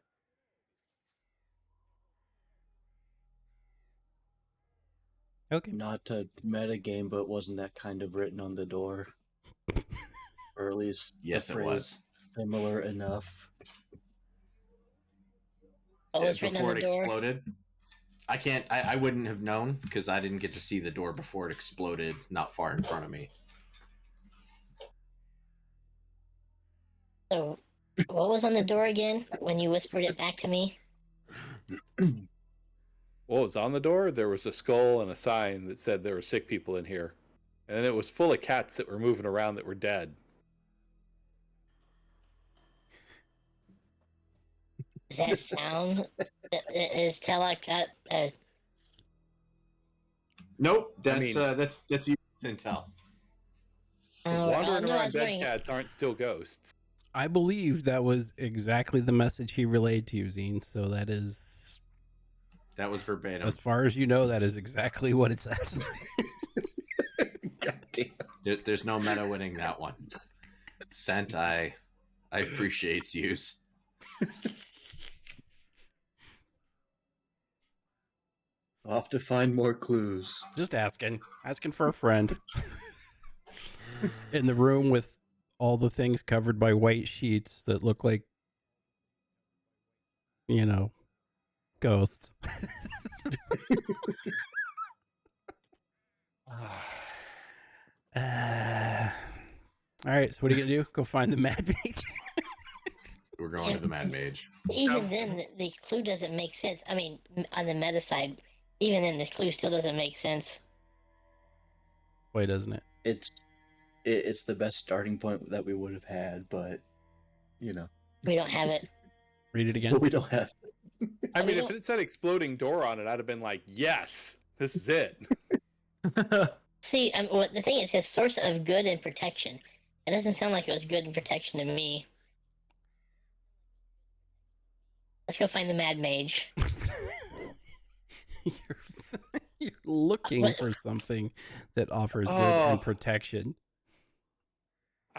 [SPEAKER 1] Okay.
[SPEAKER 6] Not to metagame, but wasn't that kind of written on the door? Or at least
[SPEAKER 2] Yes,
[SPEAKER 6] the
[SPEAKER 2] it
[SPEAKER 6] phrase
[SPEAKER 2] was.
[SPEAKER 6] similar enough.
[SPEAKER 3] What was written
[SPEAKER 2] Before
[SPEAKER 3] on
[SPEAKER 2] it
[SPEAKER 3] the door?
[SPEAKER 2] exploded. I wouldn't have known because I didn't get to see the door before it exploded not far in front of me.
[SPEAKER 3] So, what was on the door again when you whispered it back to me?
[SPEAKER 4] What was on the door? There was a skull and a sign that said there were sick people in here. And it was full of cats that were moving around that were dead.
[SPEAKER 3] Does that sound? Is Teloch got
[SPEAKER 2] Nope, that's
[SPEAKER 4] mean-
[SPEAKER 2] that's you, Intel.
[SPEAKER 4] Wandering
[SPEAKER 3] no, I
[SPEAKER 4] around
[SPEAKER 3] was
[SPEAKER 4] dead
[SPEAKER 3] wondering.
[SPEAKER 4] cats aren't still ghosts.
[SPEAKER 1] I believe that was exactly the message he relayed to you, Zeen. So that is,
[SPEAKER 2] That was verbatim.
[SPEAKER 1] as far as you know, that is exactly what it says.
[SPEAKER 6] God damn.
[SPEAKER 2] There's no meta winning that one. Scent, I appreciate use.
[SPEAKER 6] I'll have to find more clues.
[SPEAKER 1] Just asking for a friend. In the room with all the things covered by white sheets that look like, ghosts. All right, so what are you gonna do? Go find the Mad Mage?
[SPEAKER 2] We're going to the Mad Mage.
[SPEAKER 3] Even then, the clue doesn't make sense. I mean, on the meta side, even then, the clue still doesn't make sense.
[SPEAKER 1] Why doesn't it?
[SPEAKER 6] It's the best starting point that we would have had, but
[SPEAKER 3] We don't have it.
[SPEAKER 1] Read it again.
[SPEAKER 6] we don't have.
[SPEAKER 4] I mean, if
[SPEAKER 3] don't-
[SPEAKER 4] it said exploding door on it, I'd have been like, yes, this is it.
[SPEAKER 3] See, what the thing is, it says source of good and protection. It doesn't sound like it was good and protection to me. Let's go find the Mad Mage.
[SPEAKER 1] You're looking
[SPEAKER 3] What?
[SPEAKER 1] for something that offers good
[SPEAKER 4] Oh.
[SPEAKER 1] and protection.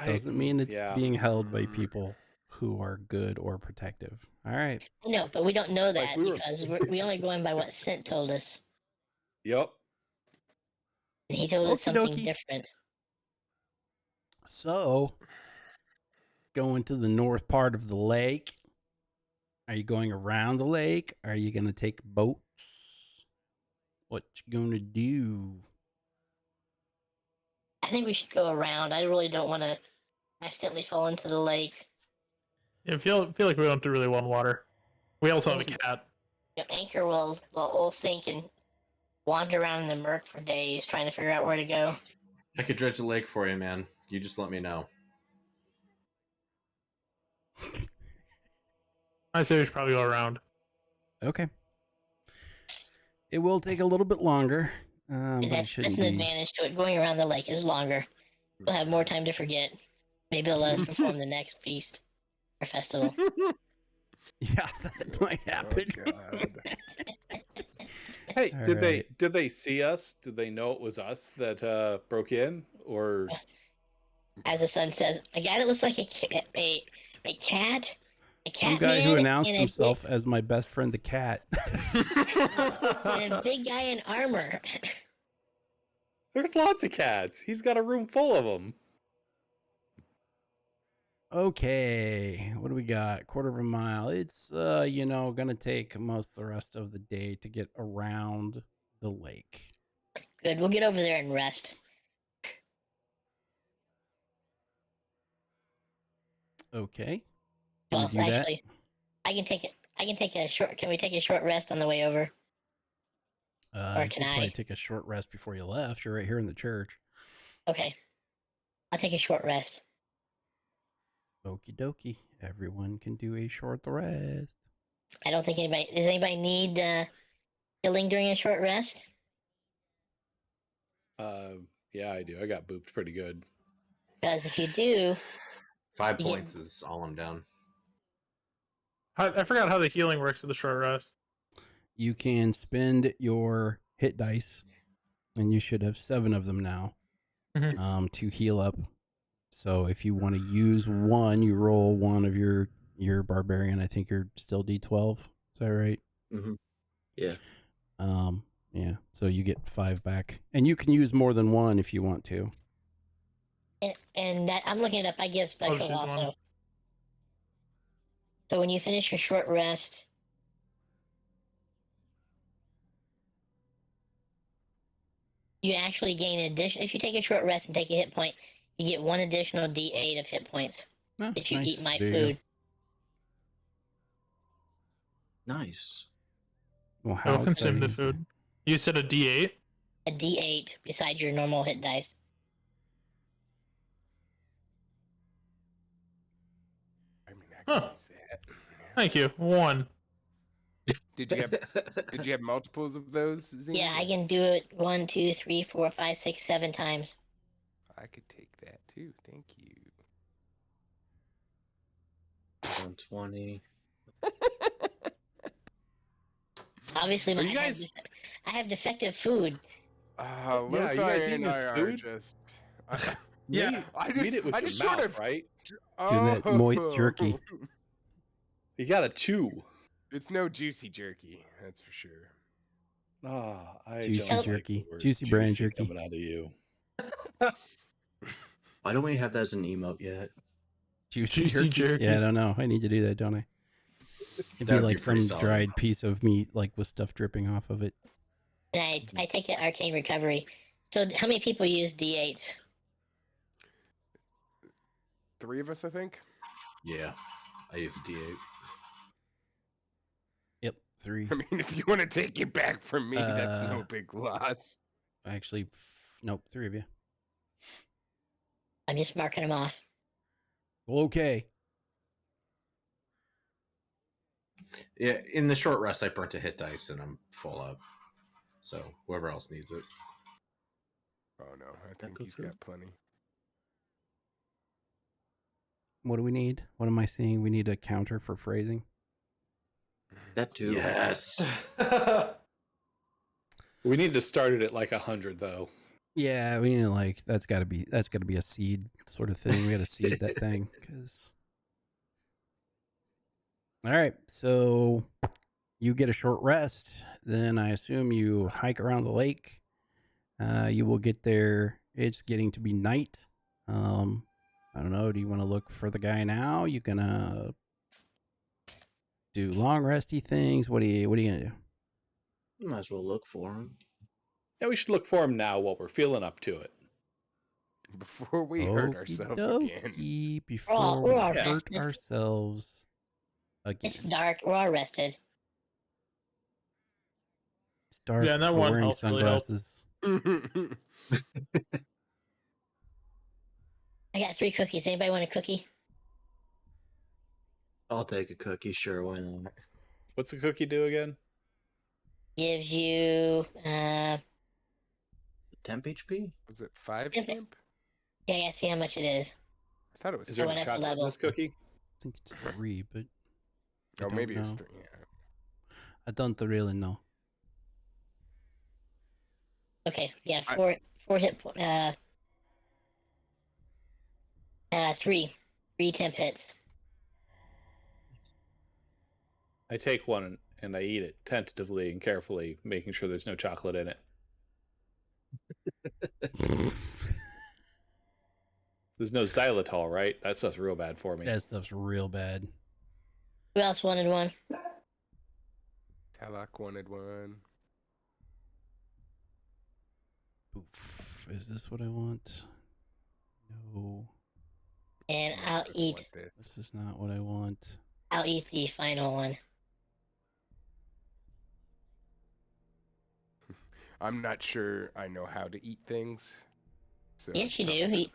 [SPEAKER 1] Doesn't mean it's
[SPEAKER 4] yeah.
[SPEAKER 1] being held by people who are good or protective. All right.
[SPEAKER 3] No, but we don't know that
[SPEAKER 4] we were-
[SPEAKER 3] because we only going by what Scent told us.
[SPEAKER 4] Yep.
[SPEAKER 3] And he told us
[SPEAKER 1] Okie
[SPEAKER 3] something
[SPEAKER 1] dokie.
[SPEAKER 3] different.
[SPEAKER 1] So, going to the north part of the lake. Are you going around the lake? Are you going to take boats? What you going to do?
[SPEAKER 3] I think we should go around. I really don't want to accidentally fall into the lake.
[SPEAKER 5] Yeah, feel like we don't do really want water. We also have a cat.
[SPEAKER 3] Anker will sink and wander around in the murk for days trying to figure out where to go.
[SPEAKER 2] I could dredge the lake for you, man. You just let me know.
[SPEAKER 5] I say we should probably go around.
[SPEAKER 1] Okay. It will take a little bit longer, but
[SPEAKER 3] And
[SPEAKER 1] it
[SPEAKER 3] that's
[SPEAKER 1] shouldn't
[SPEAKER 3] an
[SPEAKER 1] be.
[SPEAKER 3] advantage to it. Going around the lake is longer. We'll have more time to forget. Maybe they'll let us perform the next feast or festival.
[SPEAKER 1] Yeah, that might happen.
[SPEAKER 7] Oh, God.
[SPEAKER 4] Hey,
[SPEAKER 1] All
[SPEAKER 4] did
[SPEAKER 1] right.
[SPEAKER 4] they see us? Did they know it was us that broke in? Or
[SPEAKER 3] As the sun says, a guy that looks like a cat,
[SPEAKER 1] Some guy who
[SPEAKER 3] man,
[SPEAKER 1] announced
[SPEAKER 3] and
[SPEAKER 1] himself as my best friend, the cat.
[SPEAKER 3] and a big guy in armor.
[SPEAKER 4] there's lots of cats. He's got a room full of them.
[SPEAKER 1] Okay, what do we got? Quarter of a mile. It's gonna take most of the rest of the day to get around the lake.
[SPEAKER 3] Good, we'll get over there and rest.
[SPEAKER 1] Okay. Can
[SPEAKER 3] Well,
[SPEAKER 1] you do
[SPEAKER 3] actually, I can take it. I can take a short. Can we take a short rest on the way over?
[SPEAKER 1] that?
[SPEAKER 3] or
[SPEAKER 1] You
[SPEAKER 3] can
[SPEAKER 1] could probably
[SPEAKER 3] I?
[SPEAKER 1] take a short rest before you left. You're right here in the church.
[SPEAKER 3] Okay, I'll take a short rest.
[SPEAKER 1] Okie dokie. Everyone can do a short rest.
[SPEAKER 3] I don't think anybody. Does anybody need healing during a short rest?
[SPEAKER 4] Yeah, I do. I got booped pretty good.
[SPEAKER 3] Because if you do,
[SPEAKER 2] 5
[SPEAKER 3] You get-
[SPEAKER 2] points is all I'm down.
[SPEAKER 5] I forgot how the healing works with the short rest.
[SPEAKER 1] You can spend your hit dice, and you should have 7 of them now,
[SPEAKER 5] Mhm.
[SPEAKER 1] to heal up. So if you want to use one, you roll one of your barbarian. I think you're still D12. Is that right?
[SPEAKER 6] Mm-hmm. Yeah.
[SPEAKER 1] Yeah. So you get 5 back, and you can use more than one if you want to.
[SPEAKER 3] and that I'm looking it up. I give special
[SPEAKER 5] just use
[SPEAKER 3] also.
[SPEAKER 5] one.
[SPEAKER 3] So when you finish your short rest, you actually gain an addition. If you take a short rest and take a hit point, you get 1 additional D8 of hit points
[SPEAKER 1] Oh,
[SPEAKER 3] if you
[SPEAKER 1] nice.
[SPEAKER 3] eat my
[SPEAKER 1] There you go.
[SPEAKER 3] food.
[SPEAKER 6] Nice.
[SPEAKER 1] Well,
[SPEAKER 5] I
[SPEAKER 1] how
[SPEAKER 5] will consume the
[SPEAKER 1] exciting.
[SPEAKER 5] food. You said a D8?
[SPEAKER 3] A D8 besides your normal hit dice.
[SPEAKER 7] I mean, I can
[SPEAKER 5] Huh.
[SPEAKER 7] use that.
[SPEAKER 5] Thank you. 1.
[SPEAKER 7] Did you have multiples of those, Zeen?
[SPEAKER 3] Yeah, I can do it 1, 2, 3, 4, 5, 6, 7 times.
[SPEAKER 7] I could take that too. Thank you.
[SPEAKER 6] 120.
[SPEAKER 3] Obviously,
[SPEAKER 4] Are you guys?
[SPEAKER 3] I have defective food.
[SPEAKER 4] Yeah, are you
[SPEAKER 7] Lothar
[SPEAKER 4] guys eating
[SPEAKER 7] and
[SPEAKER 4] his
[SPEAKER 7] I are
[SPEAKER 4] food?
[SPEAKER 7] just.
[SPEAKER 5] Yeah.
[SPEAKER 4] You eat it with
[SPEAKER 7] I
[SPEAKER 4] your
[SPEAKER 7] just
[SPEAKER 4] mouth,
[SPEAKER 7] sort of.
[SPEAKER 4] right?
[SPEAKER 1] Doing that moist
[SPEAKER 7] Oh,
[SPEAKER 1] jerky.
[SPEAKER 4] You gotta chew.
[SPEAKER 7] it's no juicy jerky, that's for sure.
[SPEAKER 4] Ah, I
[SPEAKER 1] Juicy
[SPEAKER 4] don't like
[SPEAKER 1] jerky.
[SPEAKER 4] the word
[SPEAKER 1] Juicy brand
[SPEAKER 4] juicy
[SPEAKER 1] jerky.
[SPEAKER 4] coming out of you.
[SPEAKER 6] Why don't we have that as an emote yet?
[SPEAKER 1] Juicy,
[SPEAKER 5] Juicy
[SPEAKER 1] jerky?
[SPEAKER 5] jerky.
[SPEAKER 1] Yeah, I don't know. I need to do that, don't I? It'd
[SPEAKER 2] That
[SPEAKER 1] be
[SPEAKER 2] would be
[SPEAKER 1] like
[SPEAKER 2] pretty
[SPEAKER 1] some
[SPEAKER 2] solid.
[SPEAKER 1] dried piece of meat, like with stuff dripping off of it.
[SPEAKER 3] And I take the arcane recovery. So how many people use D8s?
[SPEAKER 7] 3 of us, I think.
[SPEAKER 2] Yeah, I use a D8.
[SPEAKER 1] Yep, 3.
[SPEAKER 7] I mean, if you want to take it back from me, that's no
[SPEAKER 1] Uh,
[SPEAKER 7] big loss.
[SPEAKER 1] Actually, nope, 3 of you.
[SPEAKER 3] I'm just marking them off.
[SPEAKER 1] Well, okay.
[SPEAKER 2] Yeah, in the short rest, I burnt a hit dice and I'm full up. So whoever else needs it.
[SPEAKER 7] Oh no, I think
[SPEAKER 6] go
[SPEAKER 7] he's
[SPEAKER 6] through?
[SPEAKER 7] got plenty.
[SPEAKER 1] What do we need? What am I seeing? We need a counter for phrasing.
[SPEAKER 6] That too.
[SPEAKER 2] Yes.
[SPEAKER 4] We need to start it at like 100, though.
[SPEAKER 1] Yeah, we need to, like, that's got to be a seed sort of thing. We got to seed that thing because. All right, so you get a short rest. Then I assume you hike around the lake. You will get there. It's getting to be night. I don't know. Do you want to look for the guy now? You gonna do long resty things? What are you gonna do?
[SPEAKER 6] You might as well look for him.
[SPEAKER 4] Yeah, we should look for him now while we're feeling up to it.
[SPEAKER 7] Before we hurt ourselves again.
[SPEAKER 1] Before
[SPEAKER 3] we're
[SPEAKER 1] we
[SPEAKER 3] all
[SPEAKER 1] hurt
[SPEAKER 3] rested.
[SPEAKER 1] ourselves again.
[SPEAKER 3] It's dark. We're all rested.
[SPEAKER 1] It's dark.
[SPEAKER 5] Yeah, and that
[SPEAKER 1] we're
[SPEAKER 5] one
[SPEAKER 1] wearing
[SPEAKER 5] health really helped.
[SPEAKER 1] sunglasses.
[SPEAKER 3] I got 3 cookies. Anybody want a cookie?
[SPEAKER 6] I'll take a cookie, sure, why not?
[SPEAKER 4] What's the cookie do again?
[SPEAKER 3] Gives you
[SPEAKER 6] Temp HP?
[SPEAKER 7] Was it 5
[SPEAKER 3] Yep.
[SPEAKER 7] temp?
[SPEAKER 3] yeah, I gotta see how much it is.
[SPEAKER 7] I thought it was.
[SPEAKER 4] Is there
[SPEAKER 3] went
[SPEAKER 4] any
[SPEAKER 3] up a
[SPEAKER 4] chocolate in
[SPEAKER 3] level.
[SPEAKER 4] this cookie?
[SPEAKER 1] I think it's 3, but I
[SPEAKER 7] Oh,
[SPEAKER 1] don't
[SPEAKER 7] maybe it's
[SPEAKER 1] know.
[SPEAKER 7] 3. Yeah.
[SPEAKER 1] I don't really know.
[SPEAKER 3] Okay, yeah,
[SPEAKER 7] I-
[SPEAKER 3] 4 hit po- 3 temp hits.
[SPEAKER 4] I take one and I eat it tentatively and carefully, making sure there's no chocolate in it. There's no xylitol, right? That stuff's real bad for me.
[SPEAKER 1] That stuff's real bad.
[SPEAKER 3] Who else wanted one?
[SPEAKER 7] Teloch wanted one.
[SPEAKER 1] Oof. Is this what I want? No,
[SPEAKER 3] And
[SPEAKER 7] None of us want this.
[SPEAKER 1] this is not what I want.
[SPEAKER 3] I'll eat the final one.
[SPEAKER 7] I'm not sure I know how to eat things. So
[SPEAKER 3] Yes, you
[SPEAKER 7] it's
[SPEAKER 3] do.
[SPEAKER 7] probably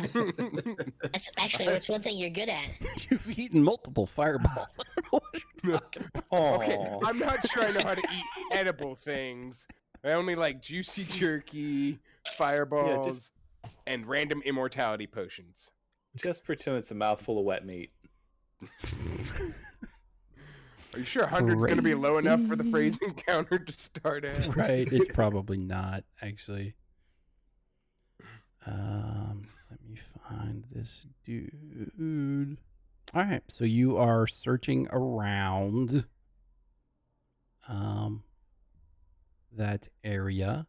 [SPEAKER 7] for the
[SPEAKER 3] That's actually it's one thing you're good at.
[SPEAKER 1] You've eaten multiple fireballs. I don't know what you're talking about.
[SPEAKER 7] Okay,
[SPEAKER 4] Aw.
[SPEAKER 7] I'm not sure I know how to eat edible things. I only like juicy jerky, fireballs, and random immortality potions.
[SPEAKER 4] Just pretend it's a mouthful of wet meat.
[SPEAKER 7] Are you sure 100's going to be low enough for the
[SPEAKER 1] Crazy.
[SPEAKER 7] phrasing counter to start at?
[SPEAKER 1] Right, it's probably not actually. Let me find this dude. All right, so you are searching around that area.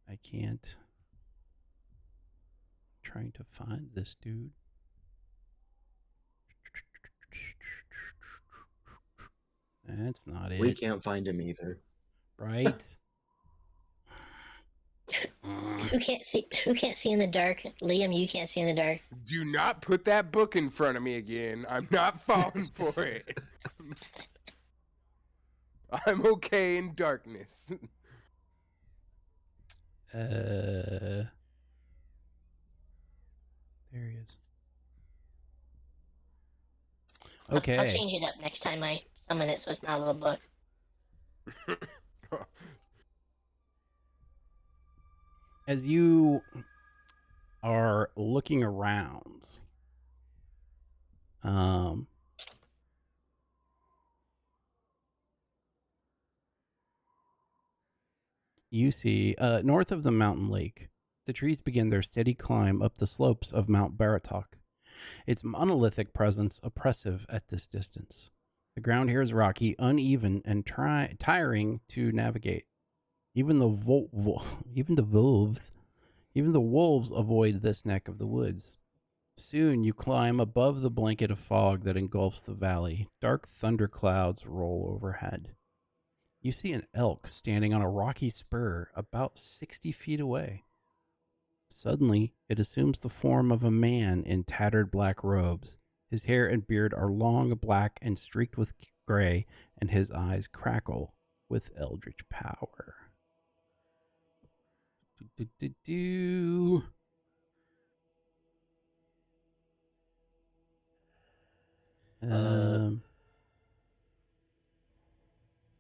[SPEAKER 1] I can't. Trying to find this dude. That's not it.
[SPEAKER 6] We can't find him either.
[SPEAKER 1] Right?
[SPEAKER 3] Who can't see in the dark? Liam, you can't see in the dark.
[SPEAKER 7] Do not put that book in front of me again. I'm not falling for it. I'm okay in darkness.
[SPEAKER 1] There he is.
[SPEAKER 3] I'll
[SPEAKER 1] Okay.
[SPEAKER 3] change it up next time I summon it so it's not a little book.
[SPEAKER 1] As you are looking around, you see north of the mountain lake, the trees begin their steady climb up the slopes of Mount Baratok, its monolithic presence oppressive at this distance. The ground here is rocky, uneven, and tiring to navigate. Even the wolves avoid this neck of the woods. Soon you climb above the blanket of fog that engulfs the valley. Dark thunderclouds roll overhead. You see an elk standing on a rocky spur about 60 feet away. Suddenly, it assumes the form of a man in tattered black robes. His hair and beard are long, black, and streaked with gray, and his eyes crackle with eldritch power.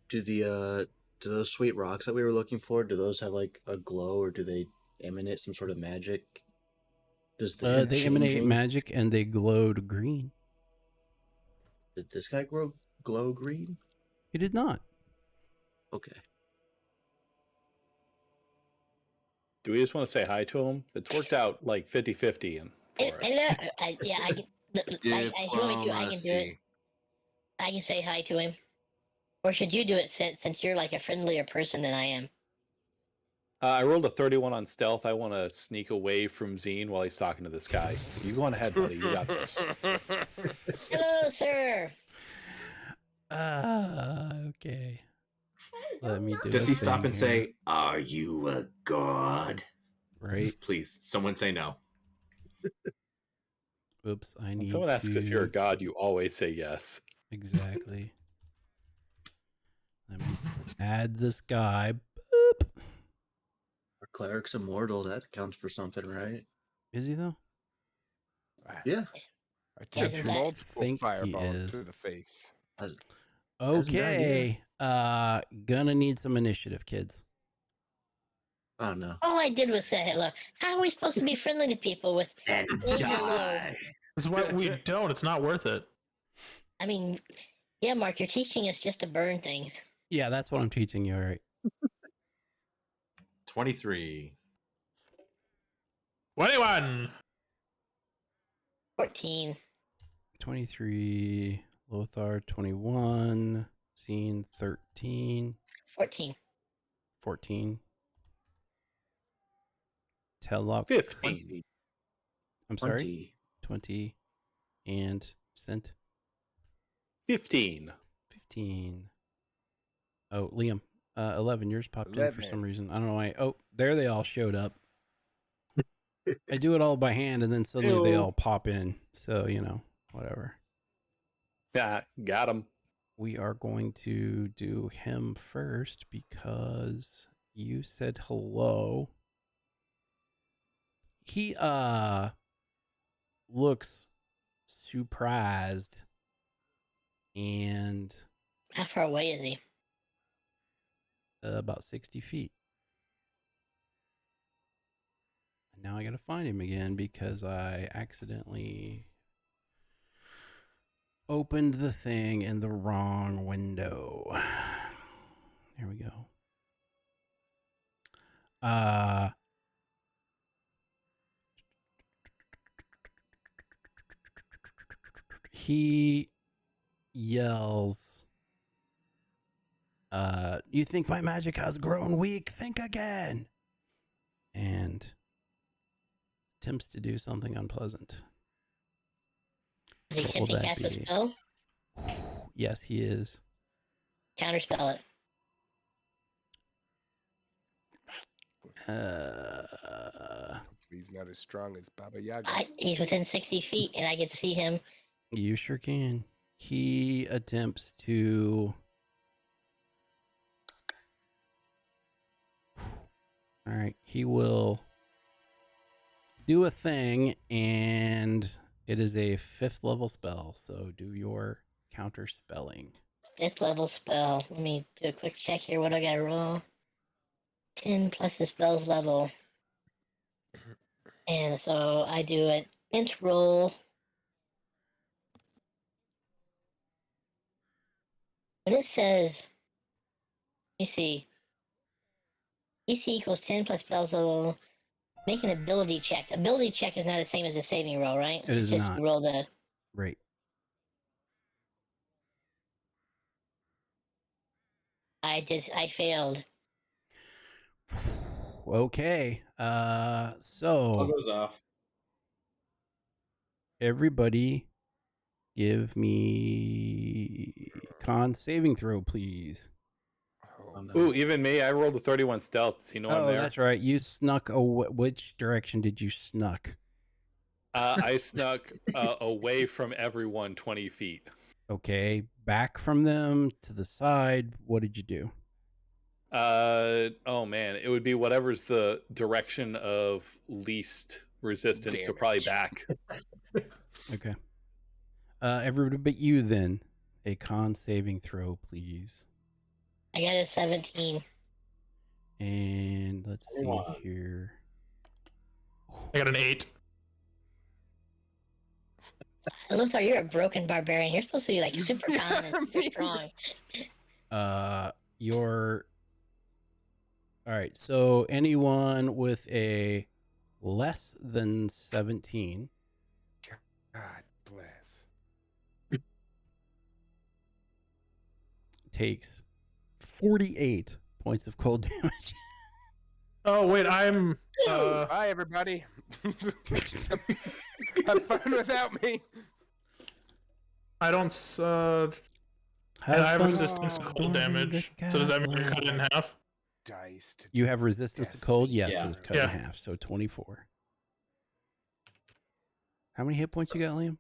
[SPEAKER 6] Do those sweet rocks that we were looking for, do those have like a glow, or do they emanate some sort of magic? Does the him
[SPEAKER 1] they emanate
[SPEAKER 6] changing?
[SPEAKER 1] magic and they glowed green.
[SPEAKER 6] Did this guy glow green?
[SPEAKER 1] He did not.
[SPEAKER 6] Okay.
[SPEAKER 4] Do we just want to say hi to him? It's worked out like 50-50 for us.
[SPEAKER 3] I can. If you want me to, I can do it. I can say hi to him. Or should you do it since you're like a friendlier person than I am?
[SPEAKER 4] I rolled a 31 on stealth. I want to sneak away from Zeen while he's talking to this guy. You go on ahead, buddy. You got this.
[SPEAKER 3] Hello, sir.
[SPEAKER 1] Okay. Let me do.
[SPEAKER 2] Does
[SPEAKER 1] a
[SPEAKER 2] he stop
[SPEAKER 1] thing
[SPEAKER 2] and
[SPEAKER 1] here.
[SPEAKER 2] say, "Are you a god?"
[SPEAKER 1] Right.
[SPEAKER 2] Please, someone say no.
[SPEAKER 1] Oops, I
[SPEAKER 4] When
[SPEAKER 1] need
[SPEAKER 4] someone asks
[SPEAKER 1] to...
[SPEAKER 4] if you're a god, you always say yes.
[SPEAKER 1] Exactly. Let me add this guy. Boop.
[SPEAKER 6] Our cleric's immortal. That counts for something, right?
[SPEAKER 1] Is he though?
[SPEAKER 6] Yeah.
[SPEAKER 7] I took
[SPEAKER 3] Isn't that-
[SPEAKER 7] multiple
[SPEAKER 1] Thinks he
[SPEAKER 7] fireballs
[SPEAKER 1] is.
[SPEAKER 7] to the face.
[SPEAKER 6] Hasn't died
[SPEAKER 1] Okay. Gonna need some initiative, kids.
[SPEAKER 6] I don't know.
[SPEAKER 3] All I did was say hello. How are we supposed to be friendly to people with
[SPEAKER 2] And
[SPEAKER 3] hello?
[SPEAKER 5] This is why we don't. It's not worth it.
[SPEAKER 3] I mean, yeah, Mark, you're teaching us just to burn things.
[SPEAKER 1] Yeah, that's what I'm teaching you. All right.
[SPEAKER 2] 23.
[SPEAKER 5] 21.
[SPEAKER 3] 14.
[SPEAKER 1] 23. Lothar 21. Zeen 13.
[SPEAKER 3] 14.
[SPEAKER 1] 14. Teloch
[SPEAKER 4] 15.
[SPEAKER 1] I'm sorry. 20. And Sent
[SPEAKER 4] 15.
[SPEAKER 1] 15. Oh, Liam. 11. Yours popped in for
[SPEAKER 7] 11.
[SPEAKER 1] some reason. I don't know why. Oh, there they all showed up. I do it all by hand, and then suddenly they
[SPEAKER 4] Ew.
[SPEAKER 1] all pop in. So, whatever.
[SPEAKER 4] Yeah, got him.
[SPEAKER 1] We are going to do him first because you said hello. He looks surprised and
[SPEAKER 3] How far away is he?
[SPEAKER 1] about 60 feet. And now I gotta find him again because I accidentally opened the thing in the wrong window. There we go. He yells, you think my magic has grown weak? Think again. And attempts to do something unpleasant.
[SPEAKER 3] Is he,
[SPEAKER 1] What
[SPEAKER 3] can
[SPEAKER 1] will
[SPEAKER 3] he
[SPEAKER 1] that
[SPEAKER 3] cast a
[SPEAKER 1] be?
[SPEAKER 3] spell?
[SPEAKER 1] Yes, he is.
[SPEAKER 3] Counterspell it.
[SPEAKER 1] Uh,
[SPEAKER 7] Hopefully he's not as strong as Baba Yaga.
[SPEAKER 3] He's within 60 feet, and I can see him.
[SPEAKER 1] you sure can. He attempts to... All right, he will do a thing, and It is a 5th level spell, so do your counter spelling.
[SPEAKER 3] 5th level spell. Let me do a quick check here. What do I gotta roll? 10 plus the spell's level. And so I do an int roll. When it says, let me see, EC equals 10 plus spell's level, make an ability check. Ability check is not the same as a saving roll, right?
[SPEAKER 1] It is
[SPEAKER 3] it's just
[SPEAKER 1] not.
[SPEAKER 3] You roll the.
[SPEAKER 1] Right.
[SPEAKER 3] I failed.
[SPEAKER 1] Okay.
[SPEAKER 2] All
[SPEAKER 1] So
[SPEAKER 2] goes off.
[SPEAKER 1] everybody give me con saving throw, please.
[SPEAKER 6] Oh, no.
[SPEAKER 4] Ooh, even me. I rolled a 31 stealth. Does he know I'm
[SPEAKER 1] Oh,
[SPEAKER 4] there?
[SPEAKER 1] that's right. You snuck. Which direction did you snuck?
[SPEAKER 4] I snuck away from everyone 20 feet.
[SPEAKER 1] Okay. Back from them to the side. What did you do?
[SPEAKER 4] Oh man, it would be whatever's the direction of least resistance, so probably back.
[SPEAKER 1] Okay. Everybody but you then. A con saving throw, please.
[SPEAKER 3] I got a 17.
[SPEAKER 1] And let's see
[SPEAKER 2] 21.
[SPEAKER 1] here.
[SPEAKER 5] I got an 8.
[SPEAKER 3] Lothar, you're a broken barbarian. You're supposed to be like super con and super strong.
[SPEAKER 1] Your all right. So anyone with a less than 17
[SPEAKER 7] God bless.
[SPEAKER 1] takes 48 points of cold damage.
[SPEAKER 5] Oh wait, I'm.
[SPEAKER 7] Bye, everybody. Have fun without me.
[SPEAKER 5] I don't. And I have resistance to cold damage. So does that mean you're cut it in half?
[SPEAKER 7] Diced.
[SPEAKER 1] You have resistance to cold? Yes,
[SPEAKER 2] Yeah.
[SPEAKER 1] it was cut
[SPEAKER 5] Yeah.
[SPEAKER 1] in half. So 24. How many hit points you got, Liam?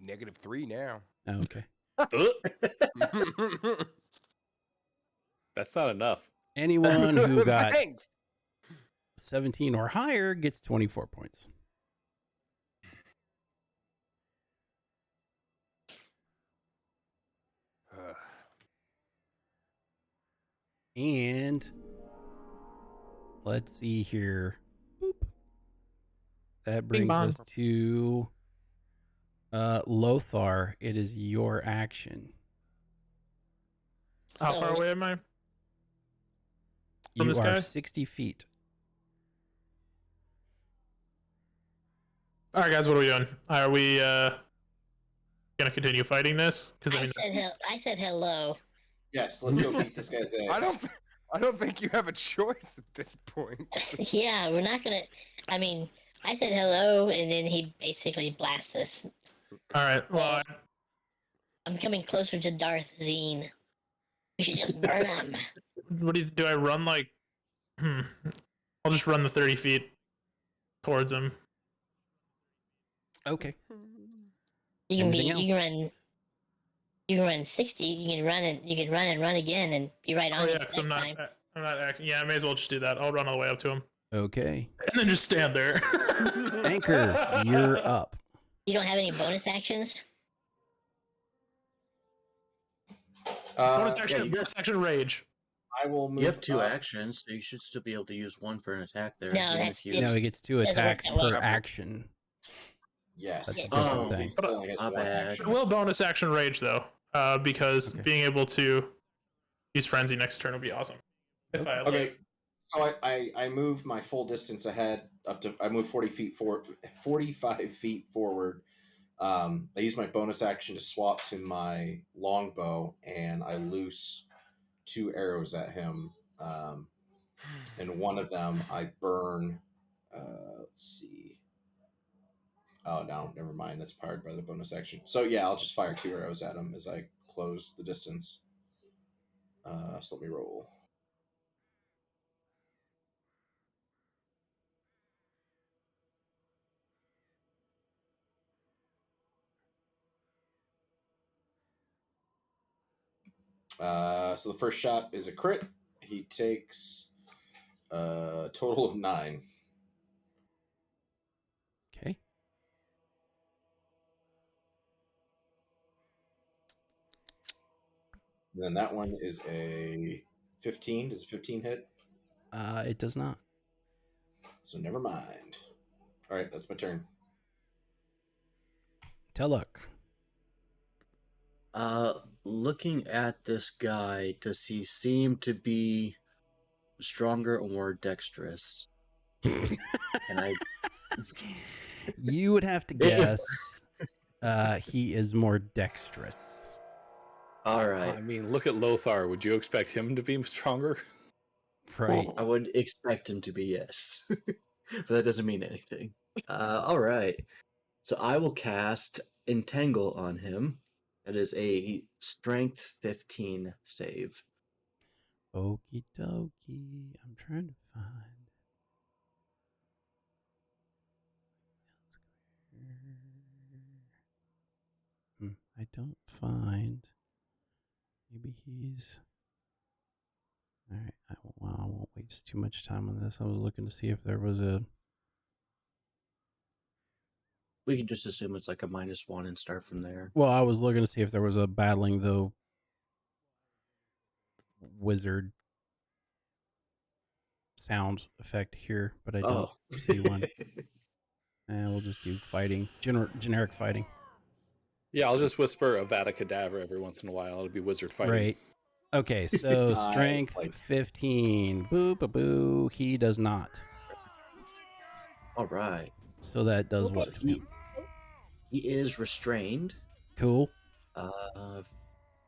[SPEAKER 7] -3 now.
[SPEAKER 1] Oh, okay.
[SPEAKER 4] That's not enough.
[SPEAKER 1] Anyone who got
[SPEAKER 7] Thanks.
[SPEAKER 1] 17 or higher gets 24 points. And let's see here. Boop. That
[SPEAKER 5] Bing
[SPEAKER 1] brings
[SPEAKER 5] bong.
[SPEAKER 1] us to Lothar. It is your action.
[SPEAKER 5] How
[SPEAKER 3] So,
[SPEAKER 5] far away am I? From
[SPEAKER 1] You
[SPEAKER 5] this
[SPEAKER 1] are
[SPEAKER 5] guy?
[SPEAKER 1] 60 feet.
[SPEAKER 5] All right, guys, what are we doing? Are we gonna continue fighting this? Because
[SPEAKER 3] I said hello.
[SPEAKER 2] Yes, let's go beat this guy's ass.
[SPEAKER 7] I don't think you have a choice at this point.
[SPEAKER 3] Yeah, we're not gonna. I mean, I said hello, and then he basically blasted us.
[SPEAKER 5] All right. Well,
[SPEAKER 3] I'm coming closer to Darth Zeen. We should just burn him.
[SPEAKER 5] what do I run like? I'll just run the 30 feet towards him.
[SPEAKER 1] Okay.
[SPEAKER 3] You can
[SPEAKER 1] Anything
[SPEAKER 3] You
[SPEAKER 1] else?
[SPEAKER 3] can run. You can run 60. You can run and you can run and run again and be right on
[SPEAKER 5] Oh
[SPEAKER 3] him
[SPEAKER 5] yeah,
[SPEAKER 3] that
[SPEAKER 5] because I'm not.
[SPEAKER 3] time.
[SPEAKER 5] I'm not acting. Yeah, I may as well just do that. I'll run all the way up to him
[SPEAKER 1] Okay.
[SPEAKER 5] and then just stand there.
[SPEAKER 1] Anker, you're up.
[SPEAKER 3] You don't have any bonus actions.
[SPEAKER 5] bonus
[SPEAKER 2] Yeah,
[SPEAKER 5] action.
[SPEAKER 6] you got-
[SPEAKER 5] Bonus action rage.
[SPEAKER 2] I will move.
[SPEAKER 6] You have 2
[SPEAKER 2] up.
[SPEAKER 6] actions, so you should still be able to use 1 for an attack there.
[SPEAKER 3] No,
[SPEAKER 6] even
[SPEAKER 3] that's-
[SPEAKER 6] if you...
[SPEAKER 1] No, he gets 2
[SPEAKER 3] doesn't work
[SPEAKER 1] attacks
[SPEAKER 3] that way.
[SPEAKER 1] per action.
[SPEAKER 2] Yes.
[SPEAKER 1] That's a
[SPEAKER 3] Yes.
[SPEAKER 1] different
[SPEAKER 6] Oh.
[SPEAKER 1] thing.
[SPEAKER 2] He still only has
[SPEAKER 6] My
[SPEAKER 2] one
[SPEAKER 6] bad.
[SPEAKER 2] action.
[SPEAKER 5] I will bonus action rage though, because
[SPEAKER 1] Okay.
[SPEAKER 5] being able to use frenzy next turn would be awesome. If I
[SPEAKER 2] Okay. So I move my full distance ahead up to. I move 45 feet forward. I use my bonus action to swap to my longbow, and I loose 2 arrows at him. And one of them I burn. Let's see. Oh no, never mind. That's powered by the bonus action. So yeah, I'll just fire 2 arrows at him as I close the distance. So let me roll. So the first shot is a crit. He takes a total of 9.
[SPEAKER 1] Okay.
[SPEAKER 2] And then that one is a 15. Does a 15 hit?
[SPEAKER 1] It does not.
[SPEAKER 2] So never mind. All right, that's my turn.
[SPEAKER 1] Teloch.
[SPEAKER 6] Looking at this guy, does he seem to be stronger or more dexterous? And I
[SPEAKER 1] You would have to guess. He is more dexterous.
[SPEAKER 6] All right.
[SPEAKER 4] I mean, look at Lothar. Would you expect him to be stronger?
[SPEAKER 1] Right.
[SPEAKER 6] I would expect him to be, yes. But that doesn't mean anything. All right. So I will cast Entangle on him. That is a strength 15 save.
[SPEAKER 1] Okie dokie. I'm trying to find. I don't find. Maybe he's. All right. I won't waste too much time on this. I was looking to see if there was a.
[SPEAKER 6] We can just assume it's like a -1 and start from there.
[SPEAKER 1] Well, I was looking to see if there was a battling the wizard sound effect here, but I don't see one. And we'll just do fighting, generic fighting.
[SPEAKER 4] Yeah, I'll just whisper Avada Kedavra every once in a while. It'll be wizard fighting.
[SPEAKER 1] Right. Okay, so strength 15. Boo, boo, boo. He does not.
[SPEAKER 6] All right.
[SPEAKER 1] So that does what?
[SPEAKER 6] He is restrained.
[SPEAKER 1] Cool.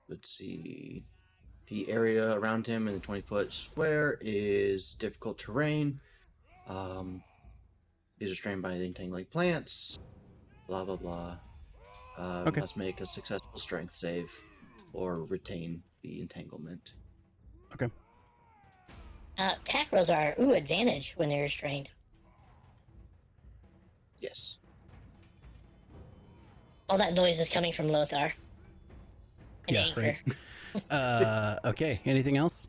[SPEAKER 6] Let's see. The area around him in the 20-foot square is difficult terrain. He's restrained by the entangling plants. Blah, blah, blah.
[SPEAKER 1] Okay.
[SPEAKER 6] Must make a successful strength save or retain the entanglement.
[SPEAKER 1] Okay.
[SPEAKER 3] Attack rolls are advantage when they're restrained.
[SPEAKER 6] Yes.
[SPEAKER 3] All that noise is coming from Lothar. And
[SPEAKER 1] Yeah,
[SPEAKER 3] Anker.
[SPEAKER 1] right. Okay, anything else?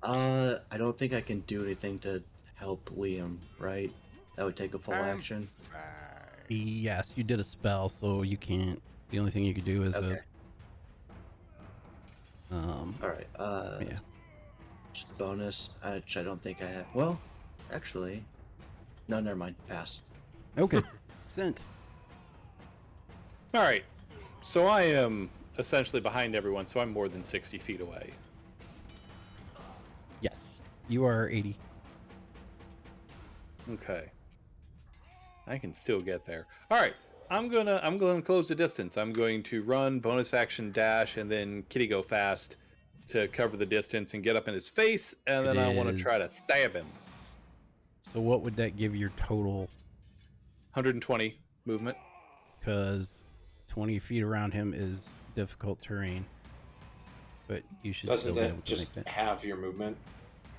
[SPEAKER 6] I don't think I can do anything to help Liam, right? That would take a full action.
[SPEAKER 1] Yes, you did a spell, so you can't. The only thing you could do is
[SPEAKER 6] Okay.
[SPEAKER 1] All
[SPEAKER 6] right.
[SPEAKER 1] Yeah.
[SPEAKER 6] Just a bonus, which I don't think I have. Well, actually, no, never mind. Pass.
[SPEAKER 1] Okay. Sent.
[SPEAKER 4] All right. So I am essentially behind everyone, so I'm more than 60 feet away.
[SPEAKER 1] Yes. You are 80.
[SPEAKER 4] Okay. I can still get there. All right. I'm gonna close the distance. I'm going to run, bonus action dash, and then kitty go fast to cover the distance and get up in his face, and then I want to try to stab him.
[SPEAKER 1] So what would that give your total?
[SPEAKER 4] 120 movement.
[SPEAKER 1] Because 20 feet around him is difficult terrain. But you should
[SPEAKER 2] Doesn't
[SPEAKER 1] still be able
[SPEAKER 2] that
[SPEAKER 1] to
[SPEAKER 2] just
[SPEAKER 1] make that.
[SPEAKER 2] have your movement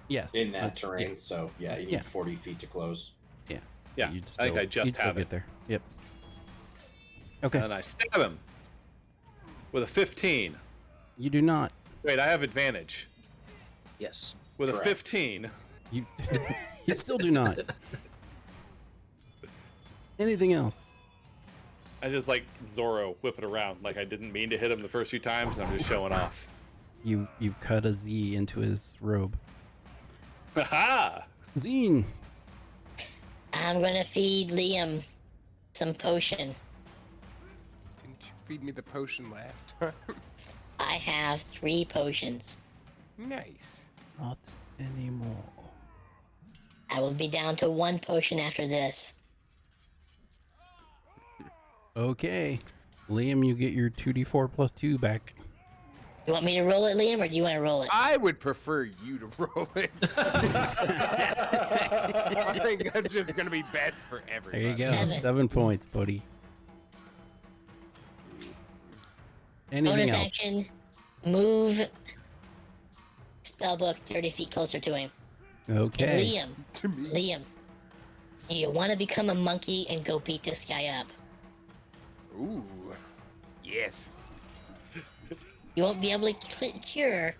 [SPEAKER 1] Yes.
[SPEAKER 2] in that terrain?
[SPEAKER 1] Yeah.
[SPEAKER 2] So yeah, you need 40 feet to close.
[SPEAKER 1] Yeah.
[SPEAKER 4] Yeah,
[SPEAKER 1] You'd
[SPEAKER 4] I think I just
[SPEAKER 1] you'd still
[SPEAKER 4] have
[SPEAKER 1] get
[SPEAKER 4] it.
[SPEAKER 1] there. Yep. Okay.
[SPEAKER 4] And I stab him with a 15.
[SPEAKER 1] You do not.
[SPEAKER 4] Wait, I have advantage.
[SPEAKER 6] Yes.
[SPEAKER 4] With
[SPEAKER 2] Correct.
[SPEAKER 4] a 15.
[SPEAKER 1] You you still do not. Anything else?
[SPEAKER 4] I just like Zorro whip it around like I didn't mean to hit him the first few times, and I'm just showing off.
[SPEAKER 1] You've cut a Z into his robe.
[SPEAKER 4] Aha!
[SPEAKER 1] Zeen.
[SPEAKER 3] I'm gonna feed Liam some potion.
[SPEAKER 7] Didn't you feed me the potion last time?
[SPEAKER 3] I have 3 potions.
[SPEAKER 7] Nice.
[SPEAKER 1] Not anymore.
[SPEAKER 3] I will be down to 1 potion after this.
[SPEAKER 1] Okay. Liam, you get your 2d4 plus 2 back.
[SPEAKER 3] You want me to roll it, Liam, or do you want to roll it?
[SPEAKER 7] I would prefer you to roll it. I think that's just gonna be best for everybody.
[SPEAKER 1] There you go.
[SPEAKER 3] 7.
[SPEAKER 1] 7 points, buddy. Anything
[SPEAKER 3] Bonus
[SPEAKER 1] else?
[SPEAKER 3] action, move spellbook 30 feet closer to him.
[SPEAKER 1] Okay.
[SPEAKER 3] And Liam, do you want to become a monkey and go beat this guy up?
[SPEAKER 7] Ooh. Yes.
[SPEAKER 3] You won't be able to cure.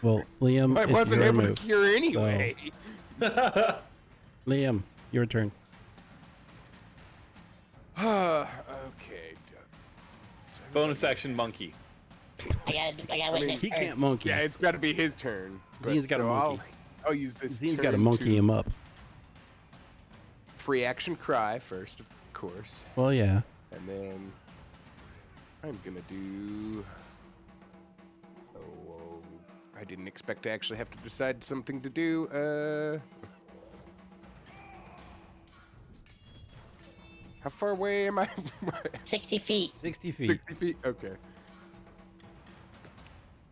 [SPEAKER 1] Well, Liam,
[SPEAKER 7] I
[SPEAKER 1] it's
[SPEAKER 7] wasn't
[SPEAKER 1] your
[SPEAKER 7] able
[SPEAKER 1] move.
[SPEAKER 7] to cure anyway.
[SPEAKER 1] Liam, your turn.
[SPEAKER 7] Okay.
[SPEAKER 4] Bonus action monkey.
[SPEAKER 3] I gotta wait next
[SPEAKER 1] He
[SPEAKER 3] turn.
[SPEAKER 1] can't monkey.
[SPEAKER 7] Yeah, it's got to be his turn.
[SPEAKER 1] Zeen's got a monkey.
[SPEAKER 7] I'll use this.
[SPEAKER 1] Zeen's got to
[SPEAKER 7] turn
[SPEAKER 1] monkey him up.
[SPEAKER 7] Free action cry first, of course,
[SPEAKER 1] Well, yeah.
[SPEAKER 7] and then I'm gonna do. Oh, I didn't expect to actually have to decide something to do. How far away am I?
[SPEAKER 3] 60 feet.
[SPEAKER 1] 60 feet.
[SPEAKER 7] 60 feet? Okay.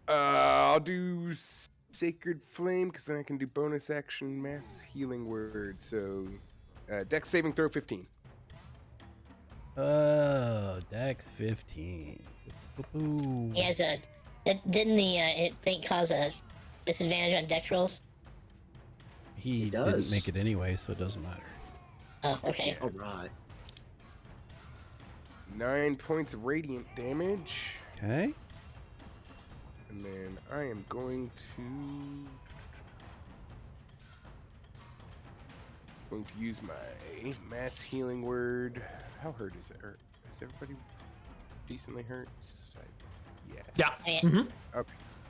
[SPEAKER 7] I'll do Sacred Flame, because then I can do bonus action mass healing word. So, Dex saving throw 15.
[SPEAKER 1] Oh, Dex 15. Ooh.
[SPEAKER 3] He has a. Didn't the thing cause a disadvantage on Dex rolls?
[SPEAKER 1] He
[SPEAKER 6] does.
[SPEAKER 1] didn't make it anyway, so it doesn't matter.
[SPEAKER 3] Oh, okay.
[SPEAKER 6] All right.
[SPEAKER 7] 9 points of radiant damage.
[SPEAKER 1] Okay.
[SPEAKER 7] And then I am going to use my mass healing word. How hurt is it? Is everybody decently hurt? Yes.
[SPEAKER 5] Yeah.
[SPEAKER 3] Yeah.
[SPEAKER 5] Mhm.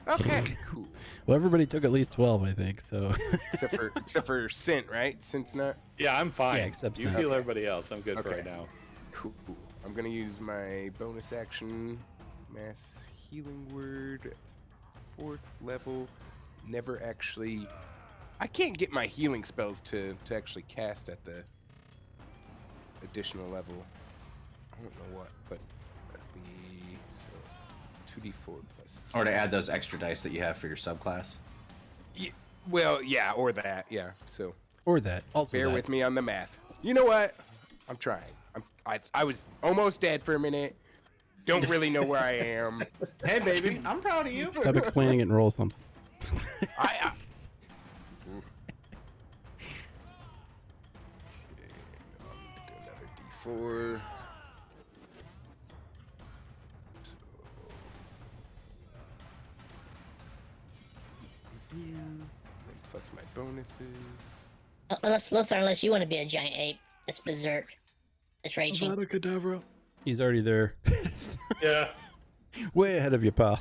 [SPEAKER 7] Okay. Cool.
[SPEAKER 1] Well, everybody took at least 12, I think, so.
[SPEAKER 7] except for Sint, right? Sint's not.
[SPEAKER 4] Yeah, I'm fine.
[SPEAKER 1] Yeah, except
[SPEAKER 4] you
[SPEAKER 1] Sam.
[SPEAKER 4] heal everybody else. I'm good for
[SPEAKER 7] Okay.
[SPEAKER 4] right now.
[SPEAKER 7] Cool. I'm gonna use my bonus action mass healing word. 4th level. Never actually. I can't get my healing spells to actually cast at the additional level. I don't know what, but that'll be so 2d4 plus.
[SPEAKER 2] Or to add those extra dice that you have for your subclass.
[SPEAKER 7] Well, yeah, or that, yeah. So
[SPEAKER 1] Or that. Also,
[SPEAKER 7] bear
[SPEAKER 1] that.
[SPEAKER 7] with me on the math. You know what? I'm trying. I was almost dead for a minute. Don't really know where I am.
[SPEAKER 2] Hey, baby, I'm proud of you.
[SPEAKER 1] Stop explaining it and roll something.
[SPEAKER 7] I do another d4. And plus my bonuses.
[SPEAKER 3] Unless you want to be a giant ape, it's berserk. It's raging.
[SPEAKER 4] Cadavra.
[SPEAKER 1] He's already there.
[SPEAKER 5] Yeah.
[SPEAKER 1] Way ahead of you, pal.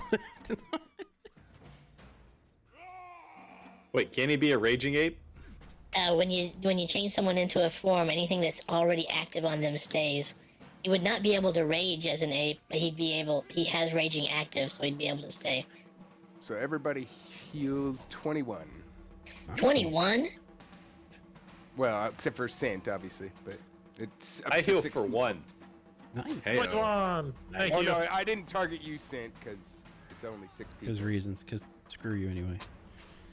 [SPEAKER 4] Wait, can he be a raging ape?
[SPEAKER 3] When you change someone into a form, anything that's already active on them stays. He would not be able to rage as an ape, but he has raging active, so he'd be able to stay.
[SPEAKER 7] So everybody heals 21.
[SPEAKER 3] 21?
[SPEAKER 7] Well, except for Sint, obviously, but it's up
[SPEAKER 4] I
[SPEAKER 7] to
[SPEAKER 4] heal
[SPEAKER 7] 6
[SPEAKER 4] for
[SPEAKER 7] people.
[SPEAKER 4] 1.
[SPEAKER 1] Nice.
[SPEAKER 4] Hey,
[SPEAKER 5] Click one. Thank
[SPEAKER 7] Oh
[SPEAKER 5] you.
[SPEAKER 7] no, I didn't target you, Sint, because it's only 6 people.
[SPEAKER 1] Because reasons. Because screw you anyway.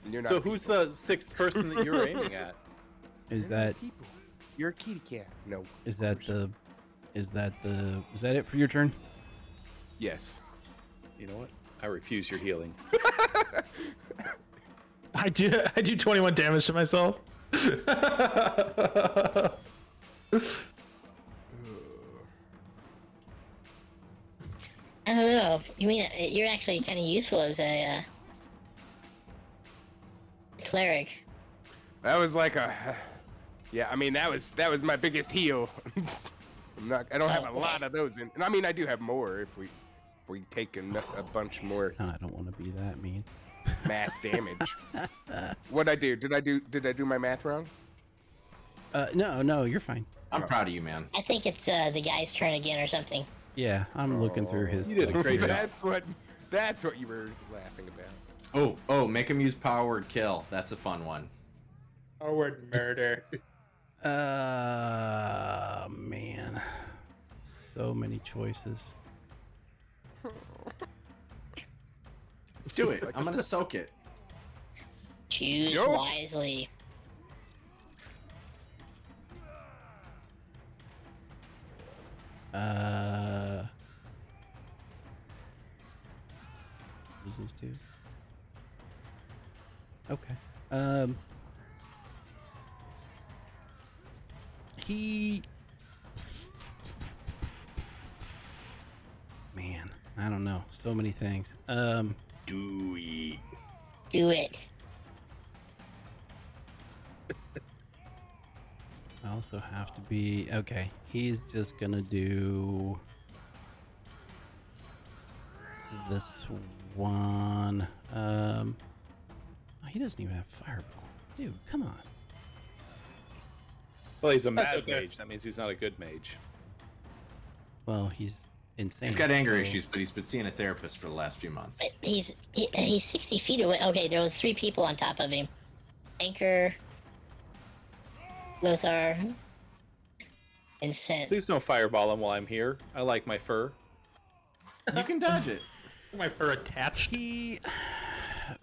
[SPEAKER 7] And you're not
[SPEAKER 4] So
[SPEAKER 7] a
[SPEAKER 4] who's
[SPEAKER 7] people.
[SPEAKER 4] the 6th person that you're aiming at?
[SPEAKER 1] Is
[SPEAKER 7] You're not a
[SPEAKER 1] that
[SPEAKER 7] people. You're a kitty cat. No.
[SPEAKER 1] is that it for your turn?
[SPEAKER 7] Yes.
[SPEAKER 4] You know what? I refuse your healing.
[SPEAKER 5] I do 21 damage to myself.
[SPEAKER 3] I don't know. You mean you're actually kind of useful as a cleric?
[SPEAKER 7] That was like a. Yeah, I mean that was my biggest heal. I don't have a lot of those in, and I mean I do have more if we take a bunch more
[SPEAKER 1] I don't want to be that mean.
[SPEAKER 7] mass damage. What'd I do? Did I do my math wrong?
[SPEAKER 1] No, you're fine.
[SPEAKER 2] I'm proud of you, man.
[SPEAKER 3] I think it's the guy's turn again or something.
[SPEAKER 1] Yeah, I'm looking through his
[SPEAKER 4] You did a
[SPEAKER 1] stuff.
[SPEAKER 4] great job.
[SPEAKER 7] That's what you were laughing about.
[SPEAKER 2] Oh, make him use power word kill. That's a fun one.
[SPEAKER 5] Or word murder.
[SPEAKER 1] Man. So many choices.
[SPEAKER 2] Do it. I'm gonna soak it.
[SPEAKER 3] Choose
[SPEAKER 7] Nope.
[SPEAKER 3] wisely.
[SPEAKER 1] Use these two. Okay. He. Man, I don't know. So many things.
[SPEAKER 2] Do it.
[SPEAKER 3] Do it.
[SPEAKER 1] I also have to be okay. He's just gonna do. this one. Oh, he doesn't even have fireball. Dude, come on.
[SPEAKER 4] Well, he's a
[SPEAKER 5] That's
[SPEAKER 4] mad
[SPEAKER 5] okay.
[SPEAKER 4] mage. That means he's not a good mage.
[SPEAKER 1] Well, he's insane.
[SPEAKER 2] He's got anger
[SPEAKER 1] so-
[SPEAKER 2] issues, but he's been seeing a therapist for the last few months.
[SPEAKER 3] He's 60 feet away. Okay, there was 3 people on top of him. Anker, Lothar, and Scent.
[SPEAKER 4] Please don't fireball him while I'm here. I like my fur.
[SPEAKER 2] You can dodge it.
[SPEAKER 5] My fur attached.
[SPEAKER 1] He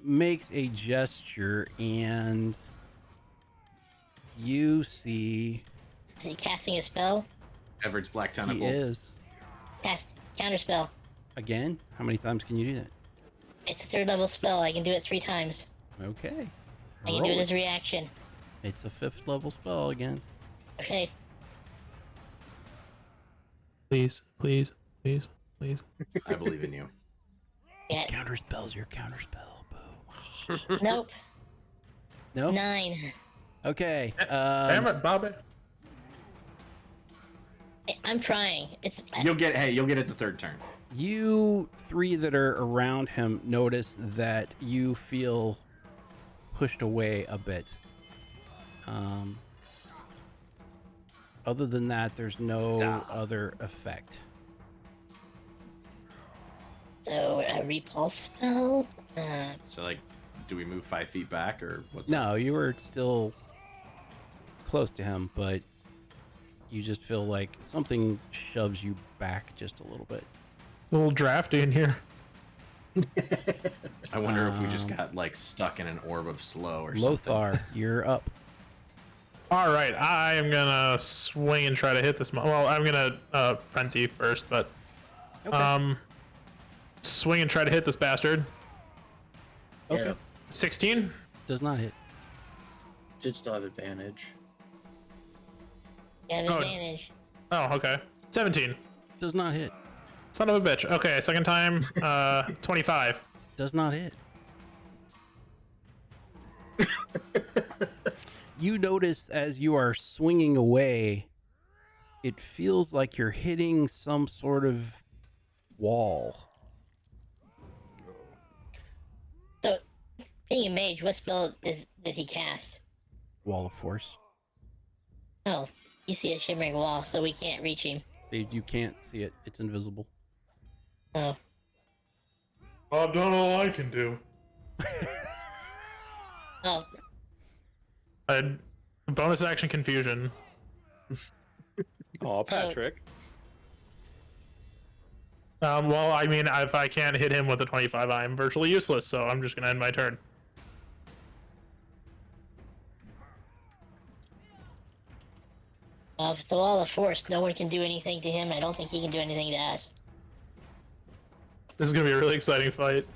[SPEAKER 1] makes a gesture, and you see
[SPEAKER 3] Is he casting a spell?
[SPEAKER 2] Everett's black
[SPEAKER 1] he
[SPEAKER 2] tentacles.
[SPEAKER 1] is.
[SPEAKER 3] Cast counterspell.
[SPEAKER 1] Again? How many times can you do that?
[SPEAKER 3] It's a 3rd level spell. I can do it 3 times.
[SPEAKER 1] Okay.
[SPEAKER 3] I can do it as a reaction.
[SPEAKER 1] It's a 5th level spell again.
[SPEAKER 3] Okay.
[SPEAKER 5] Please.
[SPEAKER 2] I believe in you.
[SPEAKER 3] Yeah.
[SPEAKER 1] Counter spells your counter spell. Boom.
[SPEAKER 3] Nope.
[SPEAKER 1] No?
[SPEAKER 3] 9.
[SPEAKER 1] Okay.
[SPEAKER 5] Damn it, Bobby.
[SPEAKER 3] I'm trying. It's
[SPEAKER 2] You'll get it the 3rd turn.
[SPEAKER 1] You 3 that are around him notice that you feel pushed away a bit. Other than that, there's no other effect.
[SPEAKER 3] so a repulse spell.
[SPEAKER 2] So like, do we move 5 feet back or what's
[SPEAKER 1] No, you were still close to him, but you just feel like something shoves you back just a little bit.
[SPEAKER 5] It's a little drafty in here.
[SPEAKER 2] I wonder if we just got like stuck in an orb of slow or something.
[SPEAKER 1] Lothar, you're up.
[SPEAKER 5] All right, I am gonna swing and try to hit this. Well, I'm gonna frenzy first, but
[SPEAKER 1] Okay.
[SPEAKER 5] swing and try to hit this bastard.
[SPEAKER 1] Okay.
[SPEAKER 5] 16.
[SPEAKER 1] Does not hit.
[SPEAKER 6] Should still have advantage.
[SPEAKER 3] You have
[SPEAKER 5] Oh.
[SPEAKER 3] advantage.
[SPEAKER 5] Oh, okay. 17.
[SPEAKER 1] Does not hit.
[SPEAKER 5] Son of a bitch. Okay, second time. 25.
[SPEAKER 1] Does not hit. You notice as you are swinging away, it feels like you're hitting some sort of wall.
[SPEAKER 3] So, being a mage, what spell did he cast?
[SPEAKER 1] Wall of force.
[SPEAKER 3] Oh, you see a shimmering wall, so we can't reach him.
[SPEAKER 1] You can't see it. It's invisible.
[SPEAKER 3] Oh.
[SPEAKER 5] I've done all I can do.
[SPEAKER 3] Oh,
[SPEAKER 5] Bonus action confusion.
[SPEAKER 4] Oh, Patrick.
[SPEAKER 5] Well, I mean, if I can't hit him with a 25, I'm virtually useless, so I'm just gonna end my turn.
[SPEAKER 3] well, if it's a wall of force, no one can do anything to him. I don't think he can do anything to us.
[SPEAKER 5] This is gonna be a really exciting fight.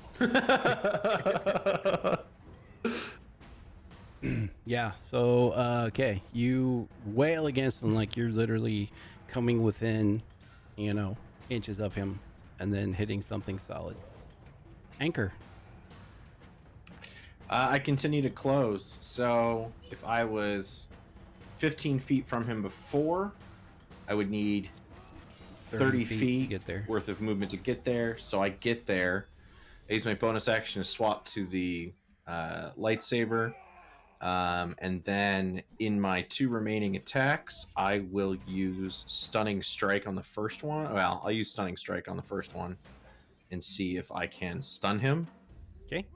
[SPEAKER 1] Yeah, so, okay. You wail against him like you're literally coming within, inches of him and then hitting something solid. Anker.
[SPEAKER 2] I continue to close. So if I was 15 feet from him before, I would need 30
[SPEAKER 1] feet
[SPEAKER 2] feet
[SPEAKER 1] to get there.
[SPEAKER 2] worth of movement to get there. So I get there. I use my bonus action to swap to the lightsaber. And then in my 2 remaining attacks, I will use Stunning Strike on the first one. Well, I'll use Stunning Strike on the first one and see if I can stun him.
[SPEAKER 1] Okay.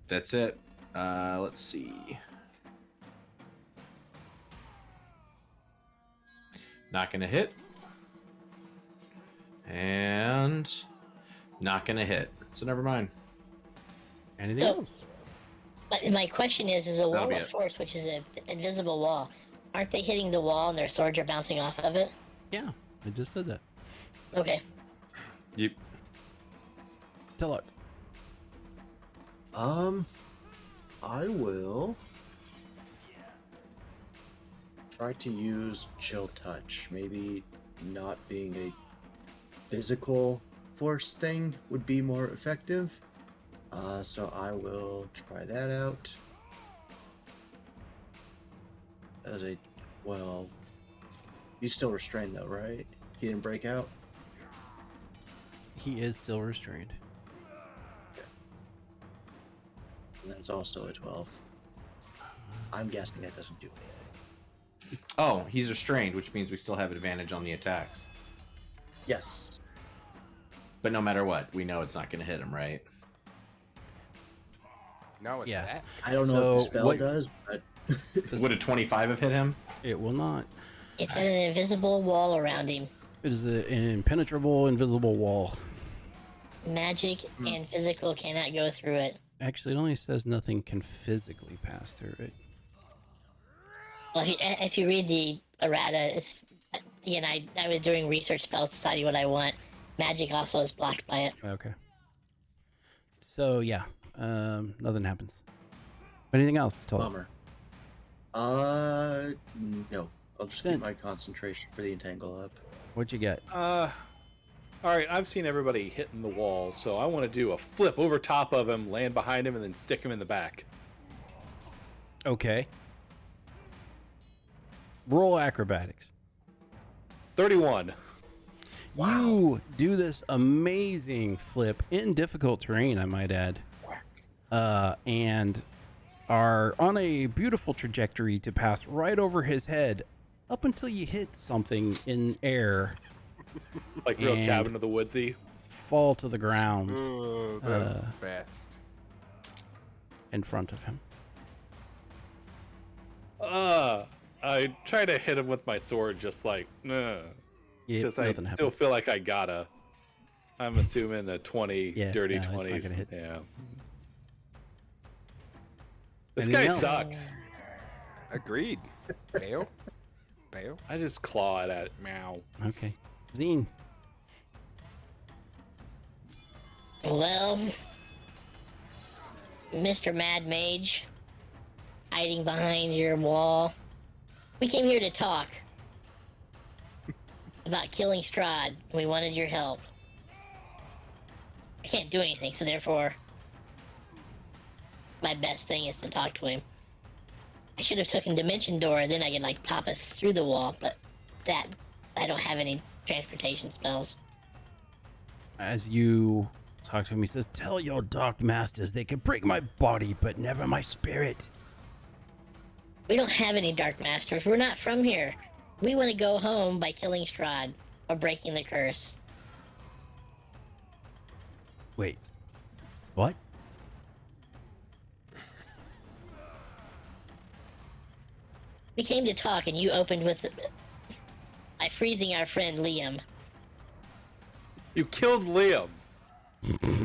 [SPEAKER 2] That's it. Let's see. Not gonna hit. And not gonna hit. So never mind.
[SPEAKER 1] Anything
[SPEAKER 3] So-
[SPEAKER 1] else?
[SPEAKER 3] But my question is a
[SPEAKER 2] That'll
[SPEAKER 3] wall
[SPEAKER 2] be
[SPEAKER 3] of
[SPEAKER 2] it.
[SPEAKER 3] force, which is an invisible wall, aren't they hitting the wall and their swords are bouncing off of it?
[SPEAKER 1] Yeah, I just said that.
[SPEAKER 3] Okay.
[SPEAKER 2] Yep.
[SPEAKER 1] Teloch.
[SPEAKER 6] I will try to use Chill Touch. Maybe not being a physical force thing would be more effective. So I will try that out. As a, well, he's still restrained though, right? He didn't break out?
[SPEAKER 1] He is still restrained.
[SPEAKER 6] And then it's also a 12. I'm guessing that doesn't do anything.
[SPEAKER 2] Oh, he's restrained, which means we still have advantage on the attacks.
[SPEAKER 6] Yes.
[SPEAKER 2] But no matter what, we know it's not going to hit him, right?
[SPEAKER 7] Now with
[SPEAKER 1] Yeah.
[SPEAKER 7] that,
[SPEAKER 6] I don't know what the spell does, but
[SPEAKER 2] Would a 25 have hit him?
[SPEAKER 1] It will not.
[SPEAKER 3] It's got an invisible wall around him.
[SPEAKER 1] It is an impenetrable, invisible wall.
[SPEAKER 3] Magic and physical cannot go through it.
[SPEAKER 1] Actually, it only says nothing can physically pass through it.
[SPEAKER 3] Well, if you read the errata, it's again. I was doing research spells, deciding what I want. Magic also is blocked by it.
[SPEAKER 1] Okay. So yeah, nothing happens. Anything else, Teloch?
[SPEAKER 6] bummer. No. I'll just
[SPEAKER 1] Sent.
[SPEAKER 6] keep my concentration for the entangle up.
[SPEAKER 1] What'd you get?
[SPEAKER 4] All right, I've seen everybody hitting the wall, so I want to do a flip over top of him, land behind him, and then stick him in the back.
[SPEAKER 1] Okay. Roll acrobatics.
[SPEAKER 4] 31.
[SPEAKER 1] You do this amazing flip in difficult terrain, I might add, and are on a beautiful trajectory to pass right over his head up until you hit something in air,
[SPEAKER 4] Like real
[SPEAKER 1] And-
[SPEAKER 4] Cabin of the Woodsy.
[SPEAKER 1] fall to the ground
[SPEAKER 7] oh, that's fast.
[SPEAKER 1] in front of him.
[SPEAKER 4] I try to hit him with my sword, just like,
[SPEAKER 1] Yeah,
[SPEAKER 4] because I
[SPEAKER 1] nothing
[SPEAKER 4] still
[SPEAKER 1] happens.
[SPEAKER 4] feel like I gotta. I'm assuming a 20,
[SPEAKER 1] Yeah,
[SPEAKER 4] dirty
[SPEAKER 1] no, it's not
[SPEAKER 4] 20s.
[SPEAKER 1] gonna hit.
[SPEAKER 4] Yeah. This
[SPEAKER 1] Anything
[SPEAKER 4] guy
[SPEAKER 1] else?
[SPEAKER 4] sucks.
[SPEAKER 7] Agreed. Bail.
[SPEAKER 4] I just claw it at it. Meow.
[SPEAKER 1] Okay. Zeen.
[SPEAKER 3] Well, Mr. Mad Mage, hiding behind your wall, we came here to talk about killing Strahd. We wanted your help. I can't do anything, so therefore, my best thing is to talk to him. I should have taken Dimension Door, then I could like pop us through the wall, but that I don't have any transportation spells.
[SPEAKER 1] As you talk to him, he says, "Tell your dark masters they can break my body, but never my spirit."
[SPEAKER 3] We don't have any Dark Masters. We're not from here. We want to go home by killing Strahd or breaking the curse.
[SPEAKER 1] Wait. What?
[SPEAKER 3] We came to talk, and you opened with by freezing our friend Liam.
[SPEAKER 4] You killed Liam.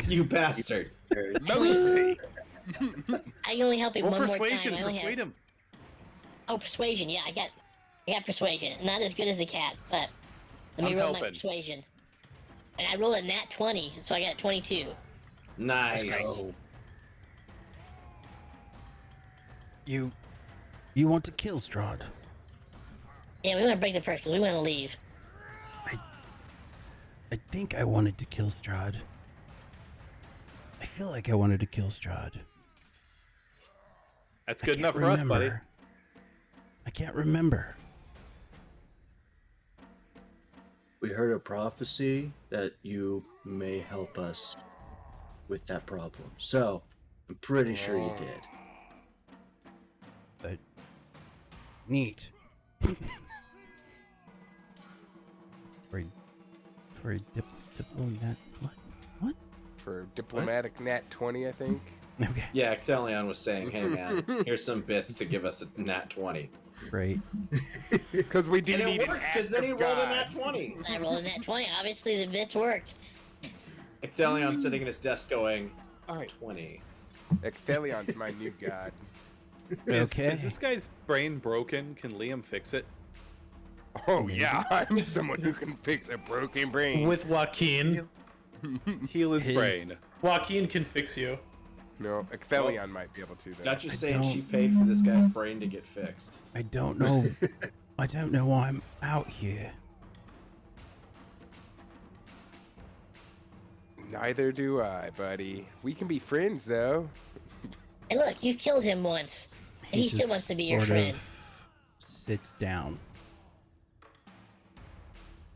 [SPEAKER 2] You bastard.
[SPEAKER 3] I can only help him
[SPEAKER 4] Roll
[SPEAKER 3] one
[SPEAKER 4] persuasion.
[SPEAKER 3] more time. I only
[SPEAKER 4] Persuade
[SPEAKER 3] have...
[SPEAKER 4] him.
[SPEAKER 3] Oh, persuasion. Yeah, I got persuasion. Not as good as the cat, but let me
[SPEAKER 4] I'm
[SPEAKER 3] roll my
[SPEAKER 4] helping.
[SPEAKER 3] persuasion. And I rolled a nat 20, so I got a 22.
[SPEAKER 2] Nice.
[SPEAKER 1] You want to kill Strahd?
[SPEAKER 3] Yeah, we want to break the curse because we want to leave.
[SPEAKER 1] I think I wanted to kill Strahd. I feel like I wanted to kill Strahd.
[SPEAKER 4] That's
[SPEAKER 1] I
[SPEAKER 4] good
[SPEAKER 1] can't
[SPEAKER 4] enough for us, buddy.
[SPEAKER 1] remember. I can't remember.
[SPEAKER 6] We heard a prophecy that you may help us with that problem. So, I'm pretty sure you did.
[SPEAKER 1] But neat. for a diplomat. What?
[SPEAKER 7] For diplomatic nat 20, I think.
[SPEAKER 1] Okay.
[SPEAKER 2] Yeah, Cthelion was saying, hey man, here's some bits to give us a nat 20.
[SPEAKER 1] Great.
[SPEAKER 7] Because we do
[SPEAKER 2] And
[SPEAKER 7] need
[SPEAKER 2] it worked, because then he rolled a nat 20.
[SPEAKER 3] I rolled a nat 20. Obviously, the bits worked.
[SPEAKER 2] Cthelion's sitting at his desk going,
[SPEAKER 4] Alright.
[SPEAKER 2] 20.
[SPEAKER 7] Ecthelion's my new god.
[SPEAKER 1] Okay.
[SPEAKER 4] Is this guy's brain broken? Can Liam fix it?
[SPEAKER 7] Oh yeah, I'm someone who can fix a broken brain.
[SPEAKER 5] With Joaquin.
[SPEAKER 4] Heal his
[SPEAKER 1] His-
[SPEAKER 4] brain.
[SPEAKER 5] Joaquin can fix you.
[SPEAKER 7] No, Ecthelion might be able to. Though.
[SPEAKER 2] Dutch is
[SPEAKER 1] I
[SPEAKER 2] saying she
[SPEAKER 1] don't-
[SPEAKER 2] paid for this guy's brain to get fixed.
[SPEAKER 1] I don't know. I don't know why I'm out here.
[SPEAKER 7] Neither do I, buddy. We can be friends though.
[SPEAKER 3] And look, you killed him once. And he still
[SPEAKER 1] just
[SPEAKER 3] wants to be your
[SPEAKER 1] sort
[SPEAKER 3] friend.
[SPEAKER 1] of sits down.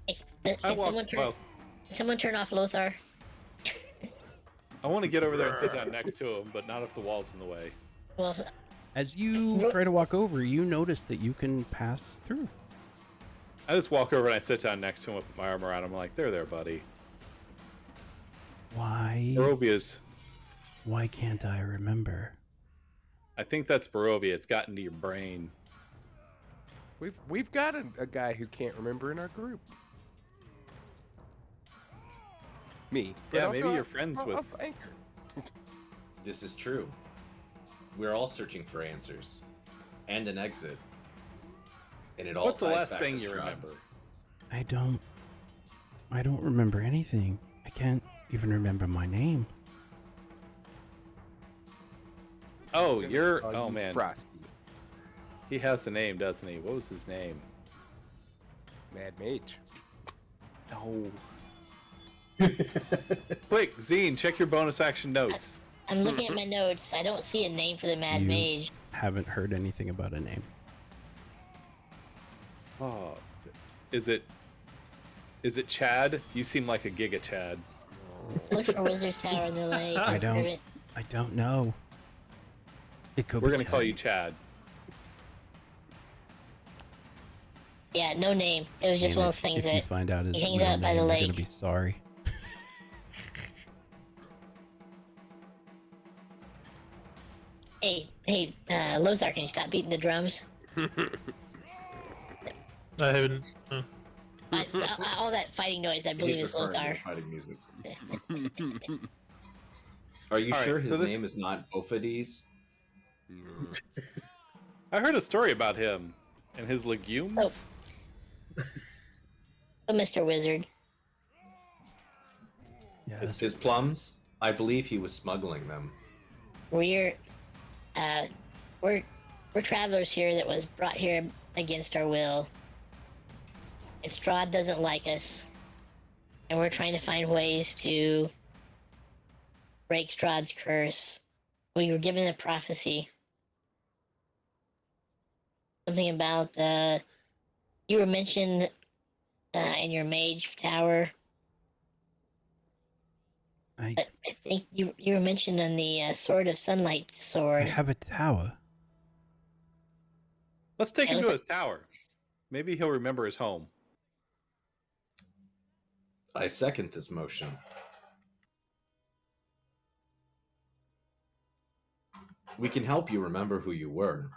[SPEAKER 3] Hey, can someone turn off Lothar?
[SPEAKER 4] I want to get over there and sit down next to him, but not if the wall's in the way.
[SPEAKER 3] Well,
[SPEAKER 1] As you try to walk over, you notice that you can pass through.
[SPEAKER 4] I just walk over and I sit down next to him with my arm around him. I'm like, there, buddy.
[SPEAKER 1] Why?
[SPEAKER 4] Barovia's.
[SPEAKER 1] Why can't I remember?
[SPEAKER 4] I think that's Barovia. It's gotten to your brain.
[SPEAKER 7] We've got a guy who can't remember in our group. Me. But
[SPEAKER 4] Yeah,
[SPEAKER 7] also
[SPEAKER 4] maybe you're friends with.
[SPEAKER 7] Anker.
[SPEAKER 2] This is true. We're all searching for answers and an exit. And it all
[SPEAKER 4] What's the
[SPEAKER 2] ties
[SPEAKER 4] last
[SPEAKER 2] back
[SPEAKER 4] thing
[SPEAKER 2] to
[SPEAKER 4] you
[SPEAKER 2] Strahd.
[SPEAKER 4] remember?
[SPEAKER 1] I don't remember anything. I can't even remember my name.
[SPEAKER 4] Oh, you're. Oh,
[SPEAKER 7] you
[SPEAKER 4] man.
[SPEAKER 7] Frosty.
[SPEAKER 4] He has a name, doesn't he? What was his name?
[SPEAKER 7] Mad Mage.
[SPEAKER 4] No. Quick, Zeen, check your bonus action notes.
[SPEAKER 3] I'm looking at my notes. I don't see a name for the Mad
[SPEAKER 1] You-
[SPEAKER 3] Mage.
[SPEAKER 1] Haven't heard anything about a name.
[SPEAKER 4] Oh, is it Chad? You seem like a Giga Chad.
[SPEAKER 3] Look for Wizard's Tower in the lake.
[SPEAKER 1] I don't.
[SPEAKER 3] Ribbit.
[SPEAKER 1] I don't know. It could
[SPEAKER 4] We're
[SPEAKER 1] be
[SPEAKER 4] gonna call
[SPEAKER 1] Chad.
[SPEAKER 4] you Chad.
[SPEAKER 3] Yeah, no name. It was just
[SPEAKER 1] Damn
[SPEAKER 3] one
[SPEAKER 1] it.
[SPEAKER 3] of those things
[SPEAKER 1] If you
[SPEAKER 3] that
[SPEAKER 1] find out his
[SPEAKER 3] he hangs
[SPEAKER 1] real
[SPEAKER 3] out by
[SPEAKER 1] name,
[SPEAKER 3] the
[SPEAKER 1] you're gonna
[SPEAKER 3] lake.
[SPEAKER 1] be sorry.
[SPEAKER 3] Hey, Lothar, can you stop beating the drums?
[SPEAKER 5] I haven't.
[SPEAKER 3] All that fighting noise, I believe,
[SPEAKER 2] He's
[SPEAKER 3] is
[SPEAKER 2] referring to
[SPEAKER 3] Lothar.
[SPEAKER 2] the fighting music. Are you
[SPEAKER 4] All right,
[SPEAKER 2] sure his
[SPEAKER 4] so this-
[SPEAKER 2] name is not Ophides?
[SPEAKER 4] I heard a story about him and his legumes.
[SPEAKER 3] Oh, Mr. Wizard.
[SPEAKER 1] Yes.
[SPEAKER 2] His plums? I believe he was smuggling them.
[SPEAKER 3] We're travelers here that was brought here against our will. And Strahd doesn't like us, and we're trying to find ways to break Strahd's curse. We were given a prophecy. Something about you were mentioned in your mage tower.
[SPEAKER 1] I
[SPEAKER 3] I think you were mentioned on the Sword of Sunlight
[SPEAKER 1] I
[SPEAKER 3] sword.
[SPEAKER 1] have a tower.
[SPEAKER 4] Let's take
[SPEAKER 3] Yeah,
[SPEAKER 4] him to
[SPEAKER 3] let's-
[SPEAKER 4] his tower. Maybe he'll remember his home.
[SPEAKER 2] I second this motion. We can help you remember who you were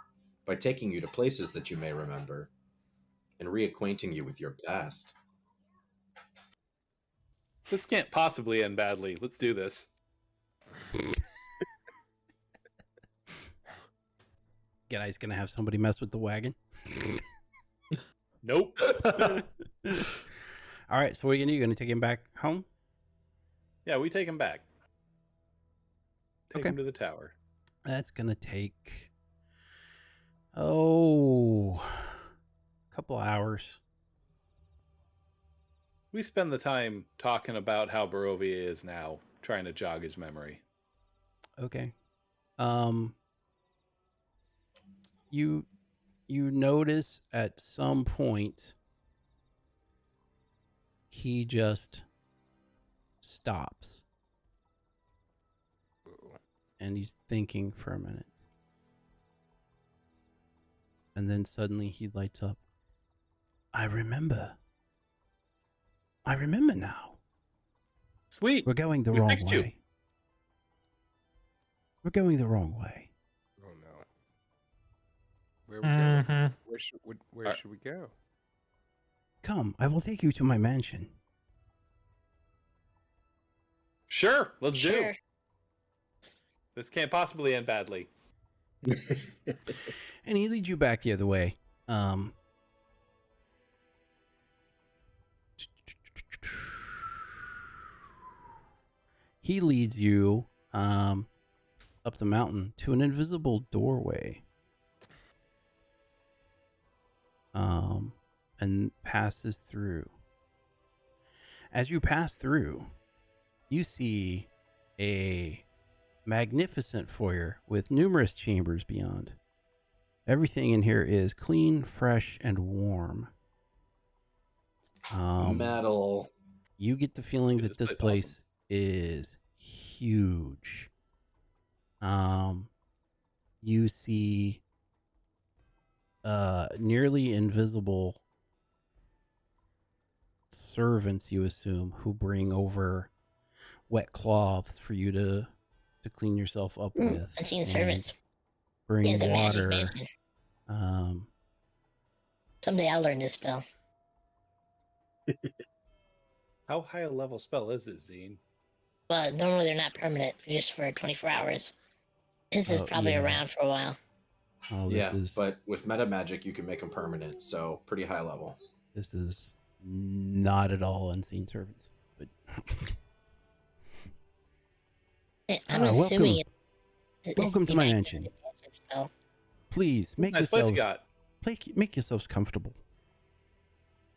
[SPEAKER 2] by taking you to places that you may remember and reacquainting you with your past.
[SPEAKER 4] This can't possibly end badly. Let's do this.
[SPEAKER 1] Guy's gonna have somebody mess with the wagon.
[SPEAKER 4] Nope.
[SPEAKER 1] All right, so what are you gonna do? You gonna take him back home?
[SPEAKER 4] Yeah, we take him back. Take
[SPEAKER 1] Okay.
[SPEAKER 4] him to the tower.
[SPEAKER 1] That's gonna take a couple hours.
[SPEAKER 4] We spend the time talking about how Barovia is now, trying to jog his memory.
[SPEAKER 1] Okay. You notice at some point he just stops and he's thinking for a minute. And then suddenly he lights up. I remember now.
[SPEAKER 4] Sweet.
[SPEAKER 1] We're going the
[SPEAKER 4] We
[SPEAKER 1] wrong
[SPEAKER 4] fixed you.
[SPEAKER 1] way. We're going the wrong way.
[SPEAKER 7] Oh no. Where we going?
[SPEAKER 5] Mhm.
[SPEAKER 7] Where should we go?
[SPEAKER 1] Come, I will take you to my mansion.
[SPEAKER 4] Sure, let's do.
[SPEAKER 3] Sure.
[SPEAKER 4] This can't possibly end badly.
[SPEAKER 1] And he leads you back the other way. He leads you up the mountain to an invisible doorway. And passes through. As you pass through, you see a magnificent foyer with numerous chambers beyond. Everything in here is clean, fresh, and warm.
[SPEAKER 2] Metal.
[SPEAKER 1] You get the feeling
[SPEAKER 4] Dude,
[SPEAKER 1] that
[SPEAKER 4] this
[SPEAKER 1] this
[SPEAKER 4] place
[SPEAKER 1] place is huge. You see nearly invisible servants, you assume, who bring over wet cloths for you to clean yourself up with.
[SPEAKER 3] I've seen
[SPEAKER 1] and
[SPEAKER 3] servants.
[SPEAKER 1] Bring
[SPEAKER 3] It's a magic
[SPEAKER 1] water.
[SPEAKER 3] mansion. Someday I'll learn this spell.
[SPEAKER 4] How high a level spell is it, Zeen?
[SPEAKER 3] Well, normally they're not permanent, just for 24 hours. This is probably
[SPEAKER 1] yeah.
[SPEAKER 3] around for a while.
[SPEAKER 1] Oh,
[SPEAKER 2] yeah, but with meta magic, you can make them permanent, so pretty high level.
[SPEAKER 1] This is not at all unseen servants. But
[SPEAKER 3] I'm assuming
[SPEAKER 1] welcome to my mansion.
[SPEAKER 3] Spell.
[SPEAKER 1] Please make
[SPEAKER 4] nice place
[SPEAKER 1] yourselves
[SPEAKER 4] you got.
[SPEAKER 1] make yourselves comfortable.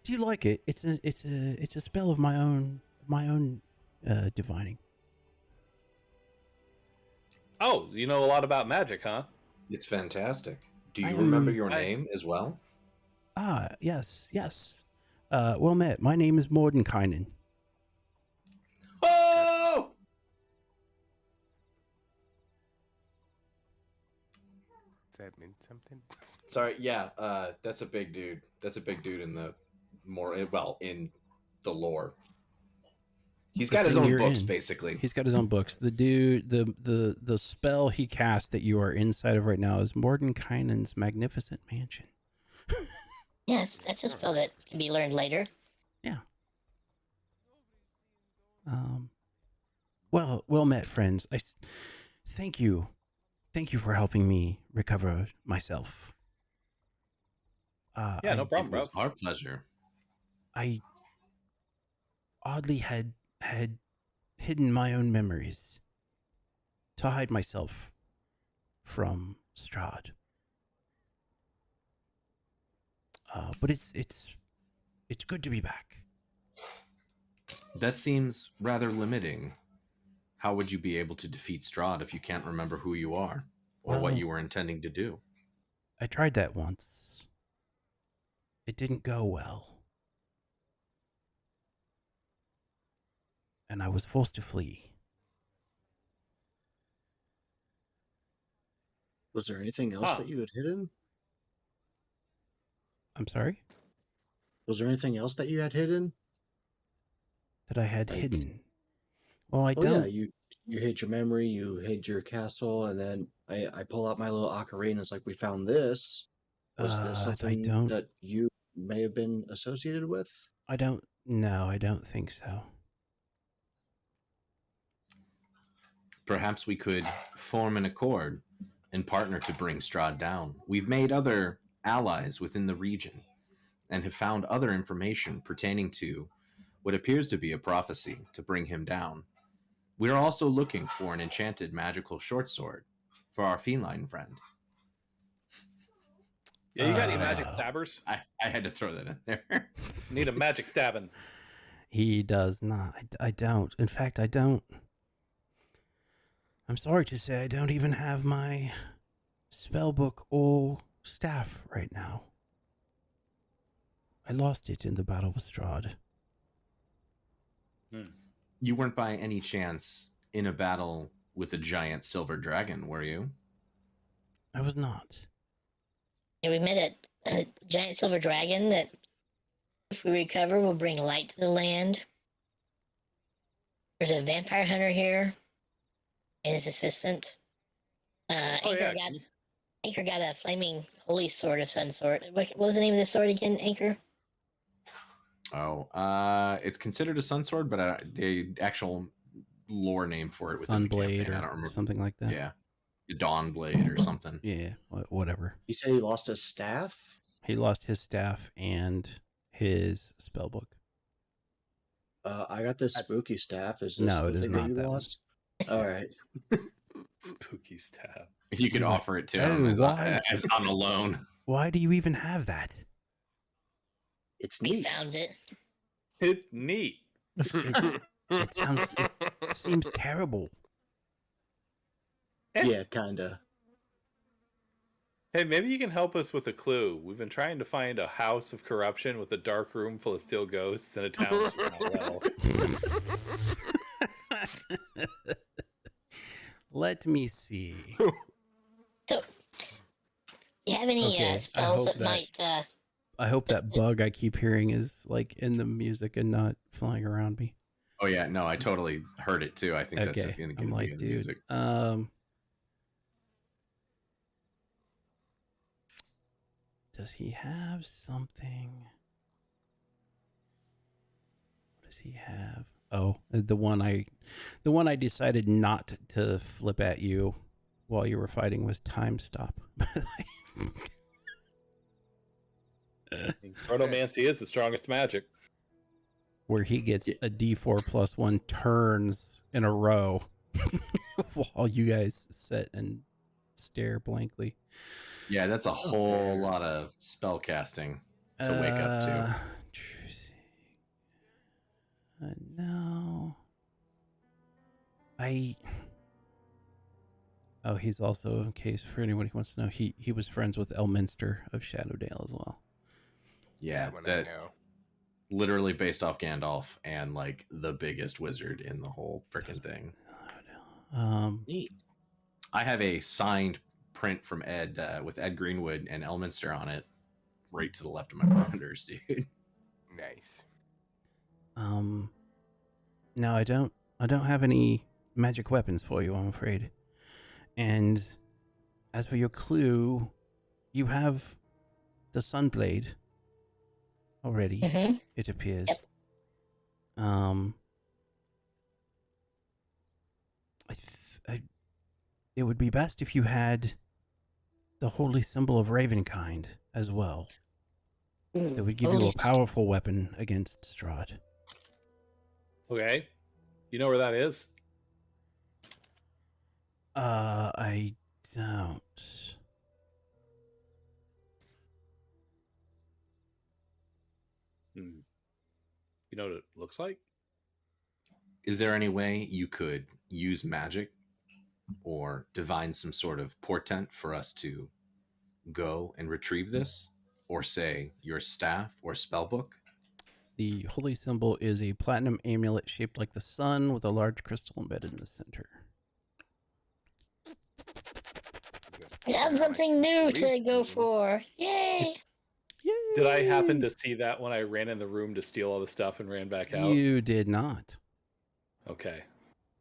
[SPEAKER 1] Do you like it? It's a spell of my own divining.
[SPEAKER 4] Oh, you know a lot about magic, huh?
[SPEAKER 2] It's fantastic. Do you remember your name as well?
[SPEAKER 1] Yes. Well met. My name is Mordenkainen.
[SPEAKER 2] Oh!
[SPEAKER 7] Does that mean something?
[SPEAKER 2] Sorry, yeah, that's a big dude. That's a big dude in the in the lore. He's got his own books, basically.
[SPEAKER 1] He's got his own books. The dude, the spell he cast that you are inside of right now is Mordenkainen's Magnificent Mansion.
[SPEAKER 3] Yeah, that's a spell that can be learned later.
[SPEAKER 1] Yeah. Well met, friends. Thank you for helping me recover myself.
[SPEAKER 4] Yeah, no problem, bro.
[SPEAKER 2] It was our pleasure.
[SPEAKER 1] I oddly had hidden my own memories to hide myself from Strahd. But it's good to be back.
[SPEAKER 2] That seems rather limiting. How would you be able to defeat Strahd if you can't remember who you are or what you were intending to do?
[SPEAKER 1] I tried that once. It didn't go well. And I was forced to flee.
[SPEAKER 6] Was there anything else that you had hidden?
[SPEAKER 1] I'm sorry?
[SPEAKER 6] Was there anything else that you had hidden?
[SPEAKER 1] That I had hidden? Well, I don't...
[SPEAKER 6] Yeah, you hid your memory, you hid your castle, and then I pull out my little ocarina. It's like, we found this. Was this something that you may have been associated with?
[SPEAKER 1] No, I don't think so.
[SPEAKER 2] Perhaps we could form an accord and partner to bring Strahd down. We've made other allies within the region and have found other information pertaining to what appears to be a prophecy to bring him down. We are also looking for an enchanted magical short sword for our feline friend.
[SPEAKER 4] Yeah, you got any magic stabbers?
[SPEAKER 2] I had to throw that in there.
[SPEAKER 4] Need a magic stabbing.
[SPEAKER 1] He does not. I don't. In fact, I don't. I'm sorry to say I don't even have my spellbook or staff right now. I lost it in the Battle of Strahd.
[SPEAKER 2] You weren't by any chance in a battle with a giant silver dragon, were you?
[SPEAKER 1] I was not.
[SPEAKER 3] Yeah, we met a giant silver dragon that, if we recover, will bring light to the land. There's a vampire hunter here and his assistant. Anker got a flaming holy sword of some sort. What was the name of the sword again, Anker?
[SPEAKER 2] Oh, it's considered a sun sword, but the actual lore name for it within the campaign, I don't remember.
[SPEAKER 1] Something like that.
[SPEAKER 2] Yeah, the Dawn Blade or something.
[SPEAKER 1] Yeah, whatever.
[SPEAKER 6] You say he lost his staff?
[SPEAKER 1] He lost his staff and his spellbook.
[SPEAKER 6] I got this spooky staff. Is this
[SPEAKER 1] no,
[SPEAKER 6] the
[SPEAKER 1] it is
[SPEAKER 6] thing
[SPEAKER 1] not
[SPEAKER 6] that you
[SPEAKER 1] that
[SPEAKER 6] lost? All right.
[SPEAKER 4] Spooky staff.
[SPEAKER 2] You could offer it to him as on a loan.
[SPEAKER 1] Why do you even have that?
[SPEAKER 6] It's
[SPEAKER 3] We
[SPEAKER 6] neat.
[SPEAKER 3] found it.
[SPEAKER 4] It's neat.
[SPEAKER 1] It seems terrible.
[SPEAKER 6] Yeah, kinda.
[SPEAKER 4] Hey, maybe you can help us with a clue. We've been trying to find a house of corruption with a dark room full of steel ghosts in a town which is not well.
[SPEAKER 1] Let me see.
[SPEAKER 3] So, you have any
[SPEAKER 1] Okay,
[SPEAKER 3] spells that might?
[SPEAKER 1] I hope that bug I keep hearing is like in the music and not flying around me.
[SPEAKER 2] Oh yeah, no, I totally heard it too. I think that's
[SPEAKER 1] Okay,
[SPEAKER 2] going to
[SPEAKER 1] I'm
[SPEAKER 2] be
[SPEAKER 1] like,
[SPEAKER 2] in the
[SPEAKER 1] dude.
[SPEAKER 2] music.
[SPEAKER 1] Does he have something? What does he have? Oh, the one I decided not to flip at you while you were fighting was Time Stop.
[SPEAKER 4] Chronomancy is the strongest magic.
[SPEAKER 1] Where he gets a D4 plus 1 turns in a row while you guys sit and stare blankly.
[SPEAKER 2] Yeah, that's a whole lot of spell casting to wake up to.
[SPEAKER 1] No. Oh, he's also, in case for anyone who wants to know, he was friends with Elminster of Shadowdale as well.
[SPEAKER 2] Yeah, that literally based off Gandalf and like the biggest wizard in the whole freaking thing.
[SPEAKER 6] Neat.
[SPEAKER 2] I have a signed print from Ed with Ed Greenwood and Elminster on it, right to the left of my monitors, dude.
[SPEAKER 7] Nice.
[SPEAKER 1] No, I don't have any magic weapons for you, I'm afraid. And as for your clue, you have the Sunblade already.
[SPEAKER 3] Mm-hmm.
[SPEAKER 1] It appears.
[SPEAKER 3] Yep.
[SPEAKER 1] It would be best if you had the holy symbol of Ravenkind as well. It would give you a powerful weapon against Strahd.
[SPEAKER 4] Okay. You know where that is?
[SPEAKER 1] I don't.
[SPEAKER 4] You know what it looks like?
[SPEAKER 2] Is there any way you could use magic or divine some sort of portent for us to go and retrieve this? Or say your staff or spellbook?
[SPEAKER 1] The holy symbol is a platinum amulet shaped like the sun with a large crystal embedded in the center.
[SPEAKER 3] We have something new to go for. Yay!
[SPEAKER 1] Yay!
[SPEAKER 4] Did I happen to see that when I ran in the room to steal all the stuff and ran back out?
[SPEAKER 1] You did not.
[SPEAKER 4] Okay.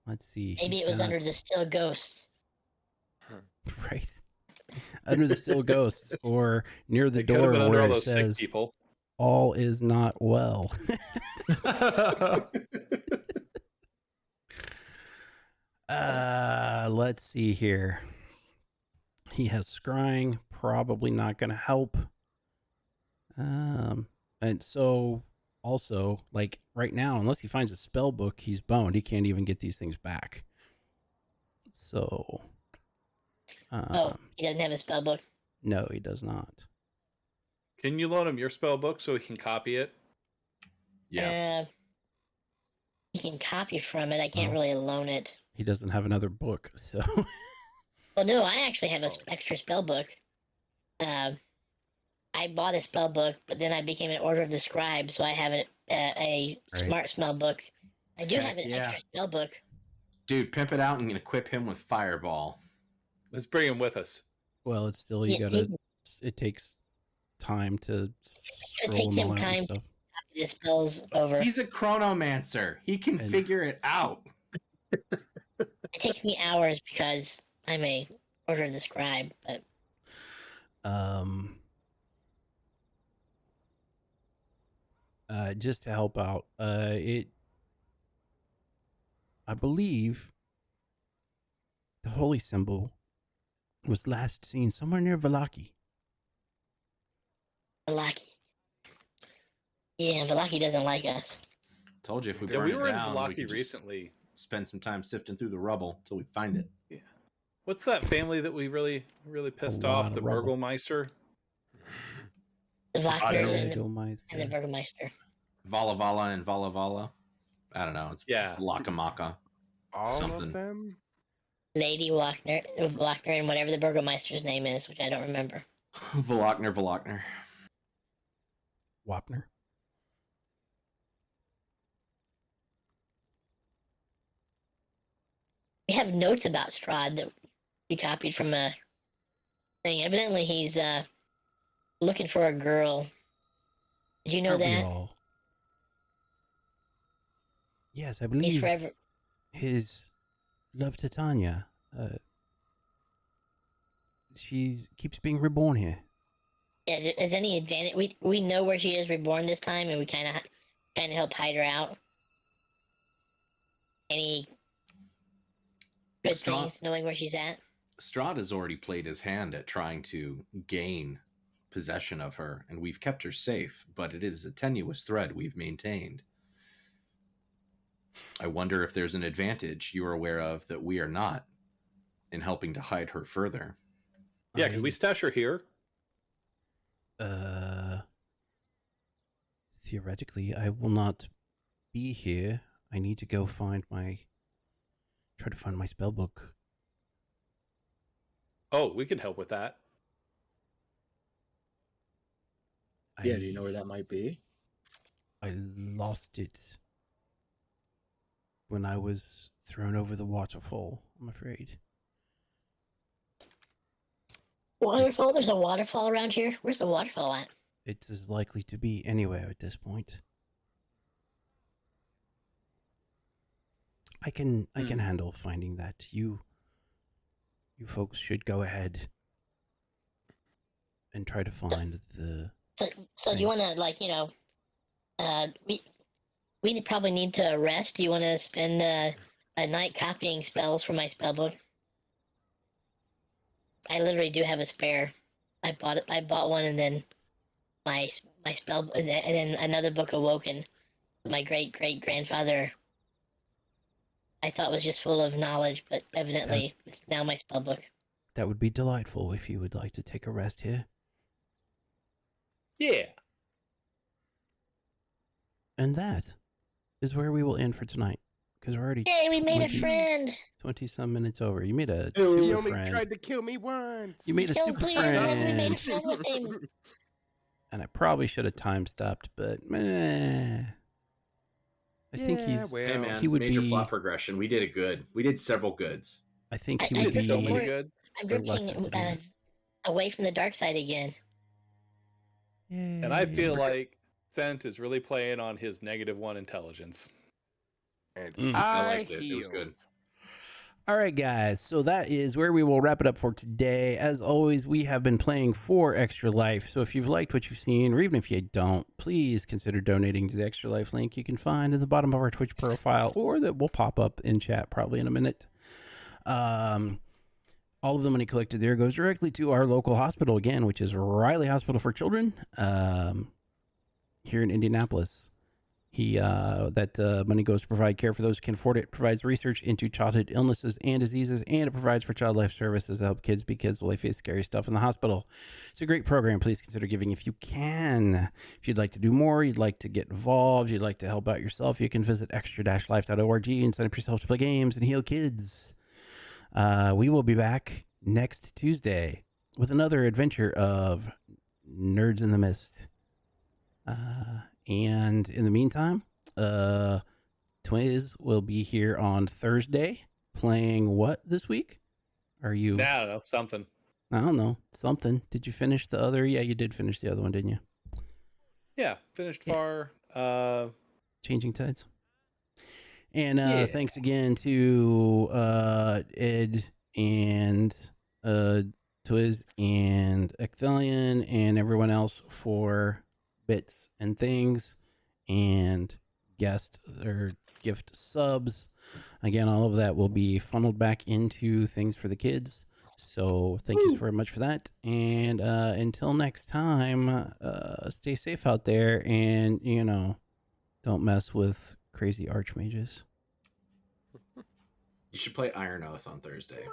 [SPEAKER 1] Let's see.
[SPEAKER 3] Maybe it was under the still ghosts.
[SPEAKER 1] Right. Under the still ghosts or near the
[SPEAKER 4] It could have
[SPEAKER 1] door
[SPEAKER 4] been under
[SPEAKER 1] where
[SPEAKER 4] all
[SPEAKER 1] it
[SPEAKER 4] those sick
[SPEAKER 1] says
[SPEAKER 4] people.
[SPEAKER 1] all is not well. Let's see here. He has scrying, probably not going to help. And so also, like right now, unless he finds a spell book, he's boned. He can't even get these things back. So
[SPEAKER 3] he doesn't have a spell book.
[SPEAKER 1] No, he does not.
[SPEAKER 4] Can you loan him your spell book so he can copy it?
[SPEAKER 2] Yeah.
[SPEAKER 3] He can copy from it. I can't really loan it.
[SPEAKER 1] He doesn't have another book, so.
[SPEAKER 3] Well, no, I actually have an extra spell book. I bought a spell book, but then I became an Order of the Scribe, so I have a smart spell book. I do have an extra spell book.
[SPEAKER 2] Dude, pimp it out and equip him with Fireball.
[SPEAKER 4] Let's bring him with us.
[SPEAKER 1] Well, it's still, you gotta, it takes time to scroll them out and stuff.
[SPEAKER 3] The spells over.
[SPEAKER 2] He's a chronomancer. He can figure it out.
[SPEAKER 3] It takes me hours because I'm a Order of the Scribe, but
[SPEAKER 1] just to help out, I believe the holy symbol was last seen somewhere near Vallaki.
[SPEAKER 3] Vallaki. Yeah, Vallaki doesn't like us.
[SPEAKER 2] Told you if we
[SPEAKER 4] we
[SPEAKER 2] burn
[SPEAKER 4] were
[SPEAKER 2] it
[SPEAKER 4] in
[SPEAKER 2] down, we could
[SPEAKER 4] recently.
[SPEAKER 2] Spend some time sifting through the rubble until we find it.
[SPEAKER 4] Yeah. What's that family that we really pissed off? The Burgelmeister?
[SPEAKER 3] The Wagner and the Burgelmeister.
[SPEAKER 2] Vala and Vala. I don't know. It's Lakamaka.
[SPEAKER 7] All of them?
[SPEAKER 3] Lady Wagner and whatever the Burgelmeister's name is, which I don't remember.
[SPEAKER 2] Volokner.
[SPEAKER 1] Wapner.
[SPEAKER 3] we have notes about Strahd that we copied from a thing. Evidently, he's looking for a girl. Did you know
[SPEAKER 1] Aren't we
[SPEAKER 3] that?
[SPEAKER 1] all? Yes, I
[SPEAKER 3] He's
[SPEAKER 1] believe
[SPEAKER 3] forever.
[SPEAKER 1] his love Titania. She keeps being reborn here.
[SPEAKER 3] Yeah, is any advantage? We know where she is reborn this time, and we kind of help hide her out. Any good things knowing where she's at?
[SPEAKER 2] Strahd has already played his hand at trying to gain possession of her, and we've kept her safe, but it is a tenuous thread we've maintained. I wonder if there's an advantage you are aware of that we are not in helping to hide her further.
[SPEAKER 4] Yeah, can we stash her here?
[SPEAKER 1] Theoretically, I will not be here. I need to go try to find my spell book.
[SPEAKER 4] Oh, we can help with that.
[SPEAKER 6] Yeah, do you know where that might be?
[SPEAKER 1] I lost it when I was thrown over the waterfall, I'm afraid.
[SPEAKER 3] Waterfall? There's a waterfall around here? Where's the waterfall at?
[SPEAKER 1] It's as likely to be anywhere at this point. I can handle finding that. You folks should go ahead and try to find the.
[SPEAKER 3] So do you want to we probably need to rest. Do you want to spend a night copying spells from my spell book? I literally do have a spare. I bought one, and then my spell, and then another book, Awoken. My great grandfather, I thought was just full of knowledge, but evidently it's now my spell book.
[SPEAKER 1] That would be delightful if you would like to take a rest here.
[SPEAKER 4] Yeah.
[SPEAKER 1] And that is where we will end for tonight, because we're already.
[SPEAKER 3] Yay, we made a friend.
[SPEAKER 1] 20-some minutes over. You made a
[SPEAKER 7] He
[SPEAKER 1] super
[SPEAKER 7] only
[SPEAKER 1] friend.
[SPEAKER 7] tried to kill me once.
[SPEAKER 1] You made a super
[SPEAKER 3] We
[SPEAKER 1] friend.
[SPEAKER 3] made a friend with him.
[SPEAKER 1] And I probably should have time stopped, but meh. I think he's.
[SPEAKER 2] Hey man,
[SPEAKER 1] he would
[SPEAKER 2] major
[SPEAKER 1] be.
[SPEAKER 2] plot progression. We did it good. We did several goods.
[SPEAKER 1] I think he
[SPEAKER 3] I
[SPEAKER 1] would be.
[SPEAKER 4] So many good.
[SPEAKER 3] I'm drifting away from the dark side again.
[SPEAKER 4] And I feel like Sent is really playing on his -1 intelligence.
[SPEAKER 7] And
[SPEAKER 2] I liked it. It was good.
[SPEAKER 1] All right, guys. So that is where we will wrap it up for today. As always, we have been playing for Extra Life. So if you've liked what you've seen, or even if you don't, please consider donating to the Extra Life link you can find at the bottom of our Twitch profile, or that will pop up in chat probably in a minute. All of the money collected there goes directly to our local hospital, again, which is Riley Hospital for Children, here in Indianapolis. That money goes to provide care for those who can afford it, provides research into childhood illnesses and diseases, and it provides for child life services to help kids be kids while they face scary stuff in the hospital. It's a great program. Please consider giving if you can. If you'd like to do more, you'd like to get involved, you'd like to help out yourself, you can visit extra-life.org and sign up yourself to play games and heal kids. We will be back next Tuesday with another adventure of Nerds in the Mist. And in the meantime, Twiz will be here on Thursday playing what this week? Are you?
[SPEAKER 4] I don't know, something.
[SPEAKER 1] I don't know, something. Did you finish the other? Yeah, you did finish the other one, didn't you?
[SPEAKER 4] Yeah, finished far.
[SPEAKER 1] Changing Tides. And thanks again to Ed and Twiz and Ecthelion and everyone else for bits and things and guest or gift subs. Again, all of that will be funneled back into things for the kids. So thank you very much for that. And until next time, stay safe out there and, don't mess with crazy archmages.
[SPEAKER 2] You should play Iron Oath on Thursday.